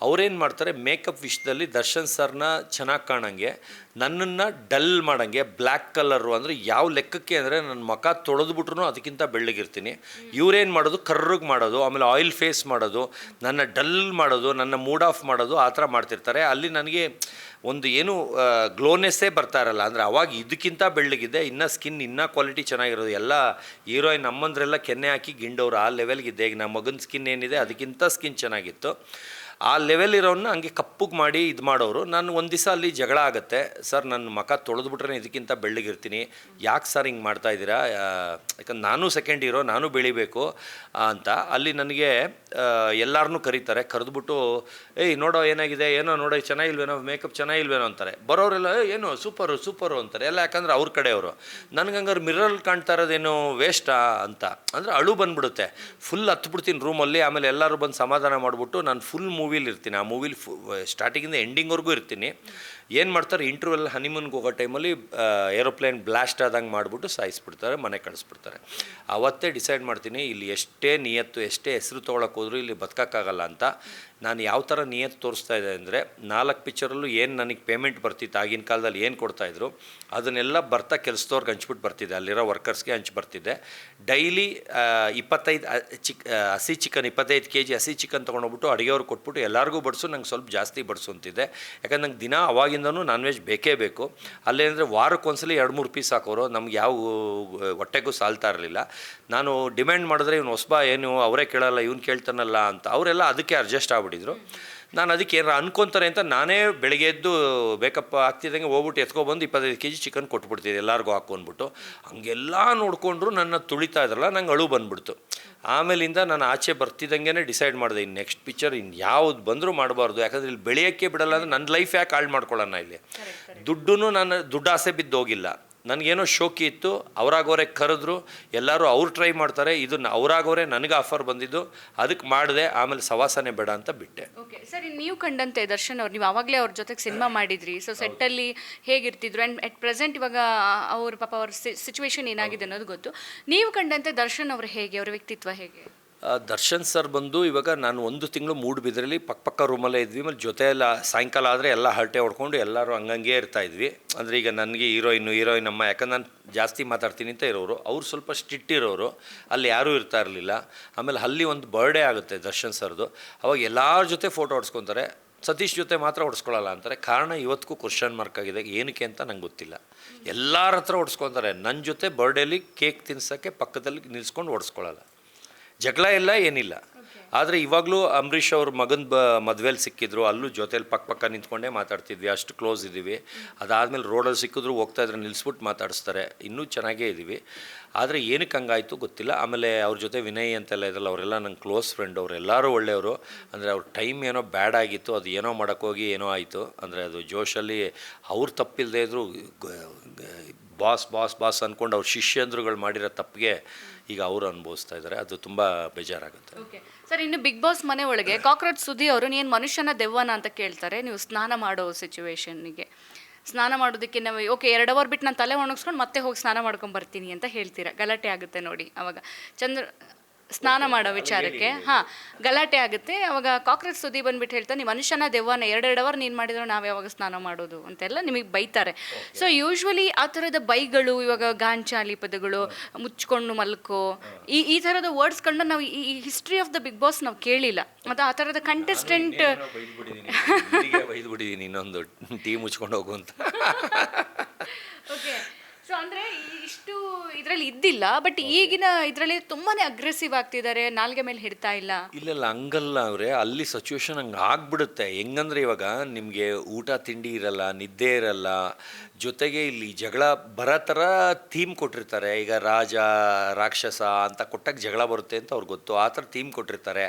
ಅವ್ರೇನು ಮಾಡ್ತಾರೆ, ಮೇಕಪ್ ವಿಷಯದಲ್ಲಿ ದರ್ಶನ್ ಸರ್ನ ಚೆನ್ನಾಗಿ ಕಾಣಂಗೆ, ನನ್ನನ್ನು ಡಲ್ ಮಾಡೋಂಗೆ, ಬ್ಲ್ಯಾಕ್ ಕಲರು, ಅಂದರೆ ಯಾವ ಲೆಕ್ಕಕ್ಕೆ ಅಂದರೆ ನನ್ನ ಮುಖ ತೊಳೆದ್ಬಿಟ್ರು ಅದಕ್ಕಿಂತ ಬೆಳ್ಳಗಿರ್ತೀನಿ. ಇವರೇನು ಮಾಡೋದು, ಕರ್ರಗೆ ಮಾಡೋದು, ಆಮೇಲೆ ಆಯಿಲ್ ಫೇಸ್ ಮಾಡೋದು, ನನ್ನ ಡಲ್ ಮಾಡೋದು, ನನ್ನ ಮೂಡ್ ಆಫ್ ಮಾಡೋದು, ಆ ಥರ ಮಾಡ್ತಿರ್ತಾರೆ. ಅಲ್ಲಿ ನನಗೆ ಒಂದು ಏನು ಗ್ಲೋನೆಸ್ಸೇ ಬರ್ತಾ ಇರಲ್ಲ. ಅಂದರೆ ಅವಾಗ ಇದಕ್ಕಿಂತ ಬೆಳ್ಳಗಿದೆ, ಇನ್ನೂ ಸ್ಕಿನ್ ಇನ್ನೂ ಕ್ವಾಲಿಟಿ ಚೆನ್ನಾಗಿರೋದು. ಎಲ್ಲ ಹೀರೋಯಿನ್ ಅಮ್ಮಂದ್ರೆಲ್ಲ ಕೆನ್ನೆ ಹಾಕಿ ಗಿಂಡವ್ರು ಆ ಲೆವೆಲ್ಗಿದೆ. ಈಗ ನಮ್ಮ ಮಗನ ಸ್ಕಿನ್ ಏನಿದೆ ಅದಕ್ಕಿಂತ ಸ್ಕಿನ್ ಚೆನ್ನಾಗಿತ್ತು. ಆ ಲೆವೆಲ್ ಇರೋನ್ನ ಹಂಗೆ ಕಪ್ಪಗೆ ಮಾಡಿ ಇದು ಮಾಡೋರು. ನಾನು ಒಂದು ದಿವಸ ಅಲ್ಲಿ ಜಗಳ ಆಗುತ್ತೆ, ಸರ್ ನನ್ನ ಮುಖ ತೊಳೆದ್ಬಿಟ್ರೆ ಇದಕ್ಕಿಂತ ಬೆಳ್ಳಗಿರ್ತೀನಿ, ಯಾಕೆ ಸರ್ ಹಿಂಗೆ ಮಾಡ್ತಾಯಿದ್ದೀರಾ, ಯಾಕಂದ್ರೆ ನಾನು ಸೆಕೆಂಡ್ ಹೀರೋ, ನಾನು ಬೆಳಿಬೇಕು ಅಂತ. ಅಲ್ಲಿ ನನಗೆ ಎಲ್ಲರನ್ನೂ ಕರೀತಾರೆ, ಕರೆದ್ಬಿಟ್ಟು ಏಯ್ ನೋಡೋ ಏನಾಗಿದೆ, ಏನೋ ನೋಡೋ ಚೆನ್ನಾಗಿಲ್ವೇನೋ, ಮೇಕಪ್ ಚೆನ್ನಾಗಿಲ್ವೇನೋ ಅಂತಾರೆ. ಬರೋರೆಲ್ಲ ಏನೋ ಸೂಪರು ಅಂತಾರೆ ಎಲ್ಲ, ಯಾಕಂದರೆ ಅವ್ರ ಕಡೆಯವರು. ನನಗೆ ಹಂಗಾರೆ ಮಿರರಲ್ಲಿ ಕಾಣ್ತಾ ಇರೋದೇನು ವೇಸ್ಟಾ ಅಂತ, ಅಂದರೆ ಅಳು ಬಂದುಬಿಡುತ್ತೆ. ಫುಲ್ ಹತ್ಬಿಡ್ತೀನಿ ರೂಮಲ್ಲಿ. ಆಮೇಲೆ ಎಲ್ಲರೂ ಬಂದು ಸಮಾಧಾನ ಮಾಡಿಬಿಟ್ಟು ನಾನು ಫುಲ್ ಮೂವಿಲಿ ಇರ್ತೀನಿ. ಆ ಮೂವಿಲಿ ಸ್ಟಾರ್ಟಿಂಗಿಂದ ಎಂಡಿಂಗ್ವರೆಗೂ ಇರ್ತೀನಿ. ಏನು ಮಾಡ್ತಾರೆ, ಇಂಟರ್ವಲ್ ಹನಿಮೂನ್ಗೆ ಹೋಗೋ ಟೈಮಲ್ಲಿ ಏರೋಪ್ಲೇನ್ ಬ್ಲಾಸ್ಟ್ ಆದಂಗೆ ಮಾಡಿಬಿಟ್ಟು ಸಾಯಿಸ್ಬಿಡ್ತಾರೆ, ಮನೆ ಕಳಿಸ್ಬಿಡ್ತಾರೆ. ಅವತ್ತೇ ಡಿಸೈಡ್ ಮಾಡ್ತೀನಿ, ಇಲ್ಲಿ ಎಷ್ಟೇ ನಿಯತ್ತು, ಎಷ್ಟೇ ಹೆಸರು ತೊಗೊಳಕ್ಕೆ ಹೋದರೂ ಇಲ್ಲಿ ಬದುಕೋಕ್ಕಾಗಲ್ಲ ಅಂತ. ನಾನು ಯಾವ ಥರ ನಿಯತ್ತು ತೋರಿಸ್ತಾ ಇದ್ದೆ ಅಂದರೆ, 4 ಪಿಕ್ಚರಲ್ಲೂ ಏನು ನನಗೆ ಪೇಮೆಂಟ್ ಬರ್ತಿತ್ತು, ಆಗಿನ ಕಾಲದಲ್ಲಿ ಏನು ಕೊಡ್ತಾಯಿದ್ರು ಅದನ್ನೆಲ್ಲ ಬರ್ತಾ ಕೆಲಸದವ್ರಿಗೆ ಹಂಚ್ಬಿಟ್ಟು ಬರ್ತಿದ್ದೆ, ಅಲ್ಲಿರೋ ವರ್ಕರ್ಸ್ಗೆ ಹಂಚಿ ಬರ್ತಿದ್ದೆ. ಡೈಲಿ 25 ಹಸಿ ಚಿಕನ್, 25 kg ಹಸಿ ಚಿಕನ್ ತೊಗೊಂಡೋಗ್ಬಿಟ್ಟು ಅಡುಗೆಯವ್ರಿಗೆ ಕೊಟ್ಬಿಟ್ಟು ಎಲ್ಲರಿಗೂ ಬಡಿಸು, ನಂಗೆ ಸ್ವಲ್ಪ ಜಾಸ್ತಿ ಬಡಿಸು ಅಂತಿದ್ದೆ. ಯಾಕಂದ್ರೆ ನಂಗೆ ದಿನ ಅವಾಗಿಂದನೂ ನಾನ್ ವೆಜ್ ಬೇಕೇ ಬೇಕು. ಅಲ್ಲೇನಂದರೆ ವಾರಕ್ಕೊಂದ್ಸಲಿ 2-3 ಪೀಸ್ ಹಾಕೋರು, ನಮ್ಗೆ ಯಾವ ಹೊಟ್ಟೆಗೂ ಸಾಲ್ತಾ ಇರಲಿಲ್ಲ. ನಾನು ಡಿಮ್ಯಾಂಡ್ ಮಾಡಿದ್ರೆ ಇವ್ನು ಹೊಸಬ ಏನು ಅವರೇ ಕೇಳಲ್ಲ, ಇವ್ನು ಕೇಳ್ತಾನಲ್ಲ ಅಂತ ಅವರೆಲ್ಲ ಅದಕ್ಕೆ ಅಡ್ಜಸ್ಟ್ ಆಗ್ಬಿಟ್ಟಿದ್ರು. ನಾನು ಅದಕ್ಕೆ ಏನಾರು ಅನ್ಕೊತಾರೆ ಅಂತ ನಾನೇ ಬೆಳಗ್ಗೆ ಎದ್ದು ಬೇಕಪ್ಪ ಆಗ್ತಿದ್ದಂಗೆ ಹೋಗ್ಬಿಟ್ಟು ಎತ್ಕೊಬಂದು 25 kg ಚಿಕನ್ ಕೊಟ್ಬಿಡ್ತಿದ್ದೆ ಎಲ್ಲರಿಗೂ ಹಾಕ್ಕೊಂಡ್ಬಿಟ್ಟು. ಹಂಗೆಲ್ಲ ನೋಡಿಕೊಂಡ್ರು ನನ್ನ ತುಳಿತಾ ಇದ್ರಲ್ಲ, ನಂಗೆ ಅಳು ಬಂದ್ಬಿಡ್ತು. ಆಮೇಲಿಂದ ನಾನು ಆಚೆ ಬರ್ತಿದ್ದಂಗೆ ಡಿಸೈಡ್ ಮಾಡಿದೆ, ಇನ್ನು ನೆಕ್ಸ್ಟ್ ಪಿಕ್ಚರ್ ಇನ್ನು ಯಾವ್ದು ಬಂದರೂ ಮಾಡಬಾರ್ದು. ಯಾಕಂದರೆ ಇಲ್ಲಿ ಬೆಳೆಯೋಕ್ಕೆ ಬಿಡಲ್ಲ ಅಂದರೆ ನನ್ನ ಲೈಫ್ ಯಾಕೆ ಹಾಳು ಮಾಡ್ಕೊಳ್ಳೋಣ. ಇಲ್ಲಿ ನಾನು ದುಡ್ಡು ಆಸೆ ಬಿದ್ದು ಹೋಗಿಲ್ಲ. ನನಗೇನೋ ಶೋಕಿ ಇತ್ತು, ಅವರಾಗೋರೆ ಕರೆದ್ರು, ಎಲ್ಲರೂ ಅವ್ರು ಟ್ರೈ ಮಾಡ್ತಾರೆ, ಇದನ್ನು ಅವರಾಗೋರೆ ನನಗೆ ಆಫರ್ ಬಂದಿದ್ದು, ಅದಕ್ಕೆ ಮಾಡಿದೆ. ಆಮೇಲೆ ಸವಾಸನೆ ಬೇಡ ಅಂತ ಬಿಟ್ಟೆ. ಓಕೆ ಸರಿ, ನೀವು ಕಂಡಂತೆ ದರ್ಶನ್ ಅವ್ರು, ನೀವು ಆವಾಗಲೇ ಅವ್ರ ಜೊತೆಗೆ ಸಿನಿಮಾ ಮಾಡಿದ್ರಿ. ಸೊ ಸೆಟ್ಟಲ್ಲಿ ಹೇಗಿರ್ತಿದ್ರು ಆ್ಯಂಡ್ ಅಟ್ ಪ್ರೆಸೆಂಟ್ ಇವಾಗ ಅವ್ರ ಪಾಪ ಅವ್ರ ಸಿಚುವೇಶನ್ ಏನಾಗಿದೆ ಅನ್ನೋದು ಗೊತ್ತು. ನೀವು ಕಂಡಂತೆ ದರ್ಶನ್ ಅವರು ಹೇಗೆ, ಅವರ ವ್ಯಕ್ತಿತ್ವ ಹೇಗೆ? ದರ್ಶನ್ ಸರ್ ಬಂದು ಇವಾಗ ನಾನು 1 ತಿಂಗಳು ಮೂಡುಬಿದ್ರಲ್ಲಿ ಪಕ್ಕ ರೂಮಲ್ಲೇ ಇದ್ವಿ. ಆಮೇಲೆ ಜೊತೆ ಎಲ್ಲ ಸಾಯಂಕಾಲ ಆದರೆ ಎಲ್ಲ ಹರಟೆ ಹೊಡ್ಕೊಂಡು ಎಲ್ಲರೂ ಹಂಗಂಗೆ ಇರ್ತಾಯಿದ್ವಿ. ಅಂದರೆ ಈಗ ನನಗೆ ಹೀರೋಯಿನ್ ಅಮ್ಮ, ಯಾಕಂದ್ರೆ ನಾನು ಜಾಸ್ತಿ ಮಾತಾಡ್ತೀನಿ ಅಂತ ಇರೋರು, ಅವ್ರು ಸ್ವಲ್ಪ ಸ್ಟ್ರಿಕ್ಟ್ ಇರೋರು, ಅಲ್ಲಿ ಯಾರೂ ಇರ್ತಾ ಇರಲಿಲ್ಲ. ಆಮೇಲೆ ಅಲ್ಲಿ ಒಂದು ಬರ್ಡೇ ಆಗುತ್ತೆ ದರ್ಶನ್ ಸರ್ದು, ಅವಾಗ ಎಲ್ಲರ ಜೊತೆ ಫೋಟೋ ಹೊಡ್ಸ್ಕೊತಾರೆ, ಸತೀಶ್ ಜೊತೆ ಮಾತ್ರ ಹೊಡ್ಸ್ಕೊಳ್ಳಲ್ಲ ಅಂತಾರೆ. ಕಾರಣ ಇವತ್ತಿಗೂ ಕ್ವಶನ್ ಮಾರ್ಕ್ ಆಗಿದೆ, ಏನಕ್ಕೆ ಅಂತ ನಂಗೆ ಗೊತ್ತಿಲ್ಲ. ಎಲ್ಲರ ಹತ್ರ ಹೊಡ್ಸ್ಕೊತಾರೆ, ನನ್ನ ಜೊತೆ ಬರ್ಡೇಲಿ ಕೇಕ್ ತಿನ್ಸೋಕ್ಕೆ ಪಕ್ಕದಲ್ಲಿ ನಿಲ್ಸ್ಕೊಂಡು ಹೊಡ್ಸ್ಕೊಳ್ಳಲ್ಲ. ಜಗಳ ಇಲ್ಲ, ಏನಿಲ್ಲ. ಆದರೆ ಇವಾಗಲೂ ಅಂಬರೀಷ್ ಅವ್ರ ಮಗನ ಮದುವೆಲಿ ಸಿಕ್ಕಿದ್ರು, ಅಲ್ಲೂ ಜೊತೇಲಿ ಪಕ್ಕ ನಿಂತ್ಕೊಂಡೇ ಮಾತಾಡ್ತಿದ್ವಿ, ಅಷ್ಟು ಕ್ಲೋಸ್ ಇದ್ದೀವಿ. ಅದಾದಮೇಲೆ ರೋಡಲ್ಲಿ ಸಿಕ್ಕಿದ್ರು ಹೋಗ್ತಾಯಿದ್ರೆ ನಿಲ್ಲಿಸ್ಬಿಟ್ಟು ಮಾತಾಡಿಸ್ತಾರೆ, ಇನ್ನೂ ಚೆನ್ನಾಗೇ ಇದ್ದೀವಿ. ಆದರೆ ಏನಕ್ಕೆ ಹಂಗಾಯಿತು ಗೊತ್ತಿಲ್ಲ. ಆಮೇಲೆ ಅವ್ರ ಜೊತೆ ವಿನಯ್ ಅಂತೆಲ್ಲ ಇದ್ರಲ್ಲ, ಅವರೆಲ್ಲ ನಂಗೆ ಕ್ಲೋಸ್ ಫ್ರೆಂಡ್, ಅವರೆಲ್ಲರೂ ಒಳ್ಳೆಯವರು. ಅಂದರೆ ಅವ್ರ ಟೈಮ್ ಏನೋ ಬ್ಯಾಡ್ ಆಗಿತ್ತು, ಅದು ಏನೋ ಮಾಡೋಕ್ಕೋಗಿ ಏನೋ ಆಯಿತು. ಅಂದರೆ ಅದು ಜೋಶಲ್ಲಿ ಅವ್ರು ತಪ್ಪಿಲ್ಲದೆ ಇದ್ದರು ಬಾಸ್ ಅಂದ್ಕೊಂಡು ಅವ್ರ ಶಿಷ್ಯಂದ್ರುಗಳು ಮಾಡಿರೋ ತಪ್ಪಿಗೆ ಈಗ ಅವರು ಅನುಭವಿಸ್ತಾ ಇದ್ದಾರೆ. ಅದು ತುಂಬ ಬೇಜಾರಾಗುತ್ತೆ. ಓಕೆ ಸರ್, ಇನ್ನು ಬಿಗ್ ಬಾಸ್ ಮನೆ ಒಳಗೆ ಕಾಕ್ರೋಚ್ ಸುದ್ದಿ ಅವರು ನೀನು ಮನುಷ್ಯನ ದೆವ್ವನ ಅಂತ ಕೇಳ್ತಾರೆ. ನೀವು ಸ್ನಾನ ಮಾಡೋ ಸಿಚುವೇಶನ್ನಿಗೆ, ಸ್ನಾನ ಮಾಡೋದಕ್ಕೆ ನಾವು ಓಕೆ 2 ಅವರ್ ಬಿಟ್ಟು ನಾನು ತಲೆ ಒಣಗಿಸ್ಕೊಂಡು ಮತ್ತೆ ಹೋಗಿ ಸ್ನಾನ ಮಾಡ್ಕೊಂಡು ಬರ್ತೀನಿ ಅಂತ ಹೇಳ್ತೀರಾ. ಗಲಾಟೆ ಆಗುತ್ತೆ ನೋಡಿ ಅವಾಗ. ಸ್ನಾನ ಮಾಡೋ ವಿಚಾರಕ್ಕೆ ಗಲಾಟೆ ಆಗುತ್ತೆ. ಅವಾಗ ಕಾಕ್ರೋಚ್ ಸುದ್ದಿ ಬಂದ್ಬಿಟ್ಟು ಹೇಳ್ತಾರೆ, ನೀವು ಮನುಷ್ಯನ ದೆವ್ವನ 2 ಅವರ್ ನೀನು ಮಾಡಿದ್ರು ನಾವು ಯಾವಾಗ ಸ್ನಾನ ಮಾಡೋದು ಅಂತೆಲ್ಲ ನಿಮಗೆ ಬೈತಾರೆ. ಸೊ ಯೂಶ್ವಲಿ ಆ ಥರದ ಬೈಗಳು, ಇವಾಗ ಗಾಂಚಾಲಿ ಪದಗಳು, ಮುಚ್ಕೊಂಡು ಮಲ್ಕೋ, ಈ ಥರದ ವರ್ಡ್ಸ್ಗಳನ್ನ ನಾವು ಈ history of the Bigg Boss ನಾವು ಕೇಳಿಲ್ಲ. ಮತ್ತು ಆ ಥರದ ಕಂಟೆಸ್ಟೆಂಟ್ ಬೈದ್ಬಿಟ್ಟಿದ್ದೀನಿ ಇನ್ನೊಂದು ಟೀಮ್ ಮುಚ್ಕೊಂಡು ಹೋಗು ಅಂತ. ಓಕೆ, ಸೊ ಅಂದರೆ ಇಷ್ಟು ಇದರಲ್ಲಿ ಇದ್ದಿಲ್ಲ, ಬಟ್ ಈಗಿನ ಇದರಲ್ಲಿ ತುಂಬಾ ಅಗ್ರೆಸಿವ್ ಆಗ್ತಿದ್ದಾರೆ, ನಾಲ್ಗೆ ಮೇಲೆ ಹಿಡ್ತಾ ಇಲ್ಲ. ಇಲ್ಲ ಹಂಗಲ್ಲ ಅವರೇ, ಅಲ್ಲಿ ಸಿಚುವೇಶನ್ ಹಂಗೆ ಆಗ್ಬಿಡುತ್ತೆ. ಹೆಂಗಂದ್ರೆ ಇವಾಗ ನಿಮಗೆ ಊಟ ತಿಂಡಿ ಇರಲ್ಲ, ನಿದ್ದೆ ಇರಲ್ಲ, ಜೊತೆಗೆ ಇಲ್ಲಿ ಜಗಳ ಬರೋ ಥರ ಥೀಮ್ ಕೊಟ್ಟಿರ್ತಾರೆ. ಈಗ ರಾಜ ರಾಕ್ಷಸ ಅಂತ ಕೊಟ್ಟಾಗ ಜಗಳ ಬರುತ್ತೆ ಅಂತ ಅವ್ರಿಗೆ ಗೊತ್ತು, ಆ ಥರ ಥೀಮ್ ಕೊಟ್ಟಿರ್ತಾರೆ.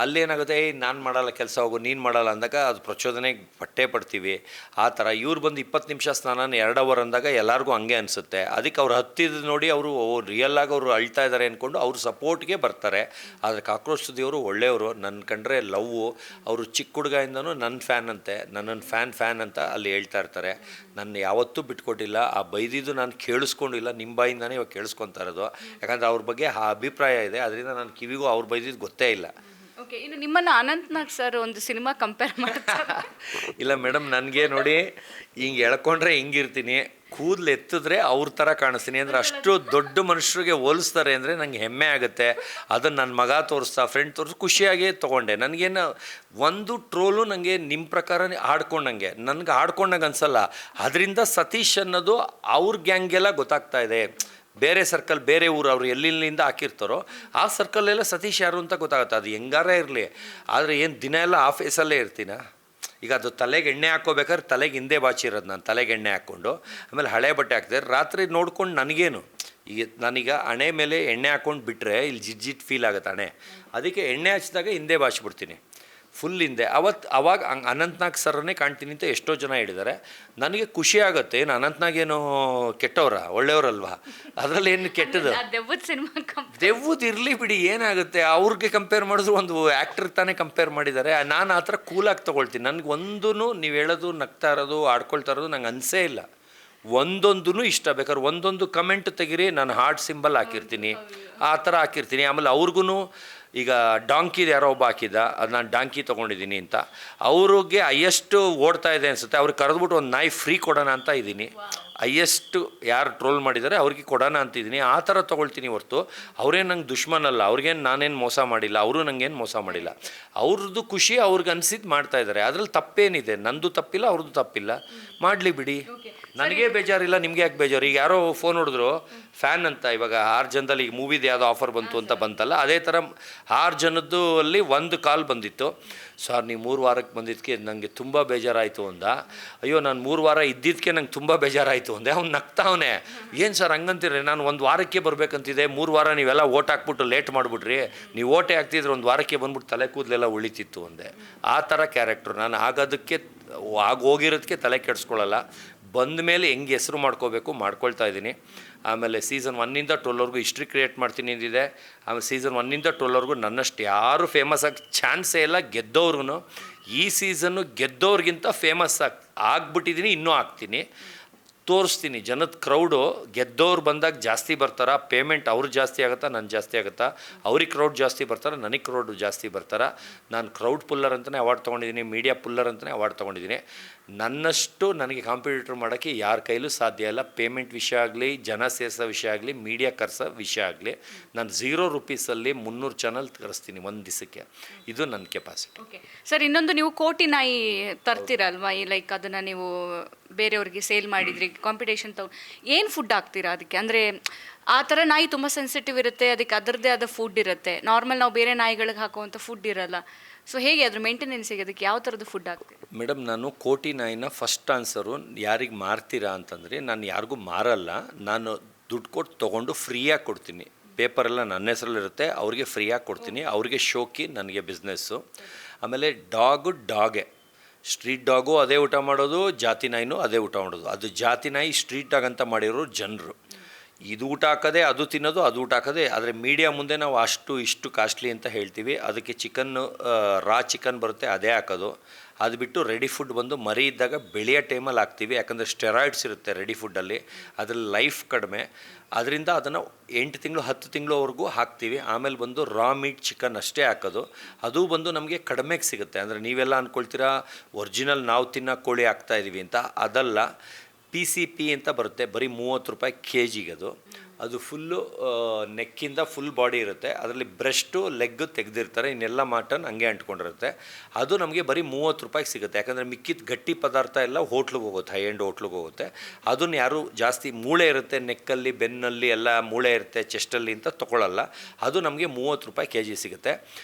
ಅಲ್ಲೇನಾಗುತ್ತೆ, ನಾನು ಮಾಡಲ್ಲ ಕೆಲಸ, ಹೋಗು ನೀನು ಮಾಡಲ್ಲ ಅಂದಾಗ ಅದು ಪ್ರಚೋದನೆಗೆ ಪಡ್ತೀವಿ. ಆ ಥರ ಇವ್ರು ಬಂದು 20 ನಿಮಿಷ ಸ್ನಾನ 2 ಅವರ್ ಅಂದಾಗ ಎಲ್ಲರಿಗೂ ಹಂಗೆ ಅನಿಸುತ್ತೆ. ಅದಕ್ಕೆ ಅವ್ರು ಹತ್ತಿದ್ದು ನೋಡಿ ಅವರು ರಿಯಲ್ಲಾಗಿ ಅವರು ಅಳ್ತಾ ಇದ್ದಾರೆ ಅಂದ್ಕೊಂಡು ಅವ್ರ ಸಪೋರ್ಟ್ಗೆ ಬರ್ತಾರೆ. ಆದರೆ ಕಾಕ್ರೋಚ್ ಸುದ್ದಿಯವರು ಒಳ್ಳೆಯವರು, ನನ್ನ ಕಂಡ್ರೆ ಲವ್ವು. ಅವರು ಚಿಕ್ಕ ಹುಡುಗದಿಂದನೂ ನನ್ನ ಫ್ಯಾನ್ ಅಂತೆ, ನನ್ನನ್ನು ಫ್ಯಾನ್ ಅಂತ ಅಲ್ಲಿ ಹೇಳ್ತಾ ಇರ್ತಾರೆ. ನನ್ನ ಯಾವತ್ತೂ ಬಿಟ್ಕೊಟ್ಟಿಲ್ಲ. ಆ ಬೈದಿದ್ದು ನಾನು ಕೇಳಿಸ್ಕೊಂಡಿಲ್ಲ, ನಿಮ್ಮ ಬಾಯಿಂದಾನೇ ಇವಾಗ ಕೇಳಿಸ್ಕೊತಾ ಇರೋದು. ಯಾಕಂದರೆ ಅವ್ರ ಬಗ್ಗೆ ಆ ಅಭಿಪ್ರಾಯ ಇದೆ, ಅದರಿಂದ ನನ್ನ ಕಿವಿಗೂ ಅವ್ರು ಬೈದಿದ್ದು ಗೊತ್ತೇ ಇಲ್ಲ. ಓಕೆ, ಇನ್ನು ನಿಮ್ಮನ್ನು ಅನಂತ್ನಾಗ್ ಸರ್ ಒಂದು ಸಿನಿಮಾ ಕಂಪೇರ್ ಮಾಡ್ತಾರೆ. ಇಲ್ಲ ಮೇಡಮ್, ನನಗೆ ನೋಡಿ ಹಿಂಗೆ ಎಳ್ಕೊಂಡ್ರೆ ಹಿಂಗಿರ್ತೀನಿ, ಕೂದಲು ಎತ್ತಿದ್ರೆ ಅವ್ರ ಥರ ಕಾಣಿಸ್ತೀನಿ. ಅಂದರೆ ಅಷ್ಟು ದೊಡ್ಡ ಮನುಷ್ಯರಿಗೆ ಹೋಲಿಸ್ತಾರೆ ಅಂದರೆ ನಂಗೆ ಹೆಮ್ಮೆ ಆಗುತ್ತೆ. ಅದನ್ನು ನನ್ನ ಮಗ ತೋರಿಸ್ತಾ, ಫ್ರೆಂಡ್ ತೋರಿಸಿ ಖುಷಿಯಾಗೇ ತೊಗೊಂಡೆ. ನನಗೇನು ಒಂದು ಟ್ರೋಲು ನನಗೆ ನಿಮ್ಮ ಪ್ರಕಾರ ಆಡ್ಕೊಂಡಂಗೆ, ನನಗೆ ಆಡ್ಕೊಂಡಂಗೆ ಅನಿಸಲ್ಲ. ಅದರಿಂದ ಸತೀಶ್ ಅನ್ನೋದು ಅವ್ರ ಗ್ಯಾಂಗೆಲ್ಲ ಗೊತ್ತಾಗ್ತಾ ಇದೆ. ಬೇರೆ ಸರ್ಕಲ್, ಬೇರೆ ಊರು, ಅವರು ಎಲ್ಲಿಂದ ಹಾಕಿರ್ತಾರೋ ಆ ಸರ್ಕಲ್ಲೆಲ್ಲ ಸತೀಶ್ ಯಾರು ಅಂತ ಗೊತ್ತಾಗುತ್ತೆ. ಅದು ಹೆಂಗಾರೇ ಇರಲಿ. ಆದರೆ ಏನು ದಿನ ಎಲ್ಲ ಆಫೀಸಲ್ಲೇ ಇರ್ತೀನ. ಈಗ ಅದು ತಲೆಗೆ ಎಣ್ಣೆ ಹಾಕ್ಕೋಬೇಕಾದ್ರೆ ತಲೆಗೆ ಹಿಂದೆ ಬಾಚಿರೋದು, ನಾನು ತಲೆಗೆ ಎಣ್ಣೆ ಹಾಕ್ಕೊಂಡು ಆಮೇಲೆ ಹಳೆ ಬಟ್ಟೆ ಹಾಕ್ತಾರೆ. ರಾತ್ರಿ ನೋಡ್ಕೊಂಡು ನನಗೇನು, ಈಗ ನಾನೀಗ ಹಣೆ ಮೇಲೆ ಎಣ್ಣೆ ಹಾಕ್ಕೊಂಡು ಬಿಟ್ಟರೆ ಇಲ್ಲಿ ಜಿಜ್ಜಿಟ್ ಫೀಲ್ ಆಗುತ್ತೆ ಹಣೆ. ಅದಕ್ಕೆ ಎಣ್ಣೆ ಹಚ್ಚಿದಾಗ ಹಿಂದೆ ಬಾಚಿಬಿಡ್ತೀನಿ, ಫುಲ್ ಹಿಂದೆ. ಅವಾಗ ಹಂಗೆ ಅನಂತ್ನಾಗ್ ಸರ್ರನ್ನೇ ಕಾಣ್ತೀನಿ ಅಂತ ಎಷ್ಟೋ ಜನ ಹೇಳಿದ್ದಾರೆ. ನನಗೆ ಖುಷಿ ಆಗುತ್ತೆ. ಏನು ಅನಂತ್ನಾಗೇನು ಕೆಟ್ಟವ್ರ, ಒಳ್ಳೆಯವರಲ್ವಾ? ಅದರಲ್ಲಿ ಏನು ಕೆಟ್ಟದ್ದು? ದೆವ್ವದು ಇರಲಿ ಬಿಡಿ, ಏನಾಗುತ್ತೆ? ಅವ್ರಿಗೆ ಕಂಪೇರ್ ಮಾಡಿದ್ರು ಒಂದು ಆ್ಯಕ್ಟ್ರಿಗೆ ತಾನೇ ಕಂಪೇರ್ ಮಾಡಿದ್ದಾರೆ. ನಾನು ಆ ಥರ ಕೂಲಾಗಿ ತೊಗೊಳ್ತೀನಿ. ನನಗೆ ಒಂದೂ ನೀವು ಹೇಳೋದು, ನಗ್ತಾ ಇರೋದು, ಆಡ್ಕೊಳ್ತಾ ಇರೋದು ನಂಗೆ ಅನಿಸೇ ಇಲ್ಲ. ಒಂದೊಂದೂ ಇಷ್ಟ. ಬೇಕಾದ್ರೆ ಒಂದೊಂದು ಕಮೆಂಟ್ ತೆಗಿರಿ, ನಾನು ಹಾರ್ಟ್ ಸಿಂಬಲ್ ಹಾಕಿರ್ತೀನಿ, ಆ ಥರ ಹಾಕಿರ್ತೀನಿ. ಆಮೇಲೆ ಅವ್ರಿಗೂ ಈಗ ಡಾಂಕಿದು ಯಾರೋ ಒಬ್ಬ ಹಾಕಿದ್ದ, ಅದು ನಾನು ಡಾಂಕಿ ತೊಗೊಂಡಿದ್ದೀನಿ ಅಂತ, ಅವ್ರಿಗೆ ಹೈಯೆಸ್ಟು ಓಡ್ತಾ ಇದೆ ಅನಿಸುತ್ತೆ. ಅವ್ರಿಗೆ ಕರೆದ್ಬಿಟ್ಟು ಒಂದು ನಾಯಿ ಫ್ರೀ ಕೊಡೋಣ ಅಂತ ಇದ್ದೀನಿ. ಹೈಯೆಸ್ಟು ಯಾರು ಟ್ರೋಲ್ ಮಾಡಿದ್ದಾರೆ ಅವ್ರಿಗೆ ಕೊಡೋಣ ಅಂತಿದ್ದೀನಿ. ಆ ಥರ ತೊಗೊಳ್ತೀನಿ ಹೊರ್ತು ಅವ್ರೇನು ನಂಗೆ ದುಶ್ಮನಲ್ಲ. ಅವ್ರಿಗೇನು ನಾನೇನು ಮೋಸ ಮಾಡಿಲ್ಲ, ಅವರು ನನಗೇನು ಮೋಸ ಮಾಡಿಲ್ಲ. ಅವ್ರದ್ದು ಖುಷಿ ಅವ್ರಿಗೆ ಅನಿಸಿದ್ದು ಮಾಡ್ತಾಯಿದ್ದಾರೆ. ಅದರಲ್ಲಿ ತಪ್ಪೇನಿದೆ? ನಂದು ತಪ್ಪಿಲ್ಲ, ಅವ್ರದ್ದು ತಪ್ಪಿಲ್ಲ, ಮಾಡಲಿ ಬಿಡಿ. ನನಗೆ ಬೇಜಾರಿಲ್ಲ, ನಿಮಗೆ ಯಾಕೆ ಬೇಜಾರು? ಈಗ ಯಾರೋ ಫೋನ್ ಹೊಡೆದ್ರು ಫ್ಯಾನ್ ಅಂತ, ಇವಾಗ 6 ಜನದಲ್ಲಿ ಈಗ ಮೂವಿದು ಯಾವುದೋ ಆಫರ್ ಬಂತು ಅಂತ ಬಂತಲ್ಲ, ಅದೇ ಥರ 6 ಜನದ್ದು ಅಲ್ಲಿ ಒಂದು ಕಾಲ್ ಬಂದಿತ್ತು. ಸರ್ ನೀವು 3 ವಾರಕ್ಕೆ ಬಂದಿದ್ದಕ್ಕೆ ನನಗೆ ತುಂಬ ಬೇಜಾರಾಯಿತು ಅಂದ. ಅಯ್ಯೋ ನಾನು 3 ವಾರ ಇದ್ದಿದ್ದಕ್ಕೆ ನಂಗೆ ತುಂಬ ಬೇಜಾರಾಯಿತು ಅಂದೆ. ಅವ್ನು ನಗ್ತಾವನೆ, ಏನು ಸರ್ ಹಂಗಂತೀರಿ, ನಾನು 1 ವಾರಕ್ಕೆ ಬರಬೇಕಂತಿದೆ, 3 ವಾರ ನೀವೆಲ್ಲ ಓಟ್ ಹಾಕ್ಬಿಟ್ಟು ಲೇಟ್ ಮಾಡಿಬಿಟ್ರಿ, ನೀವು ಓಟೇ ಹಾಕ್ತಿದ್ರೆ 1 ವಾರಕ್ಕೆ ಬಂದ್ಬಿಟ್ಟು ತಲೆ ಕೂದಲೆಲ್ಲ ಉಳಿತಿತ್ತು ಅಂದೆ. ಆ ಥರ ಕ್ಯಾರೆಕ್ಟ್ರು ನಾನು. ಆಗೋದಕ್ಕೆ ಹೋಗಿರೋದಕ್ಕೆ ತಲೆ ಕೆಡಿಸ್ಕೊಳ್ಳಲ್ಲ, ಬಂದ ಮೇಲೆ ಹೆಂಗೆ ಹೆಸರು ಮಾಡ್ಕೋಬೇಕು ಮಾಡ್ಕೊಳ್ತಾ ಇದ್ದೀನಿ. ಆಮೇಲೆ ಸೀಸನ್ 1ಇಂದ 12ವರೆಗೂ ಹಿಸ್ಟ್ರಿ ಕ್ರಿಯೇಟ್ ಮಾಡ್ತೀನಿ ಅಂದಿದೆ. ಆಮೇಲೆ ಸೀಸನ್ 1ಇಂದ 12ವರೆಗೂ ನನ್ನಷ್ಟು ಯಾರೂ ಫೇಮಸ್ ಆಗಿ ಚಾನ್ಸೇ ಇಲ್ಲ. ಗೆದ್ದವ್ರಿಗೂ ಈ ಸೀಸನ್ನು ಗೆದ್ದವ್ರಿಗಿಂತ ಫೇಮಸ್ ಆಗ್ಬಿಟ್ಟಿದ್ದೀನಿ, ಇನ್ನೂ ಆಗ್ತೀನಿ, ತೋರಿಸ್ತೀನಿ. ಜನದ ಕ್ರೌಡು ಗೆದ್ದವ್ರು ಬಂದಾಗ ಜಾಸ್ತಿ ಬರ್ತಾರ, ಪೇಮೆಂಟ್ ಅವ್ರು ಜಾಸ್ತಿ ಆಗುತ್ತಾ ನನ್ನ ಜಾಸ್ತಿ ಆಗುತ್ತಾ, ಅವ್ರಿಗೆ ಕ್ರೌಡ್ ಜಾಸ್ತಿ ಬರ್ತಾರೆ, ನನಗೆ ಕ್ರೌಡ್ ಜಾಸ್ತಿ ಬರ್ತಾರೆ. ನಾನು ಕ್ರೌಡ್ ಪುಲ್ಲರ್ ಅಂತಲೇ ಅವಾರ್ಡ್ ತೊಗೊಂಡಿದ್ದೀನಿ, ಮೀಡಿಯಾ ಪುಲ್ಲರ್ ಅಂತಲೇ ಅವಾರ್ಡ್ ತೊಗೊಂಡಿದ್ದೀನಿ. ನನ್ನಷ್ಟು ನನಗೆ ಕಾಂಪಿಟೇಟರ್ ಮಾಡೋಕ್ಕೆ ಯಾರ ಕೈಲೂ ಸಾಧ್ಯ ಇಲ್ಲ. ಪೇಮೆಂಟ್ ವಿಷಯ ಆಗಲಿ, ಜನ ಸೇರಿಸೋ ವಿಷಯ ಆಗಲಿ, ಮೀಡಿಯಾ ಕರ್ಸೋ ವಿಷಯ ಆಗಲಿ, ನಾನು 0 ರೂಪೀಸಲ್ಲಿ 300 ಚಾನಲ್ ಕರೆಸ್ತೀನಿ ಒಂದು ದಿವಸಕ್ಕೆ. ಇದು ನನ್ನ ಕೆಪಾಸಿಟಿ. ಓಕೆ ಸರ್, ಇನ್ನೊಂದು ನೀವು ಕೋಟಿ ನಾಯಿ ತರ್ತೀರಲ್ವಾ, ಈ ಲೈಕ್ ಅದನ್ನು ನೀವು ಬೇರೆಯವ್ರಿಗೆ ಸೇಲ್ ಮಾಡಿದ್ರಿ, ಕಾಂಪಿಟೇಷನ್ ಏನು ಫುಡ್ ಹಾಕ್ತೀರಾ ಅದಕ್ಕೆ? ಅಂದರೆ ಆ ಥರ ನಾಯಿ ತುಂಬ ಸೆನ್ಸಿಟಿವ್ ಇರುತ್ತೆ, ಅದಕ್ಕೆ ಅದರದ್ದೇ ಆದ ಫುಡ್ ಇರುತ್ತೆ. ನಾರ್ಮಲ್ ನಾವು ಬೇರೆ ನಾಯಿಗಳಿಗೆ ಹಾಕುವಂಥ ಫುಡ್ ಇರಲ್ಲ. ಸೊ ಹೇಗೆ ಅದ್ರ ಮೇಂಟೆನೆನ್ಸಿಗೆ ಅದಕ್ಕೆ ಯಾವ ಥರದ್ದು ಫುಡ್ ಹಾಕ್ತೀರಿ? ಮೇಡಮ್, ನಾನು ಕೋಟಿ ನಾಯಿನ ಫಸ್ಟ್ ಆನ್ಸರು ಯಾರಿಗೆ ಮಾರ್ತೀರಾ ಅಂತಂದರೆ, ನಾನು ಯಾರಿಗೂ ಮಾರಲ್ಲ, ನಾನು ದುಡ್ಡು ಕೊಟ್ಟು ತೊಗೊಂಡು ಫ್ರೀಯಾಗಿ ಕೊಡ್ತೀನಿ. ಪೇಪರೆಲ್ಲ ನನ್ನ ಹೆಸರಲ್ಲಿರುತ್ತೆ, ಅವ್ರಿಗೆ ಫ್ರೀಯಾಗಿ ಕೊಡ್ತೀನಿ. ಅವ್ರಿಗೆ ಶೋಕಿ, ನನಗೆ ಬಿಸ್ನೆಸ್ಸು. ಆಮೇಲೆ ಡಾಗೆ ಸ್ಟ್ರೀಟ್ ಡಾಗು ಅದೇ ಊಟ ಮಾಡೋದು, ಜಾತಿ ನಾಯಿನೂ ಅದೇ ಊಟ ಮಾಡೋದು. ಅದು ಜಾತಿ ನಾಯಿ ಸ್ಟ್ರೀಟ್ ಡಾಗ್ ಅಂತ ಮಾಡಿರೋರು ಜನರು. ಇದು ಊಟ ಹಾಕೋದೆ, ಅದು ತಿನ್ನೋದು, ಅದು ಊಟ ಹಾಕೋದೆ. ಆದರೆ ಮೀಡಿಯಾ ಮುಂದೆ ನಾವು ಇಷ್ಟು ಕಾಸ್ಟ್ಲಿ ಅಂತ ಹೇಳ್ತೀವಿ. ಅದಕ್ಕೆ ಚಿಕನ್ನು, ರಾ ಚಿಕನ್ ಬರುತ್ತೆ, ಅದೇ ಹಾಕೋದು. ಅದು ಬಿಟ್ಟು ರೆಡಿ ಫುಡ್ ಬಂದು ಮರಿ ಇದ್ದಾಗ ಬೆಳೆಯೋ ಟೈಮಲ್ಲಿ ಹಾಕ್ತೀವಿ, ಯಾಕಂದರೆ ಸ್ಟೆರಾಯ್ಡ್ಸ್ ಇರುತ್ತೆ ರೆಡಿ ಫುಡ್ಡಲ್ಲಿ, ಅದರಲ್ಲಿ ಲೈಫ್ ಕಡಿಮೆ. ಅದರಿಂದ ಅದನ್ನು 8 ತಿಂಗಳು 10 ತಿಂಗಳವರೆಗೂ ಹಾಕ್ತೀವಿ. ಆಮೇಲೆ ಬಂದು ರಾ ಮೀಟ್ ಚಿಕನ್ ಅಷ್ಟೇ ಹಾಕೋದು. ಅದು ಬಂದು ನಮಗೆ ಕಡಿಮೆಗೆ ಸಿಗುತ್ತೆ. ಅಂದರೆ ನೀವೆಲ್ಲ ಅಂದ್ಕೊಳ್ತೀರಾ ಒರಿಜಿನಲ್ ನಾವು ತಿನ್ನೋ ಕೋಳಿ ಹಾಕ್ತಾಯಿದ್ದೀವಿ ಅಂತ, ಅದಲ್ಲ. PCP ಅಂತ ಬರುತ್ತೆ, ಬರೀ 30 ರೂಪಾಯಿ ಕೆಜಿಗೆ. ಅದು ಫುಲ್ಲು ನೆಕ್ಕಿಂದ ಫುಲ್ ಬಾಡಿ ಇರುತ್ತೆ, ಅದರಲ್ಲಿ ಬ್ರೆಸ್ಟು ಲೆಗ್ ತೆಗೆದಿರ್ತಾರೆ, ಇನ್ನೆಲ್ಲ ಮಟನ್ ಹಂಗೆ ಅಂಟ್ಕೊಂಡಿರುತ್ತೆ. ಅದು ನಮಗೆ ಬರೀ 30 ರೂಪಾಯಿಗೆ ಸಿಗುತ್ತೆ. ಯಾಕಂದರೆ ಮಿಕ್ಕಿದ ಗಟ್ಟಿ ಪದಾರ್ಥ ಎಲ್ಲ ಹೋಟ್ಲಿಗೆ ಹೋಗುತ್ತೆ, ಹೈ ಎಂಡ್ ಹೋಟ್ಲಿಗೆ ಹೋಗುತ್ತೆ. ಅದನ್ನು ಯಾರು ಜಾಸ್ತಿ ಮೂಳೆ ಇರುತ್ತೆ ನೆಕ್ಕಲ್ಲಿ, ಬೆನ್ನಲ್ಲಿ ಎಲ್ಲ ಮೂಳೆ ಇರುತ್ತೆ, ಚೆಸ್ಟಲ್ಲಿ ಅಂತ ತೊಗೊಳ್ಳಲ್ಲ. ಅದು ನಮಗೆ 30 ರೂಪಾಯಿ ಕೆಜಿ ಸಿಗುತ್ತೆ.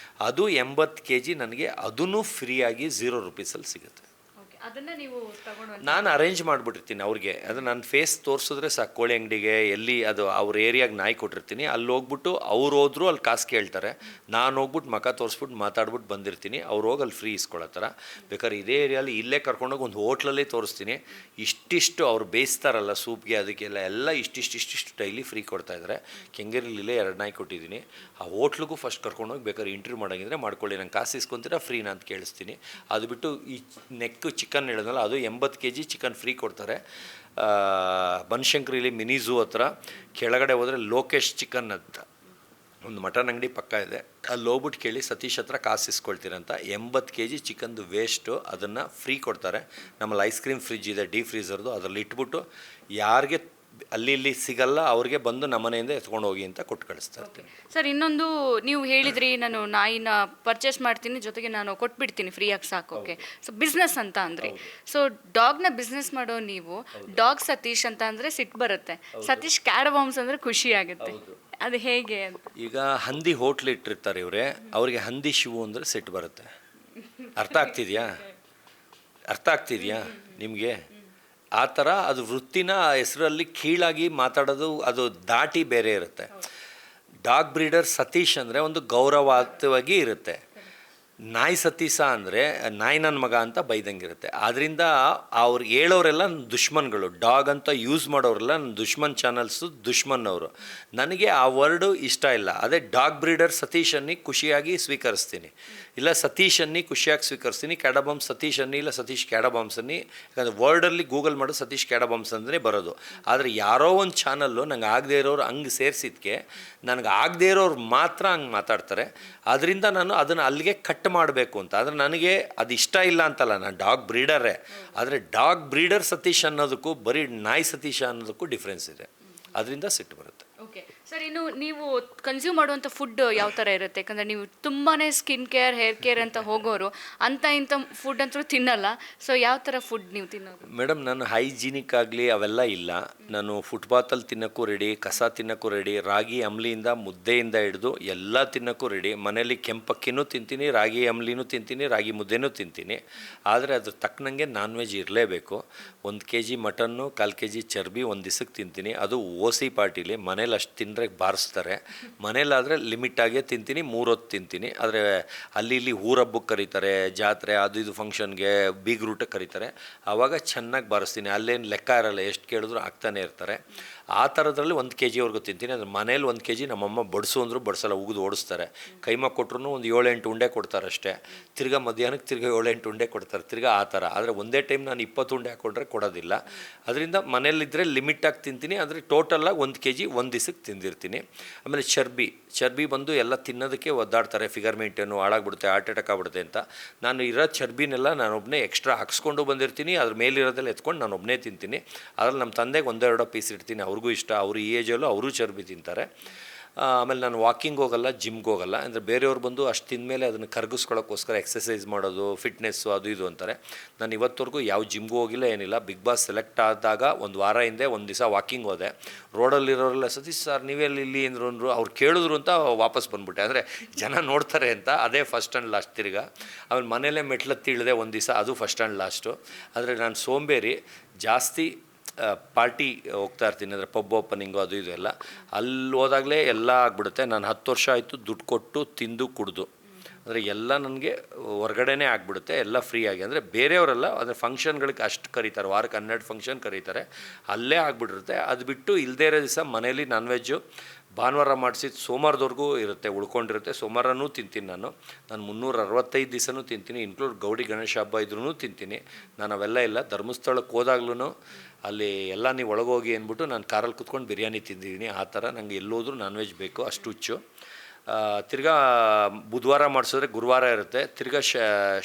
ಅದು 80 ಕೆಜಿ ನನಗೆ ಅದೂ ಫ್ರೀಯಾಗಿ 0 ರೂಪೀಸಲ್ಲಿ ಸಿಗುತ್ತೆ. ಅದನ್ನು ನೀವು ತಗೊಂಡು ನಾನು ಅರೇಂಜ್ ಮಾಡಿಬಿಟ್ಟಿರ್ತೀನಿ ಅವ್ರಿಗೆ. ಅದು ನನ್ನ ಫೇಸ್ ತೋರಿಸಿದ್ರೆ ಸಾಕು, ಕೋಳಿ ಅಂಗಡಿಗೆ ಎಲ್ಲಿ ಅದು ಅವ್ರ ಏರಿಯಾಗೆ ನಾಯಿ ಕೊಟ್ಟಿರ್ತೀನಿ, ಅಲ್ಲಿ ಹೋಗ್ಬಿಟ್ಟು ಅವ್ರು ಹೋದ್ರು ಅಲ್ಲಿ ಕಾಸು ಕೇಳ್ತಾರೆ, ನಾನು ಹೋಗ್ಬಿಟ್ಟು ಮಖ ತೋರಿಸ್ಬಿಟ್ಟು ಮಾತಾಡ್ಬಿಟ್ಟು ಬಂದಿರ್ತೀನಿ. ಅವ್ರು ಹೋಗಿ ಅಲ್ಲಿ ಫ್ರೀ ಇಸ್ಕೊಳ್ಳೋ ಥರ. ಬೇಕಾದ್ರೆ ಇದೇ ಏರಿಯಲ್ಲಿ ಇಲ್ಲೇ ಕರ್ಕೊಂಡೋಗಿ ಒಂದು ಹೋಟ್ಲಲ್ಲಿ ತೋರಿಸ್ತೀನಿ. ಇಷ್ಟಿಷ್ಟು ಅವ್ರು ಬೇಯಿಸ್ತಾರಲ್ಲ ಸೂಪ್ಗೆ, ಅದಕ್ಕೆಲ್ಲ ಎಲ್ಲ ಇಷ್ಟಿಷ್ಟು ಡೈಲಿ ಫ್ರೀ ಕೊಡ್ತಾಯಿದ್ದಾರೆ. ಕೆಂಗೇರಿಲಿಲ್ಲೇ 2 ನಾಯಿ ಕೊಟ್ಟಿದ್ದೀನಿ. ಆ ಹೋಟ್ಲಿಗೂ ಫಸ್ಟ್ ಕರ್ಕೊಂಡೋಗಿ ಬೇಕಾದ್ರೆ ಇಂಟರ್ವ್ಯೂ ಮಾಡೋಂಗಿದ್ರೆ ಮಾಡ್ಕೊಳ್ಳಿ, ನಂಗೆ ಕಾಸು ಇಸ್ಕೊತೀರಾ ಫ್ರೀನಾ ಅಂತ ಕೇಳಿಸ್ತೀನಿ. ಅದು ಬಿಟ್ಟು ಈ ನೆಕ್ಕು ಚಿಕನ್ ಹೇಳಿದ್ನಲ್ಲ, ಅದು 80 ಕೆಜಿ ಚಿಕನ್ ಫ್ರೀ ಕೊಡ್ತಾರೆ. ಬನಶಂಕರಿಲಿ ಮಿನಿ ಝೂ ಹತ್ರ ಕೆಳಗಡೆ ಹೋದರೆ ಲೋಕೇಶ್ ಚಿಕನ್ ಅಂತ ಒಂದು ಮಟನ್ ಅಂಗಡಿ ಪಕ್ಕ ಇದೆ, ಅಲ್ಲಿ ಹೋಗ್ಬಿಟ್ಟು ಕೇಳಿ ಸತೀಶ್ ಹತ್ರ ಕಾಸು ಇಸ್ಕೊಳ್ತೀರಂತ. 80 ಕೆಜಿ ಚಿಕನ್ದು ವೇಸ್ಟು ಅದನ್ನು ಫ್ರೀ ಕೊಡ್ತಾರೆ. ನಮ್ಮಲ್ಲಿ ಐಸ್ ಕ್ರೀಮ್ ಫ್ರಿಜ್ ಇದೆ, ಡೀಪ್ ಫ್ರೀಝರ್ದು, ಅದರಲ್ಲಿ ಇಟ್ಬಿಟ್ಟು ಯಾರಿಗೆ ಅಲ್ಲಿ ಇಲ್ಲಿ ಸಿಗಲ್ಲ ಅವ್ರಿಗೆ ಬಂದು ನಮ್ಮ ಮನೆಯಿಂದ ಎತ್ಕೊಂಡು ಹೋಗಿ ಅಂತ ಕೊಟ್ಟು ಕಳಿಸ್ತಾ ಇರ್ತೀನಿ. ಸರ್, ಇನ್ನೊಂದು ನೀವು ಹೇಳಿದ್ರಿ, ನಾನು ನಾಯಿನ ಪರ್ಚೇಸ್ ಮಾಡ್ತೀನಿ, ಜೊತೆಗೆ ನಾನು ಕೊಟ್ಬಿಡ್ತೀನಿ ಫ್ರೀಯಾಗಿ ಸಾಕೋಕೆ. ಸೊ ಬಿಸ್ನೆಸ್ ಅಂತ ಅಂದ್ರಿ. ಸೊ ಡಾಗ್ನ ಬಿಸ್ನೆಸ್ ಮಾಡೋ ನೀವು, ಡಾಗ್ ಸತೀಶ್ ಅಂತ ಅಂದರೆ ಸಿಟ್ಟು ಬರುತ್ತೆ, ಸತೀಶ್ ಕ್ಯಾಟ್ ಬಾಂಬ್ಸ್ ಅಂದರೆ ಖುಷಿ ಆಗುತ್ತೆ. ಅದು ಹೇಗೆ ಅಂತ? ಈಗ ಹಂದಿ ಹೋಟ್ಲ್ ಇಟ್ಟಿರ್ತಾರೆ ಇವರೇ, ಅವ್ರಿಗೆ ಹಂದಿ ಶಿವು ಅಂದರೆ ಸಿಟ್ಟು ಬರುತ್ತೆ. ಅರ್ಥ ಆಗ್ತಿದೆಯಾ ನಿಮಗೆ? ಆ ಥರ ಅದು ವೃತ್ತಿನ ಹೆಸರಲ್ಲಿ ಕೀಳಾಗಿ ಮಾತಾಡೋದು, ಅದು ದಾಟಿ ಬೇರೆ ಇರುತ್ತೆ. ಡಾಗ್ ಬ್ರೀಡರ್ ಸತೀಶ್ ಅಂದರೆ ಒಂದು ಗೌರವಾರ್ಥವಾಗಿ ಇರುತ್ತೆ. ನಾಯಿ ಸತೀಶ ಅಂದರೆ ನಾಯಿ ನನ್ನ ಮಗ ಅಂತ ಬೈದಂಗಿರುತ್ತೆ. ಆದ್ದರಿಂದ ಅವ್ರು ಹೇಳೋರೆಲ್ಲ ನನ್ನ ದುಶ್ಮನ್ಗಳು. ಡಾಗ್ ಅಂತ ಯೂಸ್ ಮಾಡೋರೆಲ್ಲ ನನ್ನ ದುಶ್ಮನ್ ಚಾನಲ್ಸು, ದುಶ್ಮನ್ನವರು. ನನಗೆ ಆ ವರ್ಡು ಇಷ್ಟ ಇಲ್ಲ. ಅದೇ ಡಾಗ್ ಬ್ರೀಡರ್ ಸತೀಶ್ ಅನ್ನಿ ಖುಷಿಯಾಗಿ ಸ್ವೀಕರಿಸ್ತೀನಿ, ಇಲ್ಲ ಸತೀಶ್ ಅನ್ನಿ ಖುಷಿಯಾಗಿ ಸ್ವೀಕರಿಸ್ತೀನಿ. ಕ್ಯಾಡಬಾಂಬ್ಸ್ ಸತೀಶ್ ಅನ್ನಿ, ಇಲ್ಲ ಸತೀಶ್ ಕ್ಯಾಡಬಾಂಬ್ಸ್ ಅನ್ನಿ. ಯಾಕಂದರೆ ವರ್ಡಲ್ಲಿ ಗೂಗಲ್ ಮಾಡೋದು ಸತೀಶ್ ಕ್ಯಾಡಬಾಂಬ್ಸ್ ಅಂದರೆ ಬರೋದು. ಆದರೆ ಯಾರೋ ಒಂದು ಚಾನಲ್ಲು ನಂಗೆ ಆಗದೇ ಇರೋರು ಹಂಗೆ ಸೇರಿಸಿದ್ಕೆ, ನನಗೆ ಆಗದೇ ಇರೋರು ಮಾತ್ರ ಹಂಗೆ ಮಾತಾಡ್ತಾರೆ. ಅದರಿಂದ ನಾನು ಅದನ್ನು ಅಲ್ಲಿಗೆ ಕಟ್ ಮಾಡಬೇಕು ಅಂತ. ಆದರೆ ನನಗೆ ಅದು ಇಷ್ಟ ಇಲ್ಲ ಅಂತಲ್ಲ, ನಾನು ಡಾಗ್ ಬ್ರೀಡರೇ. ಆದರೆ ಡಾಗ್ ಬ್ರೀಡರ್ ಸತೀಶ್ ಅನ್ನೋದಕ್ಕೂ ಬರೀ ನಾಯಿ ಸತೀಶ ಅನ್ನೋದಕ್ಕೂ ಡಿಫ್ರೆನ್ಸ್ ಇದೆ. ಅದರಿಂದ ಸಿಟ್ಟು ಬರುತ್ತೆ. ಓಕೆ ಸರ್, ಇನ್ನು ನೀವು ಕನ್ಸ್ಯೂಮ್ ಮಾಡುವಂಥ ಫುಡ್ ಯಾವ ಥರ ಇರುತ್ತೆ? ಯಾಕಂದರೆ ನೀವು ತುಂಬಾ ಸ್ಕಿನ್ ಕೇರ್ ಹೇರ್ ಕೇರ್ ಅಂತ ಹೋಗೋರು ಅಂಥ ಇಂಥ ಫುಡ್ ಅಂತೂ ತಿನ್ನಲ್ಲ. ಸೊ ಯಾವ ಥರ ಫುಡ್ ನೀವು ತಿನ್ನೋದು? ಮೇಡಮ್ ನಾನು ಹೈಜಿನಿಕ್ ಆಗಲಿ ಅವೆಲ್ಲ ಇಲ್ಲ. ನಾನು ಫುಟ್ಪಾತಲ್ಲಿ ತಿನ್ನೋಕ್ಕೂ ರೆಡಿ, ಕಸ ತಿನ್ನೋಕ್ಕೂ ರೆಡಿ, ರಾಗಿ ಅಂಬ್ಲಿಯಿಂದ ಮುದ್ದೆಯಿಂದ ಹಿಡಿದು ಎಲ್ಲ ತಿನ್ನೋಕ್ಕೂ ರೆಡಿ. ಮನೇಲಿ ಕೆಂಪಕ್ಕಿನೂ ತಿಂತೀನಿ, ರಾಗಿ ಅಂಬ್ಲಿನೂ ತಿಂತೀನಿ, ರಾಗಿ ಮುದ್ದೆನೂ ತಿಂತೀನಿ. ಆದರೆ ಅದ್ರ ತಕ್ಕನಂಗೆ ನಾನ್ ವೆಜ್ ಇರಲೇಬೇಕು. 1 kg ಮಟನ್ನು, 1/4 kg ಚರ್ಬಿ ಒಂದು ದಿವಸಕ್ಕೆ ತಿಂತೀನಿ. ಅದು ಓಸಿ ಪಾರ್ಟಿಲಿ. ಮನೇಲಿ ಅಷ್ಟು ತಿಂದರೆ ಬಾರಿಸ್ತಾರೆ. ಮನೇಲಾದರೆ ಲಿಮಿಟಾಗೇ ತಿಂತೀನಿ, 3 ಹೊತ್ತು ತಿಂತೀನಿ. ಆದರೆ ಅಲ್ಲಿ ಇಲ್ಲಿ ಊರಬ್ಬಕ್ಕೆ ಕರೀತಾರೆ, ಜಾತ್ರೆ ಅದು ಇದು ಫಂಕ್ಷನ್ಗೆ ಬೀಗ್ರೂಟಕ್ಕೆ ಕರೀತಾರೆ, ಆವಾಗ ಚೆನ್ನಾಗಿ ಬಾರಿಸ್ತೀನಿ. ಅಲ್ಲೇನು ಲೆಕ್ಕ ಇರಲ್ಲ, ಎಷ್ಟು ಕೇಳಿದ್ರು ಆಗ್ತಾನೆ ಇರ್ತಾರೆ. ಆ ಥರದ್ರಲ್ಲಿ 1 kgವರೆಗೂ ತಿಂತೀನಿ. ಅದ್ರ ಮನೇಲಿ 1 kg ನಮ್ಮಮ್ಮ ಬಡಿಸು ಅಂದರೂ ಬಡಿಸಲ್ಲ, ಉಗಿದು ಓಡಿಸ್ತಾರೆ. ಕೈಮ ಕೊಟ್ಟರು ಒಂದು 7-8 ಉಂಡೆ ಕೊಡ್ತಾರೆ ಅಷ್ಟೇ. ತಿರ್ಗಾ ಮಧ್ಯಾಹ್ನಕ್ಕೆ ತಿರ್ಗಾ 7-8 ಉಂಡೆ ಕೊಡ್ತಾರೆ, ತಿರ್ಗಾ ಆ ಥರ. ಆದರೆ ಒಂದೇ ಟೈಮ್ ನಾನು 20 ಉಂಡೆ ಹಾಕ್ಕೊಂಡ್ರೆ ಕೊಡೋದಿಲ್ಲ. ಅದರಿಂದ ಮನೇಲಿದ್ದರೆ ಲಿಮಿಟಾಗಿ ತಿಂತೀನಿ. ಆದರೆ ಟೋಟಲಾಗಿ 1 kg ಒಂದು ದಿವಸಕ್ಕೆ ತಿಂದಿರ್ತೀನಿ. ಆಮೇಲೆ ಚರ್ಬಿ ಬಂದು ಎಲ್ಲ ತಿನ್ನೋದಕ್ಕೆ ಒದ್ದಾಡ್ತಾರೆ, ಫಿಗರ್ ಮೇಂಟೇನು ಹಾಳಾಗ್ಬಿಡುತ್ತೆ, ಹಾರ್ಟ್ ಅಟ್ಯಾಕ್ ಆಗ್ಬಿಡುತ್ತೆ ಅಂತ. ನಾನು ಇರೋ ಚರ್ಬಿನೆಲ್ಲ ನಾನೊಬ್ಬನೇ ಎಕ್ಸ್ಟ್ರಾ ಹಾಕ್ಸ್ಕೊಂಡು ಬಂದಿರ್ತೀನಿ. ಅದ್ರ ಮೇಲಿರೋದೆಲ್ಲ ಎತ್ಕೊಂಡು ನಾನು ಒಬ್ಬನೇ ತಿಂತೀನಿ. ಅದ್ರಲ್ಲಿ ನಮ್ಮ ತಂದೆಗೆ 1-2 ಪೀಸ್ ಇಡ್ತೀನಿ, ಅವ್ರಿಗೂ ಇಷ್ಟ. ಅವರು ಈ ಏಜಲ್ಲೂ ಅವರು ಚರ್ಬಿ ತಿಂತಾರೆ. ಆಮೇಲೆ ನಾನು ವಾಕಿಂಗ್ ಹೋಗಲ್ಲ, ಜಿಮ್ಗೆ ಹೋಗಲ್ಲ. ಅಂದರೆ ಬೇರೆಯವ್ರು ಬಂದು ಅಷ್ಟು ತಿಂದಮೇಲೆ ಅದನ್ನು ಕರಗಿಸ್ಕೊಳ್ಳೋಕ್ಕೋಸ್ಕರ ಎಕ್ಸಸೈಸ್ ಮಾಡೋದು, ಫಿಟ್ನೆಸ್ಸು ಅದು ಇದು ಅಂತಾರೆ. ನಾನು ಇವತ್ತವರೆಗೂ ಯಾವ ಜಿಮ್ಗೂ ಹೋಗಿಲ್ಲ, ಏನಿಲ್ಲ. ಬಿಗ್ ಬಾಸ್ ಸೆಲೆಕ್ಟ್ ಆದಾಗ 1 ವಾರ ಹಿಂದೆ ಒಂದು ದಿವಸ ವಾಕಿಂಗ್ ಹೋದೆ. ರೋಡಲ್ಲಿರೋರೆಲ್ಲ ಸತೀಶ್ ಸರ್ ನೀವೆಲ್ಲಿ ಇಲ್ಲಿ ಅಂದರು. ಅವ್ರು ಕೇಳಿದ್ರು ಅಂತ ವಾಪಸ್ ಬಂದುಬಿಟ್ಟೆ. ಅಂದರೆ ಜನ ನೋಡ್ತಾರೆ ಅಂತ. ಅದೇ ಫಸ್ಟ್ ಆ್ಯಂಡ್ ಲಾಸ್ಟ್ ತಿರ್ಗ. ಆಮೇಲೆ ಮನೇಲೇ ಮೆಟ್ಲತ್ತಿ ಇಳಿದೆ ಒಂದು ದಿವಸ, ಅದು ಫಸ್ಟ್ ಆ್ಯಂಡ್ ಲಾಸ್ಟು. ಆದರೆ ನಾನು ಸೋಂಬೇರಿ ಜಾಸ್ತಿ. ಪಾರ್ಟಿ ಹೋಗ್ತಾ ಇರ್ತೀನಿ, ಅಂದರೆ ಪಬ್ ಓಪನಿಂಗು ಅದು ಇದು ಎಲ್ಲ. ಅಲ್ಲಿ ಹೋದಾಗಲೇ ಎಲ್ಲ ಆಗಿಬಿಡುತ್ತೆ. ನಾನು 10 ವರ್ಷ ಆಯಿತು ದುಡ್ಡು ಕೊಟ್ಟು ತಿಂದು ಕುಡಿದು. ಅಂದರೆ ಎಲ್ಲ ನನಗೆ ಹೊರಗಡೆನೇ ಆಗಿಬಿಡುತ್ತೆ, ಎಲ್ಲ ಫ್ರೀಯಾಗಿ. ಅಂದರೆ ಬೇರೆಯವರೆಲ್ಲ ಅಂದರೆ ಫಂಕ್ಷನ್ಗಳಿಗೆ ಅಷ್ಟು ಕರೀತಾರೆ, ವಾರಕ್ಕೆ 12 ಫಂಕ್ಷನ್ ಕರೀತಾರೆ, ಅಲ್ಲೇ ಆಗಿಬಿಟ್ಟಿರುತ್ತೆ. ಅದು ಬಿಟ್ಟು ಇಲ್ಲದೇ ಇರೋ ದಿವಸ ಮನೇಲಿ ನಾನ್ ವೆಜ್ಜು ಭಾನುವಾರ ಮಾಡಿಸಿದ್ದು ಸೋಮವಾರದವರೆಗೂ ಇರುತ್ತೆ, ಉಳ್ಕೊಂಡಿರುತ್ತೆ. ಸೋಮವಾರನೂ ತಿಂತೀನಿ. ನಾನು 365 ದಿವಸನೂ ತಿಂತೀನಿ, ಇನ್ಕ್ಲೂಡ್ ಗೌಡಿ ಗಣೇಶ ಹಬ್ಬ ಇದ್ರೂ ತಿಂತೀನಿ. ನಾನು ಅವೆಲ್ಲ ಇಲ್ಲ. ಧರ್ಮಸ್ಥಳಕ್ಕೆ ಹೋದಾಗ್ಲೂ ಅಲ್ಲಿ ಎಲ್ಲ ನೀವು ಒಳಗೋಗಿ ಅಂದ್ಬಿಟ್ಟು ನಾನು ಕಾರಲ್ಲಿ ಕುತ್ಕೊಂಡು ಬಿರಿಯಾನಿ ತಿಂದಿದ್ದೀನಿ. ಆ ಥರ ನನಗೆ ಎಲ್ಲೋದ್ರೂ ನಾನ್ ವೆಜ್ ಬೇಕು, ಅಷ್ಟು ಹುಚ್ಚು. ತಿರ್ಗಾ ಬುಧವಾರ ಮಾಡಿಸಿದ್ರೆ ಗುರುವಾರ ಇರುತ್ತೆ. ತಿರ್ಗಾ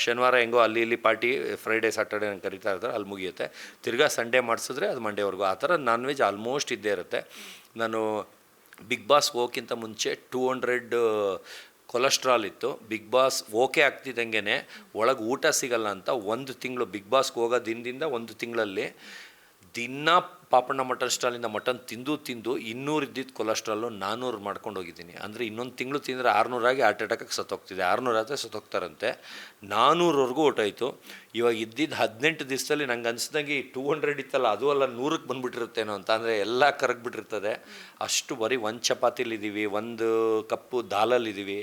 ಶನಿವಾರ ಹೆಂಗೋ ಅಲ್ಲಿ ಇಲ್ಲಿ ಪಾರ್ಟಿ, ಫ್ರೈಡೇ ಸಾಟರ್ಡೆ ನಂಗೆ ಕರೀತಾ ಇರ್ತಾರೆ, ಅಲ್ಲಿ ಮುಗಿಯುತ್ತೆ. ತಿರ್ಗಾ ಸಂಡೇ ಮಾಡಿಸಿದ್ರೆ ಅದು ಮಂಡೇವರೆಗೂ. ಆ ಥರ ನಾನ್ ವೆಜ್ ಆಲ್ಮೋಸ್ಟ್ ಇದ್ದೇ ಇರುತ್ತೆ. ನಾನು ಬಿಗ್ ಬಾಸ್ ಹೋಗೋಕ್ಕಿಂತ ಮುಂಚೆ 200 ಕೊಲೆಸ್ಟ್ರಾಲ್ ಇತ್ತು. ಬಿಗ್ ಬಾಸ್ ಓಕೆ ಆಗ್ತಿದ್ದಂಗೆ ಒಳಗೆ ಊಟ ಸಿಗಲ್ಲ ಅಂತ 1 ತಿಂಗಳು ಬಿಗ್ ಬಾಸ್ಗೆ ಹೋಗೋ ದಿನದಿಂದ 1 ತಿಂಗಳಲ್ಲಿ ದಿನ ಪಾಪಣ್ಣ ಮಟನ್ ಸ್ಟಾಲಿಂದ ಮಟನ್ ತಿಂದು 200 ಇದ್ದಿದ್ದು ಕೊಲೆಸ್ಟ್ರಾಲು 400 ಮಾಡ್ಕೊಂಡು ಹೋಗಿದ್ದೀನಿ. ಅಂದರೆ ಇನ್ನೊಂದು ತಿಂಗಳು ತಿಂದರೆ 600 ಆಗಿ ಹಾರ್ಟ್ ಅಟ್ಯಾಕಿಗೆ ಸತ್ತೋಗ್ತಿದೆ. 600 ಆದರೆ ಸತ್ತೋಗ್ತಾರಂತೆ. 400ವರೆಗೂ ಹೊರ್ಟೋಯ್ತು. ಇವಾಗ ಇದ್ದಿದ್ದು 18 ದಿವಸದಲ್ಲಿ ನಂಗೆ ಅನಿಸ್ದಂಗೆ 200 ಇತ್ತಲ್ಲ, ಅದು ಅಲ್ಲ 100ಕ್ಕೆ ಬಂದುಬಿಟ್ಟಿರುತ್ತೇನೋ ಅಂತ. ಅಂದರೆ ಎಲ್ಲ ಕರಗಿಬಿಟ್ಟಿರ್ತದೆ ಅಷ್ಟು. ಬರೀ 1 ಚಪಾತಿಲಿದ್ದೀವಿ, 1 ಕಪ್ಪು ದಾಲಲ್ಲಿದ್ದೀವಿ,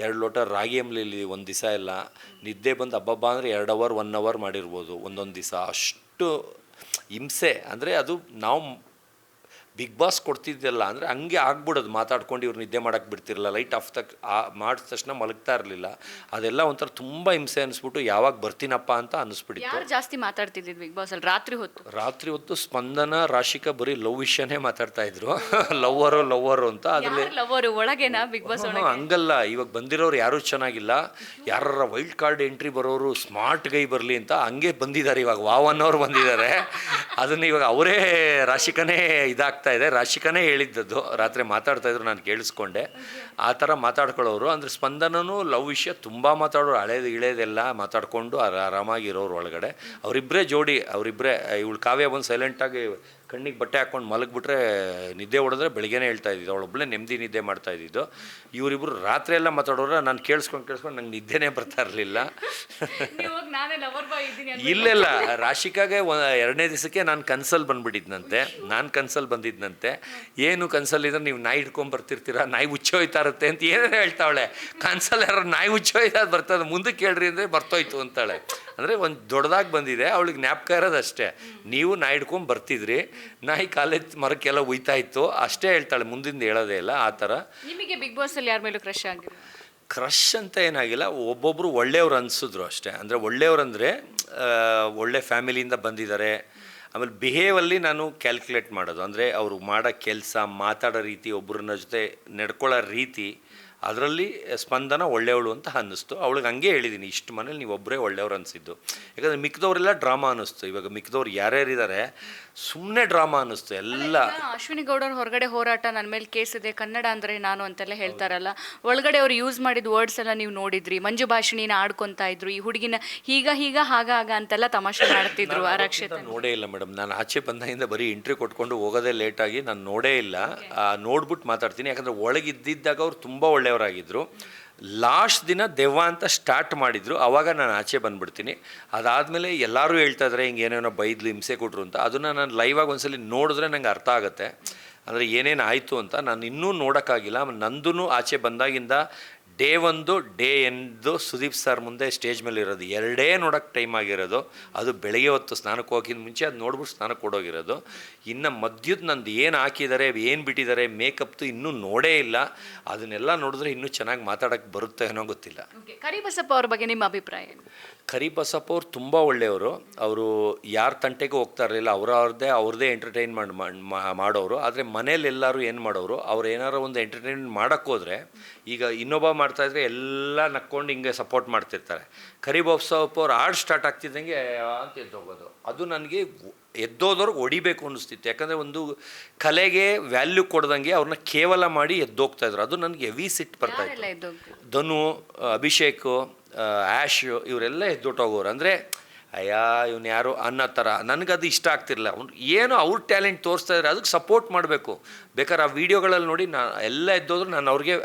2 ಲೋಟ ರಾಗಿ ಅಂಬ್ಲಿದ್ದೀವಿ ಒಂದು ದಿವಸ ಎಲ್ಲ. ನಿದ್ದೆ ಬಂದು ಹಬ್ಬ ಅಂದರೆ 2 ಅವರ್ 1 ಅವರ್ ಮಾಡಿರ್ಬೋದು ಒಂದೊಂದು ದಿವಸ. ಅಷ್ಟು ಹಿಂಸೆ. ಅಂದರೆ ಅದು ನಾವು ಬಿಗ್ ಬಾಸ್ ಕೊಡ್ತಿದ್ದಲ್ಲ, ಅಂದರೆ ಹಂಗೆ ಆಗ್ಬಿಡೋದು. ಮಾತಾಡ್ಕೊಂಡು ಇವ್ರು ನಿದ್ದೆ ಮಾಡೋಕ್ಕೆ ಬಿಡ್ತಿರಲಿಲ್ಲ, ಲೈಟ್ ಆಫ್ ಮಾಡಿದ ತಕ್ಷಣ ಮಲಗ್ತಾ ಇರಲಿಲ್ಲ. ಅದೆಲ್ಲ ಒಂಥರ ತುಂಬ ಹಿಂಸೆ ಅನಿಸ್ಬಿಟ್ಟು ಯಾವಾಗ ಬರ್ತೀನಪ್ಪ ಅಂತ ಅನ್ನಿಸ್ಬಿಟ್ಟಿತ್ತು. ಯಾರು ಜಾಸ್ತಿ ಮಾತಾಡ್ತಿದ್ದಿದ್ದು ಬಿಗ್ ಬಾಸಲ್ಲಿ ರಾತ್ರಿ ಹೊತ್ತು? ಸ್ಪಂದನ, ರಾಶಿಕಾ ಬರೀ ಲವ್ ವಿಷಯನೇ ಮಾತಾಡ್ತಾ ಇದ್ರು. ಲವ್ವರು ಅಂತ. ಅದರಲ್ಲಿ ಒಳಗೇನಾ ಬಿಗ್ ಬಾಸ್? ಹಂಗಲ್ಲ, ಇವಾಗ ಬಂದಿರೋರು ಯಾರೂ ಚೆನ್ನಾಗಿಲ್ಲ. ಯಾರ ವೈಲ್ಡ್ ಕಾರ್ಡ್ ಎಂಟ್ರಿ ಬರೋರು ಸ್ಮಾರ್ಟ್ ಗೈ ಬರಲಿ ಅಂತ ಹಂಗೆ ಬಂದಿದ್ದಾರೆ. ಇವಾಗ ವಾವನ್ನವ್ರು ಬಂದಿದ್ದಾರೆ. ಅದನ್ನು ಇವಾಗ ಅವರೇ ರಾಶಿಕಾನೇ ಇದಾಗ್ತಾ ಇದೆ. ರಾಶಿಕಾನೇ ಹೇಳಿದ್ದದ್ದು, ರಾತ್ರಿ ಮಾತಾಡ್ತಾಯಿದ್ರು, ನಾನು ಕೇಳಿಸ್ಕೊಂಡೆ. ಆ ಥರ ಮಾತಾಡ್ಕೊಳ್ಳೋರು. ಅಂದರೆ ಸ್ಪಂದನೂ ಲವ್ ವಿಷಯ ತುಂಬ ಮಾತಾಡೋರು, ಇಳೆದೆಲ್ಲ ಮಾತಾಡಿಕೊಂಡು ಆರಾಮಾಗಿರೋರು ಒಳಗಡೆ. ಅವರಿಬ್ಬರೇ ಜೋಡಿ, ಅವರಿಬ್ಬರೇ. ಇವಳು ಕಾವ್ಯ ಬಂದು ಸೈಲೆಂಟಾಗಿ ಕಣ್ಣಿಗೆ ಬಟ್ಟೆ ಹಾಕ್ಕೊಂಡು ಮಲಗಿಬಿಟ್ರೆ ನಿದ್ದೆ ಹೊಡೆದ್ರೆ ಬೆಳಗ್ಗೆನೇ ಹೇಳ್ತಾ ಇದ್ದಿದ್ದು. ಅವಳೊಬ್ಬಳೇ ನೆಮ್ಮದಿ ನಿದ್ದೆ ಮಾಡ್ತಾ ಇದ್ದಿದ್ದು. ಇವರಿಬ್ಬರು ರಾತ್ರಿ ಎಲ್ಲ ಮಾತಾಡೋರು. ನಾನು ಕೇಳಿಸ್ಕೊಂಡು ನಂಗೆ ನಿದ್ದೆನೇ ಬರ್ತಾ ಇರಲಿಲ್ಲ. ಇಲ್ಲೆಲ್ಲ ರಾಶಿಕಾಗೆ 2ನೇ ದಿವಸಕ್ಕೆ ನಾನು ಕನ್ಸಲ್ಲಿ ಬಂದಿದ್ದಂತೆ. ಏನು ಕನ್ಸಲ್ಲಿದ್ರೆ ನೀವು ನಾಯಿ ಹಿಡ್ಕೊಂಡು ಬರ್ತಿರ್ತೀರಾ, ನಾಯಿ ಹುಚ್ಚೋಯ್ತಾ ಇರುತ್ತೆ ಅಂತ ಏನೇನು ಹೇಳ್ತಾವಳೆ. ಕನ್ಸಲ್ಲಿ ಯಾರು ನಾಯಿ ಹುಚ್ಚೋಯ್ತಾ ಬರ್ತದೆ, ಮುಂದಕ್ಕೆ ಹೇಳ್ರಿ ಅಂದರೆ ಬರ್ತೋಯ್ತು ಅಂತಾಳೆ. ಅಂದರೆ ಒಂದು ದೊಡ್ಡದಾಗಿ ಬಂದಿದೆ, ಅವಳಿಗೆ ಜ್ಞಾಪಕ ಇರೋದಷ್ಟೇ. ನೀವು ನಾಯಿ ಹಿಡ್ಕೊಂಡು ಬರ್ತಿದ್ರಿ, ನಾಯಿ ಕಾಲೇಜ್ ಮರಕ್ಕೆಲ್ಲ ಉಯ್ತಾ ಇತ್ತು ಅಷ್ಟೇ ಹೇಳ್ತಾಳೆ, ಮುಂದಿಂದ ಹೇಳೋದೇ ಇಲ್ಲ. ಆ ಥರ. ನಿಮಗೆ ಬಿಗ್ ಬಾಸಲ್ಲಿ ಯಾರ ಮೇಲೂ ಕ್ರಶ್ ಆಗಿಲ್ಲ? ಕ್ರಶ್ ಅಂತ ಏನಾಗಿಲ್ಲ, ಒಬ್ಬೊಬ್ಬರು ಒಳ್ಳೆಯವ್ರು ಅನಿಸಿದ್ರು ಅಷ್ಟೇ. ಅಂದರೆ ಒಳ್ಳೆಯವ್ರಂದರೆ ಒಳ್ಳೆ ಫ್ಯಾಮಿಲಿಯಿಂದ ಬಂದಿದ್ದಾರೆ. ಆಮೇಲೆ ಬಿಹೇವಲ್ಲಿ ನಾನು ಕ್ಯಾಲ್ಕುಲೇಟ್ ಮಾಡೋದು. ಅಂದರೆ ಅವರು ಮಾಡೋ ಕೆಲಸ, ಮಾತಾಡೋ ರೀತಿ, ಒಬ್ಬರನ್ನ ಜೊತೆ ನಡ್ಕೊಳ್ಳೋ ರೀತಿ, ಅದರಲ್ಲಿ ಸ್ಪಂದನ ಒಳ್ಳೆಯವಳು ಅಂತ ಅನ್ನಿಸ್ತು. ಅವಳಿಗೆ ಹಂಗೆ ಹೇಳಿದ್ದೀನಿ, ಇಷ್ಟು ಮನೇಲಿ ನೀವು ಒಬ್ಬರೇ ಒಳ್ಳೆಯವ್ರು ಅನಿಸಿದ್ದು. ಯಾಕಂದರೆ ಮಿಕ್ಕಿದವರೆಲ್ಲ ಡ್ರಾಮಾ ಅನ್ನಿಸ್ತು. ಇವಾಗ ಮಿಕ್ಕಿದವ್ರು ಯಾರ್ಯಾರಿದ್ದಾರೆ ಸುಮ್ಮನೆ ಡ್ರಾಮಾ ಅನ್ನಿಸ್ತು ಎಲ್ಲ. ಅಶ್ವಿನಿ ಗೌಡರ್ ಹೊರಗಡೆ ಹೋರಾಟ, ನನ್ನ ಮೇಲೆ ಕೇಸ್ ಇದೆ, ಕನ್ನಡ ಅಂದರೆ ನಾನು ಅಂತೆಲ್ಲ ಹೇಳ್ತಾರಲ್ಲ, ಒಳಗಡೆ ಅವ್ರು ಯೂಸ್ ಮಾಡಿದ ವರ್ಡ್ಸ್ ಎಲ್ಲ ನೀವು ನೋಡಿದ್ರಿ. ಮಂಜು ಭಾಷಿಣಿನ ಆಡ್ಕೊತಾ ಇದ್ರು, ಈ ಹುಡುಗಿನ ಹೀಗ ಹಾಗ ಅಂತೆಲ್ಲ ತಮಾಷೆ ಮಾಡ್ತಿದ್ರು. ಆರಕ್ಷತೆ ನೋಡೇ ಇಲ್ಲ ಮೇಡಮ್. ನಾನು ಆಚೆ ಬಂದಾಗಿಂದ ಬರೀ ಇಂಟ್ರ್ಯೂ ಕೊಟ್ಕೊಂಡು ಹೋಗೋದೇ ಲೇಟಾಗಿ ನಾನು ನೋಡೇ ಇಲ್ಲ. ನೋಡ್ಬಿಟ್ಟು ಮಾತಾಡ್ತೀನಿ. ಯಾಕಂದರೆ ಒಳಗಿದ್ದಾಗ ಅವ್ರು ತುಂಬ ಒಳ್ಳೆಯವರಾಗಿದ್ದರು. ಲಾಸ್ಟ್ ದಿನ ದೆವ್ವ ಅಂತ ಸ್ಟಾರ್ಟ್ ಮಾಡಿದರು, ಆವಾಗ ನಾನು ಆಚೆ ಬಂದುಬಿಡ್ತೀನಿ. ಅದಾದಮೇಲೆ ಎಲ್ಲರೂ ಹೇಳ್ತಾ ಇದ್ದಾರೆ ಹಿಂಗೆ ಏನೇನೋ ಬೈದ್ಲು, ಹಿಂಸೆ ಕೊಟ್ಟರು ಅಂತ. ಅದನ್ನು ನಾನು ಲೈವಾಗಿ ಒಂದ್ಸಲಿ ನೋಡಿದ್ರೆ ನಂಗೆ ಅರ್ಥ ಆಗುತ್ತೆ, ಅಂದರೆ ಏನೇನು ಆಯಿತು ಅಂತ. ನಾನು ಇನ್ನೂ ನೋಡೋಕ್ಕಾಗಿಲ್ಲ. ನಂದೂ ಆಚೆ ಬಂದಾಗಿಂದ day 1 day end Sudeep sir ಮುಂದೆ ಸ್ಟೇಜ್ ಮೇಲೆ ಇರೋದು, ಎರಡೇ ನೋಡೋಕ್ಕೆ ಟೈಮ್ ಆಗಿರೋದು. ಅದು ಬೆಳಗ್ಗೆ ಹೊತ್ತು ಸ್ನಾನಕ್ಕೆ ಹೋಗಿದ ಮುಂಚೆ ಅದು ನೋಡ್ಬಿಟ್ಟು ಸ್ನಾನಕ್ಕೆ ಕೊಡೋಗಿರೋದು. ಇನ್ನು ಮಧ್ಯದ ನಂದು ಏನು ಹಾಕಿದ್ದಾರೆ, ಏನು ಬಿಟ್ಟಿದ್ದಾರೆ, ಮೇಕಪ್ದು ಇನ್ನೂ ನೋಡೇ ಇಲ್ಲ. ಅದನ್ನೆಲ್ಲ ನೋಡಿದ್ರೆ ಇನ್ನೂ ಚೆನ್ನಾಗಿ ಮಾತಾಡೋಕ್ಕೆ ಬರುತ್ತೆ ಏನೋ ಗೊತ್ತಿಲ್ಲ. ಕರಿಬಸಪ್ಪ ಅವ್ರ ಬಗ್ಗೆ ನಿಮ್ಮ ಅಭಿಪ್ರಾಯ? ಕರಿಬಸಪ್ಪ ಅವ್ರು ತುಂಬ ಒಳ್ಳೆಯವರು. ಅವರು ಯಾರ ತಂಟೆಗೂ ಹೋಗ್ತಾ ಇರಲಿಲ್ಲ. ಅವ್ರದ್ದೇ ಎಂಟರ್ಟೈನ್ಮೆಂಟ್ ಮಾಡೋರು. ಆದರೆ ಮನೇಲಿ ಎಲ್ಲರೂ ಏನು ಮಾಡೋರು, ಅವ್ರು ಏನಾರು ಒಂದು ಎಂಟರ್ಟೈನ್ಮೆಂಟ್ ಮಾಡೋಕ್ಕೋದ್ರೆ, ಈಗ ಇನ್ನೊಬ್ಬ ಮಾಡ್ತಾಯಿದ್ರೆ ಎಲ್ಲ ನಕ್ಕೊಂಡು ಹಿಂಗೆ ಸಪೋರ್ಟ್ ಮಾಡ್ತಿರ್ತಾರೆ. ಕರಿಬಸಪ್ಪ ಅವ್ರು ಹಾಡು ಸ್ಟಾರ್ಟ್ ಆಗ್ತಿದ್ದಂಗೆ ಅಂತ ಎದ್ದೋಗೋದು. ಅದು ನನಗೆ ಎದ್ದೋದವ್ರಿಗೆ ಹೊಡಿಬೇಕು ಅನ್ನಿಸ್ತಿತ್ತು. ಯಾಕಂದರೆ ಒಂದು ಕಲೆಗೆ ವ್ಯಾಲ್ಯೂ ಕೊಡ್ದಂಗೆ ಅವ್ರನ್ನ ಕೇವಲ ಮಾಡಿ ಎದ್ದೋಗ್ತಾಯಿದ್ರು. ಅದು ನನಗೆ ಹೆವಿ ಸಿಟ್ಟು ಬರ್ತಾಯಿತ್ತು. ಧನು, ಅಭಿಷೇಕ್, ಆ್ಯಶ್ ಇವರೆಲ್ಲ ಎದ್ದೊಟ್ಟೋಗೋರು. ಅಂದರೆ ಅಯ್ಯ ಇವನು ಯಾರು ಅನ್ನೋ ಥರ ನನಗದು ಇಷ್ಟ ಆಗ್ತಿರಲಿಲ್ಲ. ಅವ್ನು ಏನೋ ಅವ್ರ ಟ್ಯಾಲೆಂಟ್ ತೋರಿಸ್ತಾ ಇದ್ದಾರೆ, ಅದಕ್ಕೆ ಸಪೋರ್ಟ್ ಮಾಡಬೇಕು. ಬೇಕಾದ್ರೆ ಆ ವೀಡಿಯೋಗಳಲ್ಲಿ ನೋಡಿ ಎಲ್ಲ ಎದ್ದೋದ್ರು ನಾನು ಅವ್ರಿಗೆ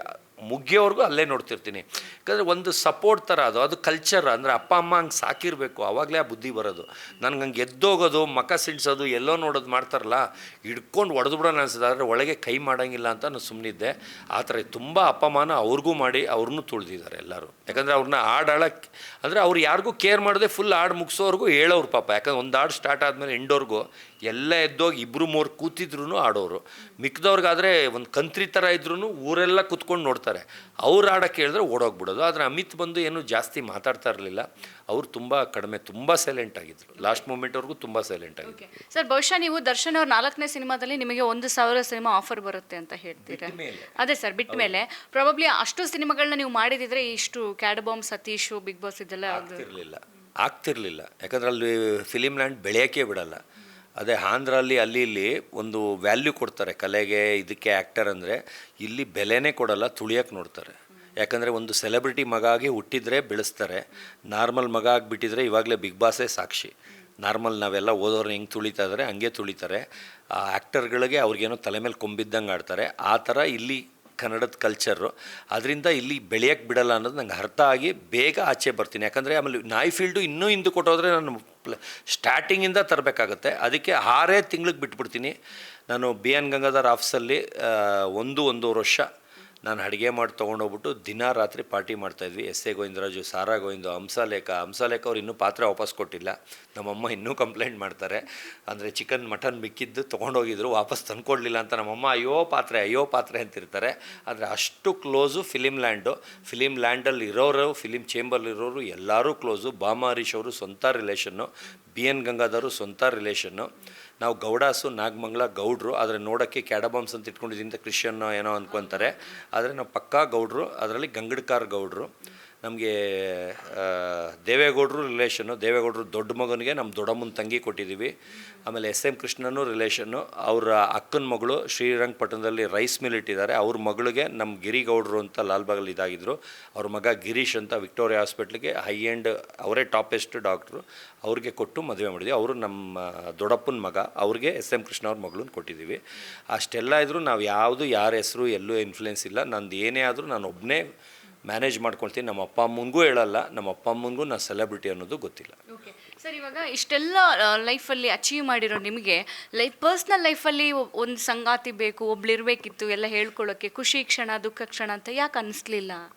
ಮುಗಿಯೋವರೆಗೂ ಅಲ್ಲೇ ನೋಡ್ತಿರ್ತೀನಿ. ಯಾಕಂದರೆ ಒಂದು ಸಪೋರ್ಟ್ ಥರ ಅದು ಕಲ್ಚರ್. ಅಂದರೆ ಅಪ್ಪ ಅಮ್ಮ ಹಂಗೆ ಸಾಕಿರಬೇಕು, ಆವಾಗಲೇ ಆ ಬುದ್ಧಿ ಬರೋದು. ನನಗೆ ಹಂಗೆ ಎದ್ದೋಗೋದು, ಮಕ ಸಿಡ್ಸೋದು, ಎಲ್ಲೋ ನೋಡೋದು ಮಾಡ್ತಾರಲ್ಲ, ಹಿಡ್ಕೊಂಡು ಹೊಡೆದು ಬಿಡೋಣ ಅನ್ಸೋದು. ಆದರೆ ಒಳಗೆ ಕೈ ಮಾಡೋಂಗಿಲ್ಲ ಅಂತ ನಾನು ಸುಮ್ಮನಿದ್ದೆ. ಆ ಥರ ತುಂಬ ಅಪಮಾನ ಅವ್ರಿಗೂ ಮಾಡಿ ಅವ್ರನ್ನೂ ತುಳಿದಿದ್ದಾರೆ ಎಲ್ಲರೂ. ಯಾಕಂದರೆ ಅವ್ರನ್ನ ಹಾಡಾಳಕ್ಕೆ ಅಂದರೆ ಅವ್ರು ಯಾರಿಗೂ ಕೇರ್ ಮಾಡದೆ ಫುಲ್ ಹಾಡು ಮುಗಿಸೋವರೆಗೂ ಹೇಳೋರು ಪಾಪ. ಯಾಕಂದ್ರೆ ಒಂದು ಹಾಡು ಸ್ಟಾರ್ಟ್ ಆದಮೇಲೆ ಎಂಡೋರ್ಗೂ ಎಲ್ಲ ಎದ್ದೋಗಿ 2-3 ಕೂತಿದ್ರು ಆಡೋರು. ಮಿಕ್ಕಿದವ್ರಿಗಾದರೆ ಒಂದು ಕಂತ್ರಿ ಥರ ಇದ್ರೂ ಊರೆಲ್ಲ ಕೂತ್ಕೊಂಡು ನೋಡ್ತಾರೆ. ಅವ್ರು ಆಡೋಕ್ಕೆ ಹೇಳಿದ್ರೆ ಓಡೋಗ್ಬಿಡೋದು. ಆದರೆ ಅಮಿತ್ ಬಂದು ಏನೂ ಜಾಸ್ತಿ ಮಾತಾಡ್ತಾ ಇರಲಿಲ್ಲ. ಅವ್ರು ತುಂಬ ಕಡಿಮೆ, ತುಂಬ ಸೈಲೆಂಟ್ ಆಗಿದ್ರು. ಲಾಸ್ಟ್ ಮೂಮೆಂಟ್ವರೆಗೂ ತುಂಬ ಸೈಲೆಂಟ್ ಆಗಿದ್ರು. ಸರ್, ಬಹುಶಃ ನೀವು ದರ್ಶನ್ ಅವ್ರ 4ನೇ ಸಿನಿಮಾದಲ್ಲಿ ನಿಮಗೆ 1,000 ಸಿನಿಮಾ ಆಫರ್ ಬರುತ್ತೆ ಅಂತ ಹೇಳ್ತೀರಾ? ಅದೇ ಸರ್, ಬಿಟ್ಟ ಮೇಲೆ ಪ್ರಾಬಬ್ಲಿ ಅಷ್ಟು ಸಿನಿಮಾಗಳನ್ನ ನೀವು ಮಾಡಿದಿದ್ರೆ ಇಷ್ಟು ಕ್ಯಾಡ್ ಬಾಂಬ್, ಸತೀಶು, ಬಿಗ್ ಬಾಸ್ ಇದೆಲ್ಲ ಆಗ್ತಿರ್ಲಿಲ್ಲ. ಯಾಕಂದ್ರೆ ಅಲ್ಲಿ ಫಿಲಿಮ್ ಲ್ಯಾಂಡ್ ಬೆಳೆಯೋಕ್ಕೆ ಬಿಡಲ್ಲ. ಅದೇ ಆಂಧ್ರಲ್ಲಿ ಅಲ್ಲಿ ಇಲ್ಲಿ ಒಂದು ವ್ಯಾಲ್ಯೂ ಕೊಡ್ತಾರೆ ಕಲೆಗೆ, ಇದಕ್ಕೆ ಆ್ಯಕ್ಟರ್ ಅಂದರೆ. ಇಲ್ಲಿ ಬೆಲೆನೇ ಕೊಡಲ್ಲ, ತುಳಿಯೋಕ್ಕೆ ನೋಡ್ತಾರೆ. ಯಾಕಂದರೆ ಒಂದು ಸೆಲೆಬ್ರಿಟಿ ಮಗ ಆಗಿ ಹುಟ್ಟಿದರೆ ಬೆಳೆಸ್ತಾರೆ. ನಾರ್ಮಲ್ ಮಗ ಆಗಿಬಿಟ್ಟಿದ್ರೆ ಇವಾಗಲೇ ಬಿಗ್ ಬಾಸೇ ಸಾಕ್ಷಿ. ನಾರ್ಮಲ್ ನಾವೆಲ್ಲ ಓದೋರನ್ನ ಹೆಂಗೆ ತುಳಿತಾ ಇದ್ದಾರೆ ಹಂಗೆ ತುಳಿತಾರೆ. ಆ ಆ್ಯಕ್ಟರ್ಗಳಿಗೆ ಅವ್ರಿಗೇನೋ ತಲೆ ಮೇಲೆ ಕೊಂಬಿದ್ದಂಗೆ ಆಡ್ತಾರೆ. ಆ ಥರ ಇಲ್ಲಿ ಕನ್ನಡದ ಕಲ್ಚರು. ಅದರಿಂದ ಇಲ್ಲಿ ಬೆಳೆಯೋಕ್ಕೆ ಬಿಡಲ್ಲ ಅನ್ನೋದು ನಂಗೆ ಅರ್ಥ ಆಗಿ ಬೇಗ ಆಚೆ ಬರ್ತೀನಿ. ಯಾಕಂದರೆ ಆಮೇಲೆ ನಾಯಿ ಫೀಲ್ಡು ಇನ್ನೂ ಹಿಂದೆ ಕೊಟ್ಟೋದ್ರೆ ನಾನು ಸ್ಟಾರ್ಟಿಂಗಿಂದ ತರಬೇಕಾಗತ್ತೆ. ಅದಕ್ಕೆ 6 ತಿಂಗಳಿಗೆ ಬಿಟ್ಬಿಡ್ತೀನಿ. ನಾನು BN ಗಂಗಾಧರ್ ಆಫೀಸಲ್ಲಿ 1-1.5 ವರ್ಷ ನಾನು ಅಡುಗೆ ಮಾಡಿ ತೊಗೊಂಡೋಗ್ಬಿಟ್ಟು ದಿನ ರಾತ್ರಿ ಪಾರ್ಟಿ ಮಾಡ್ತಾಯಿದ್ವಿ. ಎಸ್.ಎ. ಗೋವಿಂದರಾಜು, ಸಾರಾ ಗೋವಿಂದು, ಹಂಸಲೇಖ ಅವ್ರು ಇನ್ನೂ ಪಾತ್ರೆ ವಾಪಸ್ ಕೊಟ್ಟಿಲ್ಲ. ನಮ್ಮಮ್ಮ ಇನ್ನೂ ಕಂಪ್ಲೇಂಟ್ ಮಾಡ್ತಾರೆ. ಅಂದರೆ ಚಿಕನ್ ಮಟನ್ ಮಿಕ್ಕಿದ್ದು ತೊಗೊಂಡೋಗಿದ್ರು, ವಾಪಸ್ ತಂದ್ಕೊಡ್ಲಿಲ್ಲ ಅಂತ ನಮ್ಮಮ್ಮ ಅಯ್ಯೋ ಪಾತ್ರೆ ಅಂತಿರ್ತಾರೆ. ಆದರೆ ಅಷ್ಟು ಕ್ಲೋಸು ಫಿಲಿಮ್ ಲ್ಯಾಂಡು. ಫಿಲಿಮ್ ಲ್ಯಾಂಡಲ್ಲಿ ಇರೋರು, ಫಿಲಿಮ್ ಚೇಂಬರ್ಲಿರೋರು ಎಲ್ಲರೂ ಕ್ಲೋಸು. ಬಾಮ ಹರೀಶ್ ಅವರು ಸ್ವಂತ ರಿಲೇಷನ್ನು, BN ಗಂಗಾಧರು ಸ್ವಂತ ರಿಲೇಷನ್ನು. ನಾವು ಗೌಡಾಸು, ನಾಗಮಂಗಲ ಗೌಡ್ರು. ಆದರೆ ನೋಡೋಕ್ಕೆ ಕ್ಯಾಡಬಾಂಬ್ಸ್ ಅಂತ ಇಟ್ಕೊಂಡಿದ್ದರಿಂದ ಕ್ರಿಶ್ಚಿಯನ್ನೋ ಏನೋ ಅಂದ್ಕೊತಾರೆ. ಆದರೆ ನಾವು ಪಕ್ಕಾ ಗೌಡ್ರು. ಅದರಲ್ಲಿ ಗಂಗಡ್ಕಾರ್ ಗೌಡ್ರು. ನಮಗೆ ದೇವೇಗೌಡರು ರಿಲೇಷನ್ನು. ದೇವೇಗೌಡರು ದೊಡ್ಡ ಮಗನಿಗೆ ನಮ್ಮ ದೊಡ್ಡಮ್ಮನ ತಂಗಿ ಕೊಟ್ಟಿದ್ದೀವಿ. ಆಮೇಲೆ SM ಕೃಷ್ಣನೂ ರಿಲೇಷನ್ನು. ಅವರ ಅಕ್ಕನ ಮಗಳು ಶ್ರೀರಂಗಪಟ್ಟಣದಲ್ಲಿ ರೈಸ್ ಮಿಲ್ ಇಟ್ಟಿದ್ದಾರೆ. ಅವ್ರ ಮಗಳಿಗೆ ನಮ್ಮ ಗಿರಿಗೌಡರು ಅಂತ ಲಾಲ್ಬಾಗಲ್ಲಿ ಇದಾಗಿದ್ದರು. ಅವ್ರ ಮಗ ಗಿರೀಶ್ ಅಂತ ವಿಕ್ಟೋರಿಯಾ ಹಾಸ್ಪಿಟ್ಲಿಗೆ ಹೈ ಎಂಡ್, ಅವರೇ ಟಾಪೆಸ್ಟ್ ಡಾಕ್ಟ್ರು. ಅವ್ರಿಗೆ ಕೊಟ್ಟು ಮದುವೆ ಮಾಡಿದ್ವಿ. ಅವರು ನಮ್ಮ ದೊಡ್ಡಪ್ಪನ ಮಗ. ಅವ್ರಿಗೆ SM ಕೃಷ್ಣ ಅವ್ರ ಮಗಳನ್ನ ಕೊಟ್ಟಿದ್ದೀವಿ. ಅಷ್ಟೆಲ್ಲ ಇದ್ದರೂ ನಾವು ಯಾವುದು ಯಾರ ಹೆಸರು ಎಲ್ಲೂ ಇನ್ಫ್ಲುಯೆನ್ಸ್ ಇಲ್ಲ. ನಂದು ಏನೇ ಆದರೂ ನಾನು ಒಬ್ಬನೇ ಮ್ಯಾನೇಜ್ ಮಾಡ್ಕೊಳ್ತೀನಿ. ನಮ್ಮ ಅಪ್ಪ ಅಮ್ಮನಿಗೂ ಹೇಳಲ್ಲ, ನಮ್ಮ ಅಪ್ಪ ಅಮ್ಮನಿಗೂ ನಾನು ಸೆಲೆಬ್ರಿಟಿ ಅನ್ನೋದು ಗೊತ್ತಿಲ್ಲ. ಸರ್, ಇವಾಗ ಇಷ್ಟೆಲ್ಲ ಲೈಫಲ್ಲಿ ಅಚೀವ್ ಮಾಡಿರೋ ನಿಮಗೆ ಪರ್ಸ್ನಲ್ ಲೈಫಲ್ಲಿ ಒಂದು ಸಂಗಾತಿ ಬೇಕು, ಒಬ್ಳಿರ್ಬೇಕಿತ್ತು, ಎಲ್ಲ ಹೇಳ್ಕೊಳ್ಳೋಕ್ಕೆ, ಖುಷಿ ಕ್ಷಣ ದುಃಖ ಕ್ಷಣ ಅಂತ ಯಾಕೆ ಅನ್ನಿಸ್ಲಿಲ್ಲ?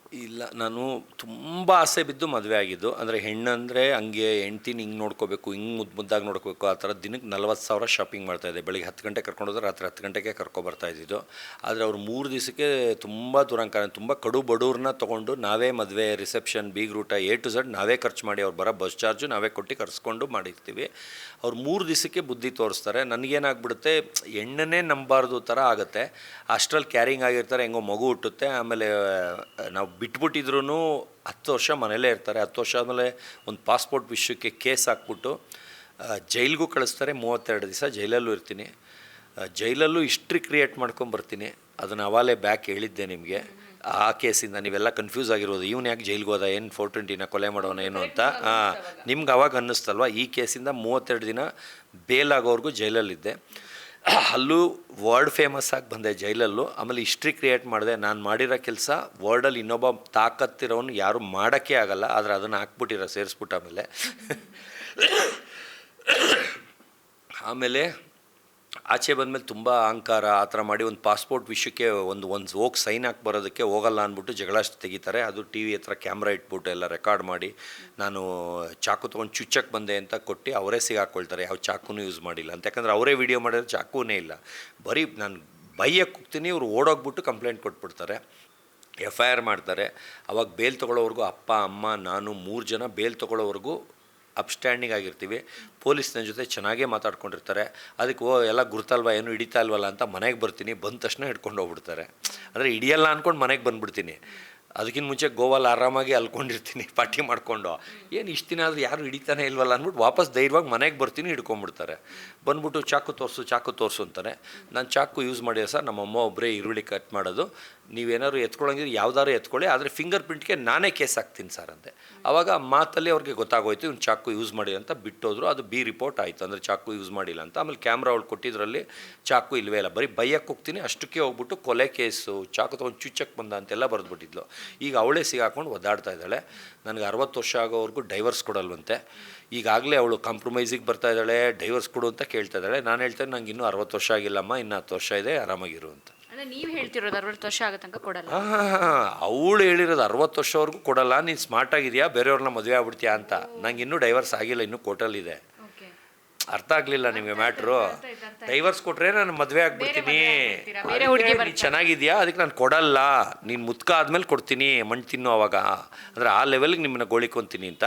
ಇಲ್ಲ, ನಾನು ತುಂಬ ಆಸೆ ಬಿದ್ದು ಮದುವೆ ಆಗಿದ್ದು. ಅಂದರೆ ಹೆಣ್ಣಂದರೆ ಹಂಗೆ ಹೆಂಡ್ತಿನ ಹಿಂಗೆ ನೋಡ್ಕೋಬೇಕು, ಹಿಂಗೆ ಮುದ್ದಾಗಿ ನೋಡ್ಕೋಬೇಕು. ಆ ಥರ ದಿನಕ್ಕೆ 40,000 ಶಾಪಿಂಗ್ ಮಾಡ್ತಾಯಿದ್ದೆ. ಬೆಳಿಗ್ಗೆ 10 ಗಂಟೆಗೆ ಕರ್ಕೊಂಡೋದ್ರೆ ರಾತ್ರಿ 10 ಗಂಟೆಗೆ ಕರ್ಕೊಬರ್ತಾಯಿದ್ದು. ಆದರೆ ಅವ್ರು 3 ದಿವಸಕ್ಕೆ ತುಂಬ ದುರಂಕಾರ, ತುಂಬ ಕಡು ಬಡವ್ರನ್ನ ತೊಗೊಂಡು ನಾವೇ ಮದುವೆ, ರಿಸೆಪ್ಷನ್, ಬೀಗ್ರೂಟ A to Z ನಾವೇ ಖರ್ಚು ಮಾಡಿ, ಅವ್ರು ಬರೋ ಬಸ್ ಚಾರ್ಜು ನಾವೇ ಕೊಟ್ಟು ಕರ್ಸ್ಕೊಂಡು ಕರೆಸ್ಕೊಂಡು ಮಾಡಿರ್ತೀವಿ. ಅವ್ರು 3 ದಿವಸಕ್ಕೆ ಬುದ್ಧಿ ತೋರಿಸ್ತಾರೆ. ನನಗೇನಾಗ್ಬಿಡುತ್ತೆ, ಎಣ್ಣೆನೇ ನಂಬಾರ್ದು ಥರ ಆಗುತ್ತೆ. ಅಷ್ಟರಲ್ಲಿ ಕ್ಯಾರಿಂಗ್ ಆಗಿರ್ತಾರೆ, ಹೆಂಗೋ ಮಗು ಹುಟ್ಟುತ್ತೆ. ಆಮೇಲೆ ನಾವು ಬಿಟ್ಬಿಟ್ಟಿದ್ರು 10 ವರ್ಷ ಮನೇಲೇ ಇರ್ತಾರೆ. 10 ವರ್ಷ ಆದಮೇಲೆ ಒಂದು ಪಾಸ್ಪೋರ್ಟ್ ವಿಷಯಕ್ಕೆ ಕೇಸ್ ಹಾಕ್ಬಿಟ್ಟು ಜೈಲಿಗೂ ಕಳಿಸ್ತಾರೆ. 32 ದಿವಸ ಜೈಲಲ್ಲೂ ಇರ್ತೀನಿ. ಜೈಲಲ್ಲೂ ಹಿಸ್ಟ್ರಿ ಕ್ರಿಯೇಟ್ ಮಾಡ್ಕೊಂಬರ್ತೀನಿ. ಅದನ್ನು ಅವಾಲೇ ಬ್ಯಾಕ್ ಹೇಳಿದ್ದೆ ನಿಮಗೆ. ಆ ಕೇಸಿಂದ ನೀವೆಲ್ಲ ಕನ್ಫ್ಯೂಸ್ ಆಗಿರೋದು, ಇವನು ಯಾಕೆ ಜೈಲಿಗೆ ಹೋದ, ಏನು 420ನ ಕೊಲೆ ಮಾಡೋಣ ಏನು ಅಂತ. ನಿಮ್ಗೆ ಅವಾಗ ಅನ್ನಿಸ್ತಲ್ವ. ಈ ಕೇಸಿಂದ 32 ದಿನ ಬೇಲ್ ಆಗೋವರೆಗೂ ಜೈಲಲ್ಲಿದ್ದೆ. ಅಲ್ಲೂ ವರ್ಲ್ಡ್ ಫೇಮಸ್ ಆಗಿ ಬಂದೆ ಜೈಲಲ್ಲೂ. ಆಮೇಲೆ ಹಿಸ್ಟ್ರಿ ಕ್ರಿಯೇಟ್ ಮಾಡಿದೆ. ನಾನು ಮಾಡಿರೋ ಕೆಲಸ ವರ್ಲ್ಡಲ್ಲಿ ಇನ್ನೊಬ್ಬ ತಾಕತ್ತಿರೋನು ಯಾರು ಮಾಡೋಕ್ಕೆ ಆಗಲ್ಲ. ಆದರೆ ಅದನ್ನು ಹಾಕ್ಬಿಟ್ಟಿರೋ ಸೇರಿಸ್ಬಿಟ್ಟು ಆಮೇಲೆ ಆಚೆ ಬಂದಮೇಲೆ ತುಂಬ ಅಹಂಕಾರ ಆ ಥರ ಮಾಡಿ ಒಂದು ಪಾಸ್ಪೋರ್ಟ್ ವಿಷಯಕ್ಕೆ ಒಂದು ಹೋಗಿ ಸೈನ್ ಹಾಕಿ ಬರೋದಕ್ಕೆ ಹೋಗಲ್ಲ ಅಂದ್ಬಿಟ್ಟು ಜಗಳ ತೆಗಿತಾರೆ. ಅದು ಟಿ ವಿ ಹತ್ರ ಕ್ಯಾಮ್ರಾ ಇಟ್ಬಿಟ್ಟು ಎಲ್ಲ ರೆಕಾರ್ಡ್ ಮಾಡಿ ನಾನು ಚಾಕು ತೊಗೊಂಡು ಚುಚ್ಚಕ್ಕೆ ಬಂದೆ ಅಂತ ಕೊಟ್ಟು ಅವರೇ ಸಿಗಾಕ್ಕೊಳ್ತಾರೆ. ಯಾವ ಚಾಕುನೂ ಯೂಸ್ ಮಾಡಿಲ್ಲ ಅಂತ. ಯಾಕಂದರೆ ಅವರೇ ವೀಡಿಯೋ ಮಾಡಿದ್ರೆ ಚಾಕುನೇ ಇಲ್ಲ. ಬರೀ ನಾನು ಬೈಯಕ್ಕೆ ಹೋಗ್ತೀನಿ, ಇವ್ರು ಓಡೋಗ್ಬಿಟ್ಟು ಕಂಪ್ಲೇಂಟ್ ಕೊಟ್ಬಿಡ್ತಾರೆ. FIR ಮಾಡ್ತಾರೆ. ಅವಾಗ ಬೇಲ್ ತೊಗೊಳ್ಳೋವರೆಗೂ ಅಪ್ಪ ಅಮ್ಮ ನಾನು 3 ಜನ ಬೇಲ್ ತೊಗೊಳ್ಳೋವರೆಗೂ ಅಪ್ಸ್ಟ್ಯಾಂಡಿಂಗ್ ಆಗಿರ್ತೀವಿ. ಪೊಲೀಸ್ನ ಜೊತೆ ಚೆನ್ನಾಗೇ ಮಾತಾಡ್ಕೊಂಡಿರ್ತಾರೆ. ಅದಕ್ಕೆ ಎಲ್ಲ ಗುರ್ತಲ್ವ, ಏನು ಹಿಡಿತಾ ಇಲ್ವಲ್ಲ ಅಂತ ಮನೆಗೆ ಬರ್ತೀನಿ. ಬಂದ ತಕ್ಷಣ ಹಿಡ್ಕೊಂಡು ಹೋಗ್ಬಿಡ್ತಾರೆ. ಅಂದರೆ ಹಿಡಿಯಲ್ಲ ಅಂದ್ಕೊಂಡು ಮನೆಗೆ ಬಂದುಬಿಡ್ತೀನಿ. ಅದಕ್ಕಿಂತ ಮುಂಚೆ ಗೋವಾಲ್ ಆರಾಮಾಗಿ ಅಲ್ಕೊಂಡಿರ್ತೀನಿ ಪಾರ್ಟಿ ಮಾಡಿಕೊಂಡು. ಏನು ಇಷ್ಟು ದಿನ ಆದರೂ ಯಾರು ಹಿಡಿತಾನೆ ಇಲ್ವಲ್ಲ ಅಂದ್ಬಿಟ್ಟು ವಾಪಸ್ ಧೈರ್ಯವಾಗಿ ಮನೆಗೆ ಬರ್ತೀನಿ. ಹಿಡ್ಕೊಂಡ್ಬಿಡ್ತಾರೆ. ಬಂದ್ಬಿಟ್ಟು ಚಾಕು ತೋರಿಸು ಅಂತಾನೆ. ನಾನು ಚಾಕು ಯೂಸ್ ಮಾಡಿದೆ ಸರ್, ನಮ್ಮಮ್ಮ ಒಬ್ಬರೇ ಈರುಳ್ಳಿ ಕಟ್ ಮಾಡೋದು, ನೀವೇನಾದ್ರು ಎತ್ಕೊಳ್ಳೋಂಗಿದ್ರೆ ಯಾವ್ದಾದ್ರು ಎತ್ಕೊಳ್ಳಿ, ಆದರೆ ಫಿಂಗರ್ ಪ್ರಿಂಟ್ಗೆ ನಾನೇ ಕೇಸ್ ಹಾಕ್ತೀನಿ ಸರ್ ಅಂತೆ. ಆವಾಗ ಮಾತಲ್ಲಿ ಅವ್ರಿಗೆ ಗೊತ್ತಾಗೋಯ್ತು ಇವ್ನು ಚಾಕು ಯೂಸ್ ಮಾಡಿ ಅಂತ. ಬಿಟ್ಟೋದ್ರು. ಅದು ಬಿ ರಿಪೋರ್ಟ್ ಆಯಿತು, ಅಂದರೆ ಚಾಕು ಯೂಸ್ ಮಾಡಿಲ್ಲ ಅಂತ. ಆಮೇಲೆ ಕ್ಯಾಮ್ರಾ ಅವಳು ಕೊಟ್ಟಿದ್ರಲ್ಲಿ ಚಾಕು ಇಲ್ಲವೇ ಇಲ್ಲ, ಬರೀ ಬೈಯಕ್ಕೆ ಹೋಗ್ತೀನಿ ಅಷ್ಟಕ್ಕೆ ಹೋಗ್ಬಿಟ್ಟು ಕೊಲೆ ಕೇಸು, ಚಾಕು ತೊಗೊಂಡು ಚುಚ್ಚಕ್ಕೆ ಬಂದ ಅಂತೆಲ್ಲ ಬರೆದ್ಬಿಟ್ಟಿದ್ಲು. ಈಗ ಅವಳೇ ಸಿಗಾಕೊಂಡು ಒದ್ದಾಡ್ತಾ ಇದ್ದಾಳೆ. ನನಗೆ 60 ವರ್ಷ ಆಗೋವರೆಗೂ ಡೈವರ್ಸ್ ಕೊಡಲ್ವಂತೆ. ಈಗಾಗಲೇ ಅವಳು ಕಾಂಪ್ರಮೈಸಿಗೆ ಬರ್ತಾ ಇದ್ದಾಳೆ. ಡೈವರ್ಸ್ ಕೊಡು ಅಂತ ಕೇಳ್ತಾ ಇದ್ದಾಳೆ. ನಾನು ಹೇಳ್ತೇನೆ ನಂಗೆ ಇನ್ನೂ 60 ವರ್ಷ ಆಗಿಲ್ಲಮ್ಮ, ಇನ್ನೂ 10 ವರ್ಷ ಇದೆ, ಆರಾಮಾಗಿರು ಅಂತ. ನೀವು ಹೇಳ್ತಿರೋದು 60 ವರ್ಷ ಆಗೋ ತನಕ ಕೊಡಲ್ಲ. ಅವಳು ಹೇಳಿರೋದು 60 ವರ್ಷವರೆಗೂ ಕೊಡಲ್ಲ, ನೀನು ಸ್ಮಾರ್ಟ್ ಆಗಿದೆಯಾ, ಬೇರೆಯವ್ರನ್ನ ಮದುವೆ ಆಗ್ಬಿಡ್ತೀಯಾ ಅಂತ. ನಂಗೆ ಇನ್ನೂ ಡೈವರ್ಸ್ ಆಗಿಲ್ಲ, ಇನ್ನೂ ಕೋರ್ಟಲ್ಲಿದೆ. ಅರ್ಥ ಆಗಲಿಲ್ಲ ನಿಮಗೆ ಮ್ಯಾಟ್ರು. ಡೈವರ್ಸ್ ಕೊಟ್ಟರೆ ನಾನು ಮದುವೆ ಆಗ್ಬಿಡ್ತೀನಿ, ನೀನು ಚೆನ್ನಾಗಿದೆಯಾ, ಅದಕ್ಕೆ ನಾನು ಕೊಡಲ್ಲ, ನೀನು ಮುತ್ಕ ಆದಮೇಲೆ ಕೊಡ್ತೀನಿ, ಮಣ್ಣು ತಿನ್ನು ಅವಾಗ, ಅಂದರೆ ಆ ಲೆವೆಲ್ಗೆ ನಿಮ್ಮನ್ನ ಗೋಳಿಕೊಂತೀನಿ ಅಂತ.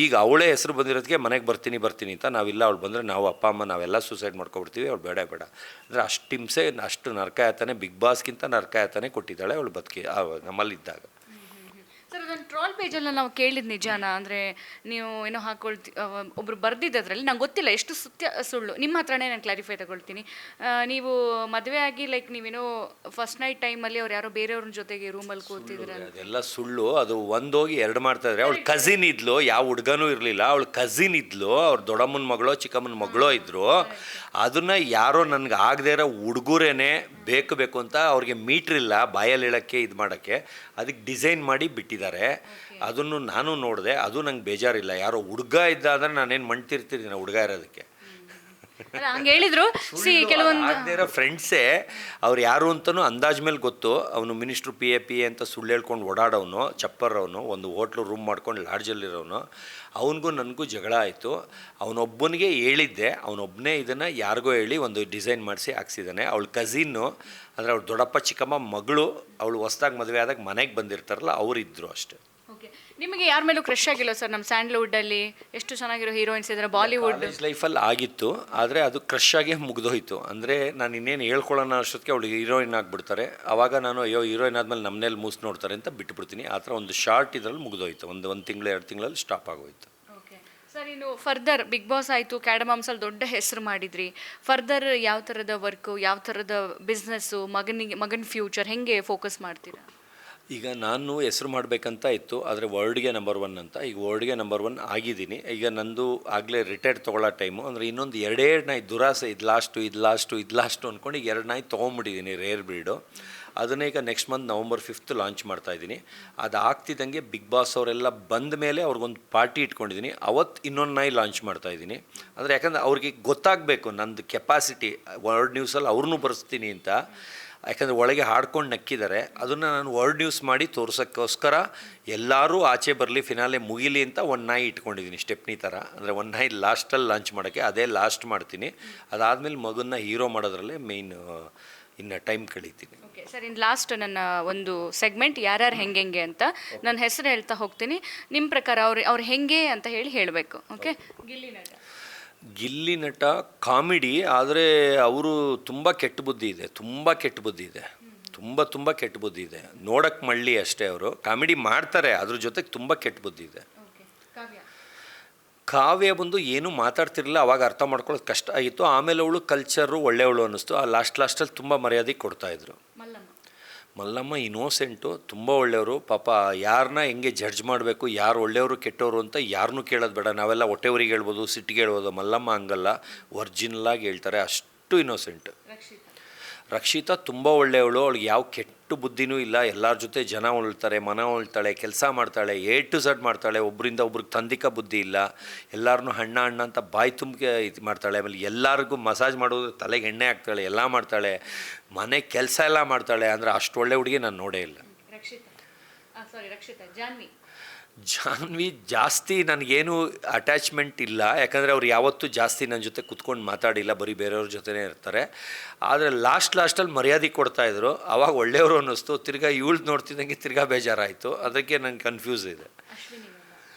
ಈಗ ಅವಳೇ ಹೆಸರು ಬಂದಿರೋದಕ್ಕೆ ಮನೆಗೆ ಬರ್ತೀನಿ ಅಂತ. ನಾವಿಲ್ಲ, ಅವಳು ಬಂದರೆ ನಾವು ಅಪ್ಪ ಅಮ್ಮ ನಾವೆಲ್ಲ ಸೂಸೈಡ್ ಮಾಡ್ಕೊಬಿಡ್ತೀವಿ, ಅವಳು ಬೇಡ ಅಂದರೆ ಅಷ್ಟು ಹಿಂಸೆ, ಅಷ್ಟು ನರಕಾಯತನೇ, ಬಿಗ್ ಬಾಸ್ಗಿಂತ ನರಕಾಯತನೇ ಕೊಟ್ಟಿದ್ದಾಳೆ ಅವಳು ಬದುಕಿ ನಮ್ಮಲ್ಲಿದ್ದಾಗ. ಸರ್, ಅದೊಂದು ಟ್ರಾಲ್ ಪೇಜಲ್ಲಿ ನಾವು ಕೇಳಿದ ನಿಜಾನ? ಅಂದರೆ ನೀವು ಏನೋ ಒಬ್ರು ಬರ್ದಿದ್ದು ಅದರಲ್ಲಿ ನಂಗೆ ಗೊತ್ತಿಲ್ಲ ಎಷ್ಟು ಸುಳ್ಳು. ನಿಮ್ಮ ಹತ್ರನೇ ನಾನು ಕ್ಲಾರಿಫೈ ತಗೊಳ್ತೀನಿ. ನೀವು ಮದುವೆ ಆಗಿ ಲೈಕ್ ನೀವೇನೋ ಫಸ್ಟ್ ನೈಟ್ ಟೈಮಲ್ಲಿ ಅವ್ರು ಯಾರೋ ಬೇರೆಯವ್ರ ಜೊತೆಗೆ ರೂಮಲ್ಲಿ ಕೂತಿದ್ರೆ ಅದೆಲ್ಲ ಸುಳ್ಳು. ಅದು ಒಂದೋಗಿ 2 ಮಾಡ್ತಾಯಿದ್ರೆ. ಅವಳು ಕಸಿನ್ ಇದ್ಲು, ಯಾವ ಹುಡುಗನೂ ಇರಲಿಲ್ಲ, ಅವಳು ಕಸಿನ್ ಇದ್ಲು, ಅವ್ರ ದೊಡ್ಡಮ್ಮನ ಮಗಳೋ ಚಿಕ್ಕಮ್ಮನ ಮಗಳೋ ಇದ್ದರು. ಅದನ್ನು ಯಾರೋ ನನಗೆ ಆಗದೇ ಇರೋ ಹುಡುಗರೇನೆ ಬೇಕು ಅಂತ ಅವ್ರಿಗೆ ಮೀಟ್ರಿಲ್ಲ ಬಾಯಲ್ಲಿ ಹೇಳೋಕ್ಕೆ ಇದು ಮಾಡೋಕ್ಕೆ, ಅದಕ್ಕೆ ಡಿಸೈನ್ ಮಾಡಿ ಬಿಟ್ಟಿದ್ದಾರೆ. ಅದನ್ನು ನಾನು ನೋಡಿದೆ, ಅದು ನಂಗೆ ಬೇಜಾರಿಲ್ಲ. ಯಾರೋ ಹುಡುಗ ಇದ್ದ ಅಂದರೆ ನಾನೇನು ಮಣ್ತಿರ್ತೀನಿ ಹುಡುಗ ಇರೋದಕ್ಕೆ. ಹಂಗೆ ಹೇಳಿದ್ರು. ಆಗದೇ ಫ್ರೆಂಡ್ಸೇ ಅವ್ರು ಯಾರು ಅಂತಲೂ ಅಂದಾಜ್ ಮೇಲೆ ಗೊತ್ತು. ಅವನು ಮಿನಿಸ್ಟ್ರು ಪಿ ಎ ಅಂತ ಸುಳ್ಳು ಹೇಳ್ಕೊಂಡು ಓಡಾಡೋನು, ಚಪ್ಪರ್ರವನು, ಒಂದು ಹೋಟ್ಲು ರೂಮ್ ಮಾಡ್ಕೊಂಡು ಲಾಡ್ಜಲ್ಲಿರೋನು. ಅವನಿಗೂ ನನಗೂ ಜಗಳ ಆಯಿತು. ಅವನೊಬ್ಬನಿಗೆ ಹೇಳಿದ್ದೆ, ಅವನೊಬ್ಬನೇ ಇದನ್ನು ಯಾರಿಗೋ ಹೇಳಿ ಒಂದು ಡಿಸೈನ್ ಮಾಡಿಸಿ ಹಾಕ್ಸಿದ್ದಾನೆ. ಅವಳ ಕಸಿನ್ನು, ಅಂದರೆ ಅವ್ಳು ದೊಡ್ಡಪ್ಪ ಚಿಕ್ಕಮ್ಮ ಮಗಳು, ಅವಳು ಹೊಸ್ದಾಗಿ ಮದುವೆ ಆದಾಗ ಮನೆಗೆ ಬಂದಿರ್ತಾರಲ್ಲ ಅವರಿದ್ದರು ಅಷ್ಟೇ. ನಿಮಗೆ ಯಾರ ಮೇಲೂ ಕ್ರಶ್ ಆಗಿಲ್ಲ ಸರ್? ನಮ್ಮ ಸ್ಯಾಂಡಲ್ವುಡ್ಡಲ್ಲಿ ಎಷ್ಟು ಚೆನ್ನಾಗಿರೋ ಹೀರೋಯಿನ್ಸ್ ಇದ್ದಾರೆ. ಬಾಲಿವುಡ್ ಲೈಫಲ್ಲಿ ಆಗಿತ್ತು, ಆದರೆ ಅದು ಕ್ರಶ್ ಆಗೇ ಮುಗಿದೋಯ್ತು. ಅಂದರೆ ನಾನು ಇನ್ನೇನು ಹೇಳ್ಕೊಳ್ಳೋಣ ಅಷ್ಟೊತ್ತಿಗೆ ಅವಳಿಗೆ ಹೀರೋಯಿನ್ ಆಗಿಬಿಡ್ತಾರೆ. ಆವಾಗ ನಾನು ಅಯ್ಯೋ ಹೀರೋಯಿನ್ ಆದಮೇಲೆ ನಮ್ಮನೇಲಿ ಮೂಸ್ ನೋಡ್ತಾರೆ ಅಂತ ಬಿಟ್ಟುಬಿಡ್ತೀನಿ. ಆ ಥರ ಒಂದು ಶಾರ್ಟ್ ಇದರಲ್ಲಿ ಮುಗಿದೋಯ್ತು. ಒಂದು ತಿಂಗಳು 2 ತಿಂಗಳಲ್ಲಿ ಸ್ಟಾಪ್ ಆಗೋಯ್ತು. ಸರ್, ಇನ್ನು ಫರ್ದರ್ ಬಿಗ್ ಬಾಸ್ ಆಯಿತು, ಕ್ಯಾಡಮಾಮ್ಸಲ್ಲಿ ದೊಡ್ಡ ಹೆಸರು ಮಾಡಿದ್ರಿ. ಫರ್ದರ್ ಯಾವ ಥರದ ವರ್ಕು, ಯಾವ ಥರದ ಬಿಸ್ನೆಸ್ಸು, ಮಗನ ಫ್ಯೂಚರ್ ಹೆಂಗೆ ಫೋಕಸ್ ಮಾಡ್ತೀರಾ? ಈಗ ನಾನು ಹೆಸರು ಮಾಡಬೇಕಂತ ಇತ್ತು, ಆದರೆ ವರ್ಲ್ಡ್ಗೆ ನಂಬರ್ 1 ಅಂತ. ಈಗ ವರ್ಲ್ಡ್ಗೆ ನಂಬರ್ 1 ಆಗಿದ್ದೀನಿ. ಈಗ ನಂದು ಆಗಲೇ ರಿಟೈರ್ಡ್ ತೊಗೊಳ್ಳೋ ಟೈಮು. ಅಂದರೆ ಇನ್ನೊಂದು 2 ನಾಯಿ ದುರಾಸೆ, ಇದು ಲಾಸ್ಟು ಅಂದ್ಕೊಂಡು ಈಗ 2 ನಾಯಿ ತೊಗೊಂಬಿಟ್ಟಿದ್ದೀನಿ, ರೇರ್ ಬ್ರೀಡು. ಅದನ್ನೇ ಈಗ ನೆಕ್ಸ್ಟ್ ಮಂತ್ ನವಂಬರ್ 5 ಲಾಂಚ್ ಮಾಡ್ತಾಯಿದ್ದೀನಿ. ಅದು ಆಗ್ತಿದ್ದಂಗೆ ಬಿಗ್ ಬಾಸ್ ಅವರೆಲ್ಲ ಬಂದ ಮೇಲೆ ಅವ್ರಿಗೊಂದು ಪಾರ್ಟಿ ಇಟ್ಕೊಂಡಿದ್ದೀನಿ. ಅವತ್ತು ಇನ್ನೊಂದು ನಾಯಿ ಲಾಂಚ್ ಮಾಡ್ತಾಯಿದ್ದೀನಿ. ಅಂದರೆ ಯಾಕಂದರೆ ಅವ್ರಿಗೆ ಗೊತ್ತಾಗಬೇಕು ನಂದು ಕೆಪಾಸಿಟಿ, ವರ್ಲ್ಡ್ ನ್ಯೂಸಲ್ಲಿ ಅವ್ರನ್ನೂ ಬರೆಸ್ತೀನಿ ಅಂತ. ಯಾಕಂದರೆ ಒಳಗೆ ಹಾಡ್ಕೊಂಡು ನಕ್ಕಿದ್ದಾರೆ. ಅದನ್ನು ನಾನು ವರ್ಡ್ ಯೂಸ್ ಮಾಡಿ ತೋರ್ಸೋಕ್ಕೋಸ್ಕರ ಎಲ್ಲರೂ ಆಚೆ ಬರಲಿ, ಫಿನಾಲೆ ಮುಗಿಲಿ ಅಂತ ಒಂದು ನಾಯಿ ಇಟ್ಕೊಂಡಿದ್ದೀನಿ ಸ್ಟೆಪ್ನಿ ಥರ. ಅಂದರೆ ಒಂದು ನಾಯಿ ಲಾಸ್ಟಲ್ಲಿ ಲಾಂಚ್ ಮಾಡೋಕ್ಕೆ, ಅದೇ ಲಾಸ್ಟ್ ಮಾಡ್ತೀನಿ. ಅದಾದಮೇಲೆ ಮಗನ್ನ ಹೀರೋ ಮಾಡೋದ್ರಲ್ಲೇ ಮೇಯ್ನ್ ಇನ್ನು ಟೈಮ್ ಕಳೀತೀನಿ. ಓಕೆ ಸರ್, ಇನ್ನು ಲಾಸ್ಟ್ ನನ್ನ ಒಂದು ಸೆಗ್ಮೆಂಟ್ ಯಾರ್ಯಾರು ಹೆಂಗೆ ಅಂತ ನನ್ನ ಹೆಸರು ಹೇಳ್ತಾ ಹೋಗ್ತೀನಿ. ನಿಮ್ಮ ಪ್ರಕಾರ ಅವ್ರು ಹೆಂಗೆ ಅಂತ ಹೇಳಬೇಕು. ಓಕೆ, ಗಿಲ್ಲಿ ನಟ ಕಾಮಿಡಿ, ಆದರೆ ಅವರು ತುಂಬ ಕೆಟ್ಟ ಬುದ್ಧಿ ಇದೆ, ತುಂಬ ಕೆಟ್ಟ ಬುದ್ಧಿ ಇದೆ, ತುಂಬ ಕೆಟ್ಟ ಬುದ್ಧಿ ಇದೆ. ನೋಡಕ್ಕೆ ಮಳ್ಳಿ ಅಷ್ಟೇ. ಅವರು ಕಾಮಿಡಿ ಮಾಡ್ತಾರೆ, ಅದ್ರ ಜೊತೆಗೆ ತುಂಬ ಕೆಟ್ಟ ಬುದ್ಧಿ ಇದೆ. ಕಾವ್ಯ ಬಂದು ಏನೂ ಮಾತಾಡ್ತಿರಲಿಲ್ಲ, ಅವಾಗ ಅರ್ಥ ಮಾಡ್ಕೊಳ್ಳೋದು ಕಷ್ಟ ಆಗಿತ್ತು. ಆಮೇಲೆ ಅವಳು ಕಲ್ಚರು ಒಳ್ಳೆಯವಳು ಅನ್ನಿಸ್ತು. ಆ ಲಾಸ್ಟಲ್ಲಿ ತುಂಬ ಮರ್ಯಾದೆ ಕೊಡ್ತಾಯಿದ್ರು. ಮಲ್ಲಮ್ಮ ಇನ್ನೋಸೆಂಟು, ತುಂಬ ಒಳ್ಳೆಯವರು. ಪಾಪ ಯಾರನ್ನ ಹೆಂಗೆ ಜಡ್ಜ್ ಮಾಡಬೇಕು, ಯಾರು ಒಳ್ಳೆಯವರು ಕೆಟ್ಟವರು ಅಂತ ಯಾರನ್ನೂ ಕೇಳೋದು ಬೇಡ. ನಾವೆಲ್ಲ ಹೊಟ್ಟೆವ್ರಿಗೆ ಹೇಳ್ಬೋದು, ಸಿಟ್ಟಿಗೆ ಹೇಳ್ಬೋದು. ಮಲ್ಲಮ್ಮ ಹಂಗಲ್ಲ, ಒರ್ಜಿನಲಾಗಿ ಹೇಳ್ತಾರೆ, ಅಷ್ಟು ಇನ್ನೋಸೆಂಟ್. ರಕ್ಷಿತಾ ತುಂಬ ಒಳ್ಳೆಯವಳು. ಅವಳಿಗೆ ಯಾವ ಕೆಟ್ಟ ಬುದ್ಧಿನೂ ಇಲ್ಲ. ಎಲ್ಲರ ಜೊತೆ ಜನ ಉಳ್ತಾರೆ, ಮನ ಉಳ್ತಾಳೆ, ಕೆಲಸ ಮಾಡ್ತಾಳೆ, A to Z ಮಾಡ್ತಾಳೆ. ಒಬ್ಬರಿಂದ ಒಬ್ರಿಗೆ ತಂದಿಕ ಬುದ್ಧಿ ಇಲ್ಲ. ಎಲ್ಲರನ್ನೂ ಅಣ್ಣ ಅಂತ ಬಾಯಿ ತುಂಬಿಗೆ ಇದು ಮಾಡ್ತಾಳೆ. ಆಮೇಲೆ ಎಲ್ಲರಿಗೂ ಮಸಾಜ್ ಮಾಡೋದು, ತಲೆಗೆ ಎಣ್ಣೆ ಹಾಕ್ತಾಳೆ, ಎಲ್ಲ ಮಾಡ್ತಾಳೆ, ಮನೆ ಕೆಲಸ ಎಲ್ಲ ಮಾಡ್ತಾಳೆ. ಅಂದರೆ ಅಷ್ಟು ಒಳ್ಳೆ ಹುಡುಗಿ ನಾನು ನೋಡೇ ಇಲ್ಲ. ಜಾನ್ವಿ ಜಾಸ್ತಿ ನನಗೇನು ಅಟ್ಯಾಚ್ಮೆಂಟ್ ಇಲ್ಲ, ಯಾಕಂದರೆ ಅವ್ರು ಯಾವತ್ತೂ ಜಾಸ್ತಿ ನನ್ನ ಜೊತೆ ಕುತ್ಕೊಂಡು ಮಾತಾಡಿಲ್ಲ, ಬರೀ ಬೇರೆಯವ್ರ ಜೊತೆನೇ ಇರ್ತಾರೆ. ಆದರೆ ಲಾಸ್ಟಲ್ಲಿ ಮರ್ಯಾದೆ ಕೊಡ್ತಾಯಿದ್ರು, ಆವಾಗ ಒಳ್ಳೆಯವರು ಅನ್ನಿಸ್ತು. ತಿರ್ಗಾ ಇವಳು ನೋಡ್ತಿದ್ದಂಗೆ ತಿರ್ಗಾ ಬೇಜಾರಾಯಿತು. ಅದಕ್ಕೆ ನಂಗೆ ಕನ್ಫ್ಯೂಸ್ ಇದೆ.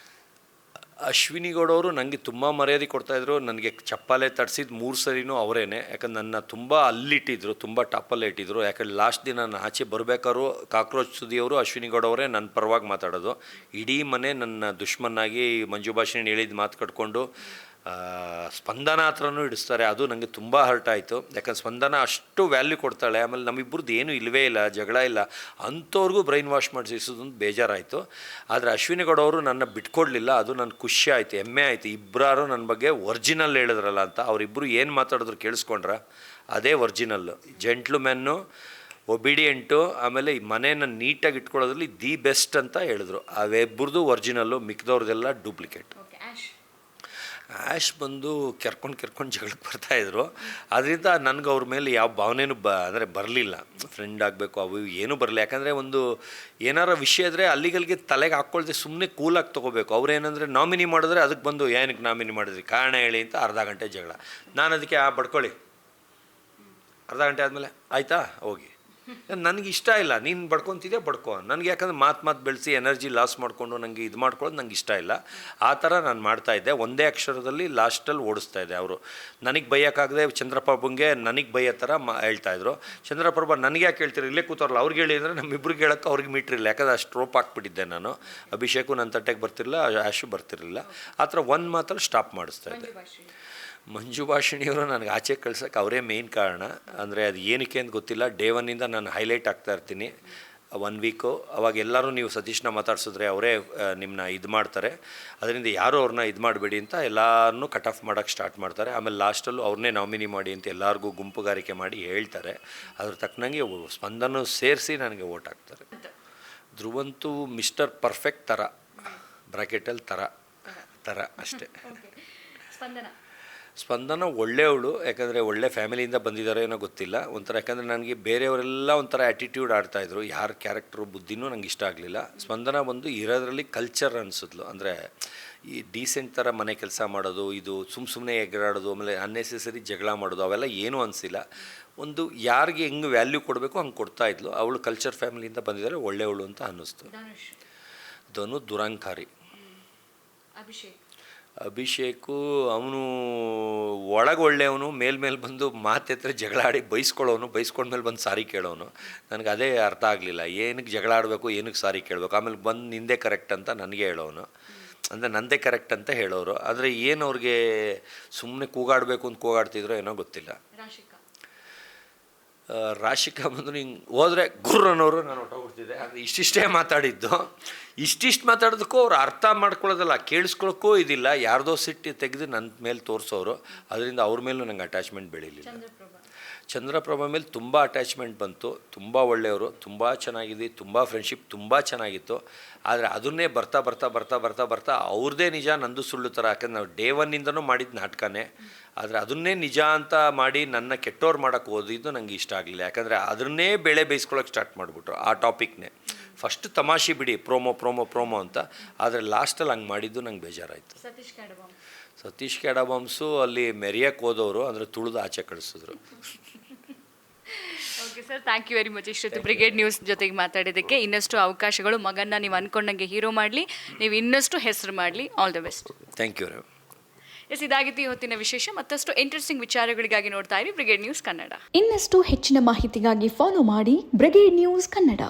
ಅಶ್ವಿನಿ ಗೌಡವರು ನನಗೆ ತುಂಬ ಮರ್ಯಾದೆ ಕೊಡ್ತಾಯಿದ್ರು. ನನಗೆ ಚಪ್ಪಾಲೆ ತಡಿಸಿದ್ದು 3 ಸರಿನೂ ಅವರೇನೆ. ಯಾಕಂದ್ರೆ ನನ್ನ ತುಂಬ ಅಲ್ಲಿಟ್ಟಿದ್ರು, ತುಂಬ ಟಾಪಲ್ಲೇ ಇಟ್ಟಿದ್ರು. ಯಾಕಂದ್ರೆ ಲಾಸ್ಟ್ ದಿನ ನಾನು ಆಚೆ ಬರಬೇಕಾದ್ರು ಕಾಕ್ರೋಚ್ ಸುದಿಯವರು ಅಶ್ವಿನಿ ಗೌಡವರೇ ನನ್ನ ಪರವಾಗಿ ಮಾತಾಡೋದು. ಇಡೀ ಮನೆ ನನ್ನ ದುಶ್ಮನ್ನಾಗಿ ಮಂಜು ಭಾಷಿಣಿ ಹೇಳಿದ ಮಾತು ಕಟ್ಕೊಂಡು ಸ್ಪಂದನ ಹತ್ರನೂ ಇಡಿಸ್ತಾರೆ. ಅದು ನನಗೆ ತುಂಬ ಹರ್ಟ್ ಆಯಿತು. ಯಾಕಂದ್ರೆ ಸ್ಪಂದನ ಅಷ್ಟು ವ್ಯಾಲ್ಯೂ ಕೊಡ್ತಾಳೆ. ಆಮೇಲೆ ನಮ್ಮಿಬ್ಬರದ್ದು ಏನೂ ಇಲ್ಲವೇ ಇಲ್ಲ, ಜಗಳ ಇಲ್ಲ, ಅಂಥವ್ರಿಗೂ ಬ್ರೈನ್ ವಾಶ್ ಮಾಡಿಸಿಸೋದೊಂದು ಬೇಜಾರಾಯಿತು. ಆದರೆ ಅಶ್ವಿನಿ ಗೌಡವರು ನನ್ನ ಬಿಟ್ಕೊಡ್ಲಿಲ್ಲ. ಅದು ನನ್ನ ಖುಷಿ ಆಯಿತು, ಹೆಮ್ಮೆ ಆಯಿತು. ಇಬ್ಬರು ನನ್ನ ಬಗ್ಗೆ ಒರ್ಜಿನಲ್ ಹೇಳಿದ್ರಲ್ಲ ಅಂತ. ಅವರಿಬ್ಬರು ಏನು ಮಾತಾಡಿದ್ರು ಕೇಳಿಸ್ಕೊಂಡ್ರ, ಅದೇ ಒರ್ಜಿನಲ್ಲು. ಜೆಂಟ್ಲ್ಮ್ಯಾನ್ನು, ಒಬಿಡಿಯೆಂಟು, ಆಮೇಲೆ ಈ ಮನೇನ ನೀಟಾಗಿ ಇಟ್ಕೊಳ್ಳೋದ್ರಲ್ಲಿ ದಿ ಬೆಸ್ಟ್ ಅಂತ ಹೇಳಿದ್ರು. ಅವಿಬ್ಬರದು ಒರ್ಜಿನಲ್ಲು, ಮಿಕ್ದವ್ರದ್ದೆಲ್ಲ ಡೂಪ್ಲಿಕೇಟ್. ಆ್ಯಶ್ ಬಂದು ಕೆರ್ಕೊಂಡು ಜಗಳಕ್ಕೆ ಬರ್ತಾಯಿದ್ರು. ಅದರಿಂದ ನನಗೆ ಅವ್ರ ಮೇಲೆ ಯಾವ ಭಾವನೆಯೂ ಅಂದರೆ ಬರಲಿಲ್ಲ. ಫ್ರೆಂಡ್ ಆಗಬೇಕು ಅವು ಏನೂ ಬರಲಿಲ್ಲ. ಯಾಕಂದರೆ ಒಂದು ಏನಾರ ವಿಷಯ ಇದ್ದರೆ ಅಲ್ಲಿಗಲ್ಲಿಗೆ ತಲೆಗೆ ಹಾಕ್ಕೊಳ್ದೆ ಸುಮ್ಮನೆ ಕೂಲಾಗಿ ತೊಗೋಬೇಕು. ಅವ್ರೇನಂದರೆ ನಾಮಿನಿ ಮಾಡಿದ್ರೆ ಅದಕ್ಕೆ ಬಂದು ಏನಕ್ಕೆ ನಾಮಿನಿ ಮಾಡಿದ್ರಿ, ಕಾರಣ ಹೇಳಿ ಅಂತ ಅರ್ಧ ಗಂಟೆ ಜಗಳ. ನಾನು ಅದಕ್ಕೆ ಬಡ್ಕೊಳ್ಳಿ, ಅರ್ಧ ಗಂಟೆ ಆದಮೇಲೆ ಆಯಿತಾ ಹೋಗಿ, ನನಗೆ ಇಷ್ಟ ಇಲ್ಲ. ನೀನು ಬಡ್ಕೊತಿದ್ದೆ ಬಡ್ಕೊ. ನನಗೆ ಯಾಕಂದರೆ ಮಾತು ಬೆಳೆಸಿ ಎನರ್ಜಿ ಲಾಸ್ ಮಾಡಿಕೊಂಡು ನನಗೆ ಇದು ಮಾಡ್ಕೊಳ್ಳೋದು ನಂಗೆ ಇಷ್ಟ ಇಲ್ಲ. ಆ ಥರ ನಾನು ಮಾಡ್ತಾಯಿದ್ದೆ. ಒಂದೇ ಅಕ್ಷರದಲ್ಲಿ ಲಾಸ್ಟಲ್ಲಿ ಓಡಿಸ್ತಾಯಿದ್ದೆ. ಅವರು ನನಗೆ ಬೈಯೋಕ್ಕಾಗದೆ ಚಂದ್ರಪ್ರಭಂಗೆ ನನಗೆ ಬೈಯೋ ಥರ ಹೇಳ್ತಾಯಿದ್ರು. ಚಂದ್ರಪ್ರಭ ನನಗೆ ಯಾಕೆ ಹೇಳ್ತೀರಿ, ಇಲ್ಲೇ ಕೂತವ್ರಲ್ಲ ಅವ್ರಿಗೆ ಹೇಳಿ ಅಂದರೆ ನಮ್ಮಿಬ್ರಿಗೆ ಹೇಳೋಕ್ಕೆ ಅವ್ರಿಗೆ ಮೀಟ್ರಿಲ್ಲ. ಯಾಕಂದರೆ ಅಷ್ಟು ರೋಪ್ ಹಾಕ್ಬಿಟ್ಟಿದ್ದೆ ನಾನು. ಅಭಿಷೇಕು ನನ್ನ ತಟ್ಟೆಗೆ ಬರ್ತಿರಲಿಲ್ಲ, ಆ್ಯಶು ಬರ್ತಿರಲಿಲ್ಲ. ಆ ಥರ ಒಂದು ಮಾತಲ್ಲಿ ಸ್ಟಾಪ್ ಮಾಡಿಸ್ತಾಯಿದ್ದೆ. ಮಂಜು ಭಾಷಿಣಿಯವರು ನನಗೆ ಆಚೆ ಕಳ್ಸೋಕ್ಕೆ ಅವರೇ ಮೇಯ್ನ್ ಕಾರಣ. ಅಂದರೆ ಅದು ಏನಕ್ಕೆ ಅಂತ ಗೊತ್ತಿಲ್ಲ. ಡೇ 1 ನಾನು ಹೈಲೈಟ್ ಆಗ್ತಾಯಿರ್ತೀನಿ 1 ವೀಕು. ಅವಾಗ ಎಲ್ಲರೂ ನೀವು ಸತೀಶ್ನ ಮಾತಾಡ್ಸಿದ್ರೆ ಅವರೇ ನಿಮ್ಮನ್ನ ಇದು ಮಾಡ್ತಾರೆ. ಅದರಿಂದ ಯಾರೂ ಅವ್ರನ್ನ ಇದು ಮಾಡಬೇಡಿ ಅಂತ ಎಲ್ಲರನ್ನೂ ಕಟ್ ಆಫ್ ಮಾಡೋಕ್ಕೆ ಸ್ಟಾರ್ಟ್ ಮಾಡ್ತಾರೆ. ಆಮೇಲೆ ಲಾಸ್ಟಲ್ಲೂ ಅವ್ರನ್ನೇ ನಾಮಿನಿ ಮಾಡಿ ಅಂತ ಎಲ್ಲರಿಗೂ ಗುಂಪುಗಾರಿಕೆ ಮಾಡಿ ಹೇಳ್ತಾರೆ. ಅದ್ರ ತಕ್ಕನಂಗೆ ಸ್ಪಂದನೂ ಸೇರಿಸಿ ನನಗೆ ಓಟ್ ಹಾಕ್ತಾರೆ. ಧ್ರುವಂತೂ ಮಿಸ್ಟರ್ ಪರ್ಫೆಕ್ಟ್ ಥರ, ಬ್ರಾಕೆಟಲ್ಲಿ ಥರ ಅಷ್ಟೇ. ಸ್ಪಂದನ ಒಳ್ಳೆಯವಳು. ಯಾಕಂದರೆ ಒಳ್ಳೆ ಫ್ಯಾಮಿಲಿಯಿಂದ ಬಂದಿದ್ದಾರೆ ಏನೋ ಗೊತ್ತಿಲ್ಲ ಒಂಥರ. ಯಾಕಂದರೆ ನನಗೆ ಬೇರೆಯವರೆಲ್ಲ ಒಂಥರ ಆ್ಯಟಿಟ್ಯೂಡ್ ಆಡ್ತಾಯಿದ್ರು. ಯಾರ ಕ್ಯಾರೆಕ್ಟ್ರು ಬುದ್ಧಿನೂ ನಂಗೆ ಇಷ್ಟ ಆಗಲಿಲ್ಲ. ಸ್ಪಂದನ ಬಂದು ಇರೋದ್ರಲ್ಲಿ ಕಲ್ಚರ್ ಅನಿಸಿದ್ಲು. ಅಂದರೆ ಈ ಡೀಸೆಂಟ್ ಥರ ಮನೆ ಕೆಲಸ ಮಾಡೋದು, ಇದು ಸುಮ್ಮನೆ ಎಗರಾಡೋದು, ಆಮೇಲೆ ಅನ್ನೆಸೆಸರಿ ಜಗಳ ಮಾಡೋದು, ಅವೆಲ್ಲ ಏನೂ ಅನಿಸಿಲ್ಲ. ಒಂದು ಯಾರಿಗೆ ಹೆಂಗೆ ವ್ಯಾಲ್ಯೂ ಕೊಡಬೇಕು ಹಂಗೆ ಕೊಡ್ತಾಯಿದ್ಲು. ಅವಳು ಕಲ್ಚರ್ ಫ್ಯಾಮಿಲಿಯಿಂದ ಬಂದಿದ್ದಾರೆ, ಒಳ್ಳೆಯವಳು ಅಂತ ಅನ್ನಿಸ್ತು. ಧನು ದುರಂಕಾರಿ. ಅಭಿಷೇಕು ಅವನು ಒಳಗೆ ಒಳ್ಳೆಯವನು, ಮೇಲ್ಮೇಲೆ ಬಂದು ಮಾತೆತ್ರ ಜಗಳ ಆಡಿ ಬೈಸ್ಕೊಂಡ್ಮೇಲೆ ಬಂದು ಸಾರಿ ಕೇಳೋನು. ನನಗೆ ಅದೇ ಅರ್ಥ ಆಗಲಿಲ್ಲ. ಏನಕ್ಕೆ ಜಗಳ ಆಡಬೇಕು, ಏನಕ್ಕೆ ಸಾರಿ ಕೇಳಬೇಕು, ಆಮೇಲೆ ಬಂದು ನಿಂದೇ ಕರೆಕ್ಟ್ ಅಂತ ನನಗೆ ಹೇಳೋನು. ಅಂದರೆ ನಂದೇ ಕರೆಕ್ಟ್ ಅಂತ ಹೇಳೋರು. ಆದರೆ ಏನು ಅವ್ರಿಗೆ ಸುಮ್ಮನೆ ಕೂಗಾಡಬೇಕು ಅಂತ ಕೂಗಾಡ್ತಿದ್ರು ಏನೋ ಗೊತ್ತಿಲ್ಲ. ರಾಶಿಕಾ ಬಂದು ಹಿಂಗೆ ಹೋದರೆ ಗುರ್ರ ಅನ್ನೋರು ನಾನು ಹೊಟ್ಟೋಗ್ಬಿಡ್ತಿದ್ದೆ. ಅಂದರೆ ಇಷ್ಟಿಷ್ಟೇ ಮಾತಾಡಿದ್ದು. ಇಷ್ಟಿಷ್ಟು ಮಾತಾಡೋದಕ್ಕೂ ಅವ್ರು ಅರ್ಥ ಮಾಡ್ಕೊಳ್ಳೋದಲ್ಲ, ಕೇಳಿಸ್ಕೊಳ್ಳೋಕ್ಕೂ ಇದಿಲ್ಲ. ಯಾರ್ದೋ ಸಿಟ್ಟು ತೆಗೆದು ನನ್ನ ಮೇಲೆ ತೋರಿಸೋರು. ಅದರಿಂದ ಅವ್ರ ಮೇಲೂ ನಂಗೆ ಅಟ್ಯಾಚ್ಮೆಂಟ್ ಬೆಳೀಲಿಲ್ಲ. ಚಂದ್ರಪ್ರಭಾ ಮೇಲೆ ತುಂಬ ಅಟ್ಯಾಚ್ಮೆಂಟ್ ಬಂತು, ತುಂಬ ಒಳ್ಳೆಯವರು, ತುಂಬ ಚೆನ್ನಾಗಿದೆ, ತುಂಬ ಫ್ರೆಂಡ್ಶಿಪ್ ತುಂಬ ಚೆನ್ನಾಗಿತ್ತು. ಆದರೆ ಅದನ್ನೇ ಬರ್ತಾ ಬರ್ತಾ ಬರ್ತಾ ಬರ್ತಾ ಬರ್ತಾ ಅವ್ರದ್ದೇ ನಿಜ ನಂದು ಸುಳ್ಳು ಥರ, ಯಾಕಂದ್ರೆ ನಾವು ಡೇ ಒನ್ನಿಂದನೂ ಮಾಡಿದ ನಾಟಕನೇ. ಆದರೆ ಅದನ್ನೇ ನಿಜ ಅಂತ ಮಾಡಿ ನನ್ನ ಕೆಟ್ಟೋರು ಮಾಡೋಕ್ಕೆ ಓದಿದ್ದು ನನಗೆ ಇಷ್ಟ ಆಗಲಿಲ್ಲ. ಯಾಕಂದರೆ ಅದನ್ನೇ ಬೇಳೆ ಬೇಯಿಸ್ಕೊಳ್ಳೋಕೆ ಸ್ಟಾರ್ಟ್ ಮಾಡಿಬಿಟ್ರು ಆ ಟಾಪಿಕ್ನೇ. ಫಸ್ಟ್ ತಮಾಷೆ ಬಿಡಿ ಪ್ರೋಮೋ ಅಂತ, ಆದರೆ ಲಾಸ್ಟಲ್ಲಿ ಹಂಗೆ ಮಾಡಿದ್ದು ನಂಗೆ ಬೇಜಾರಾಯಿತು. ಸತೀಶ್ ಕ್ಯಾಡಬಾಮ್ಸು ಅಲ್ಲಿ ಮೆರಿಯಕ್ಕೆ ಹೋದವರು, ಅಂದರೆ ತುಳಿದು ಆಚೆ ಕಳಿಸಿದ್ರು. Okay sir, thank you very much. ಇಷ್ಟೊತ್ತು ಬ್ರಿಗೇಡ್ ನ್ಯೂಸ್ ಜೊತೆಗೆ ಮಾತಾಡಿದ್ದಕ್ಕೆ. ಇನ್ನಷ್ಟು ಅವಕಾಶಗಳು ಮಗನ್ನ ನೀವು ಅಂದ್ಕೊಂಡಂಗೆ ಹೀರೋ ಮಾಡಲಿ, ನೀವು ಇನ್ನಷ್ಟು ಹೆಸರು ಮಾಡಲಿ. All the best. Thank you. Yes, ಇದಾಗಿತ್ತು ಇವತ್ತಿನ ವಿಶೇಷ. ಮತ್ತಷ್ಟು ಇಂಟ್ರೆಸ್ಟಿಂಗ್ ವಿಚಾರಗಳಿಗಾಗಿ ನೋಡ್ತಾ ಇರಿ ಬ್ರಿಗೇಡ್ ನ್ಯೂಸ್ ಕನ್ನಡ. ಇನ್ನಷ್ಟು ಹೆಚ್ಚಿನ ಮಾಹಿತಿಗಾಗಿ ಫಾಲೋ ಮಾಡಿ ಬ್ರಿಗೇಡ್ ನ್ಯೂಸ್ ಕನ್ನಡ.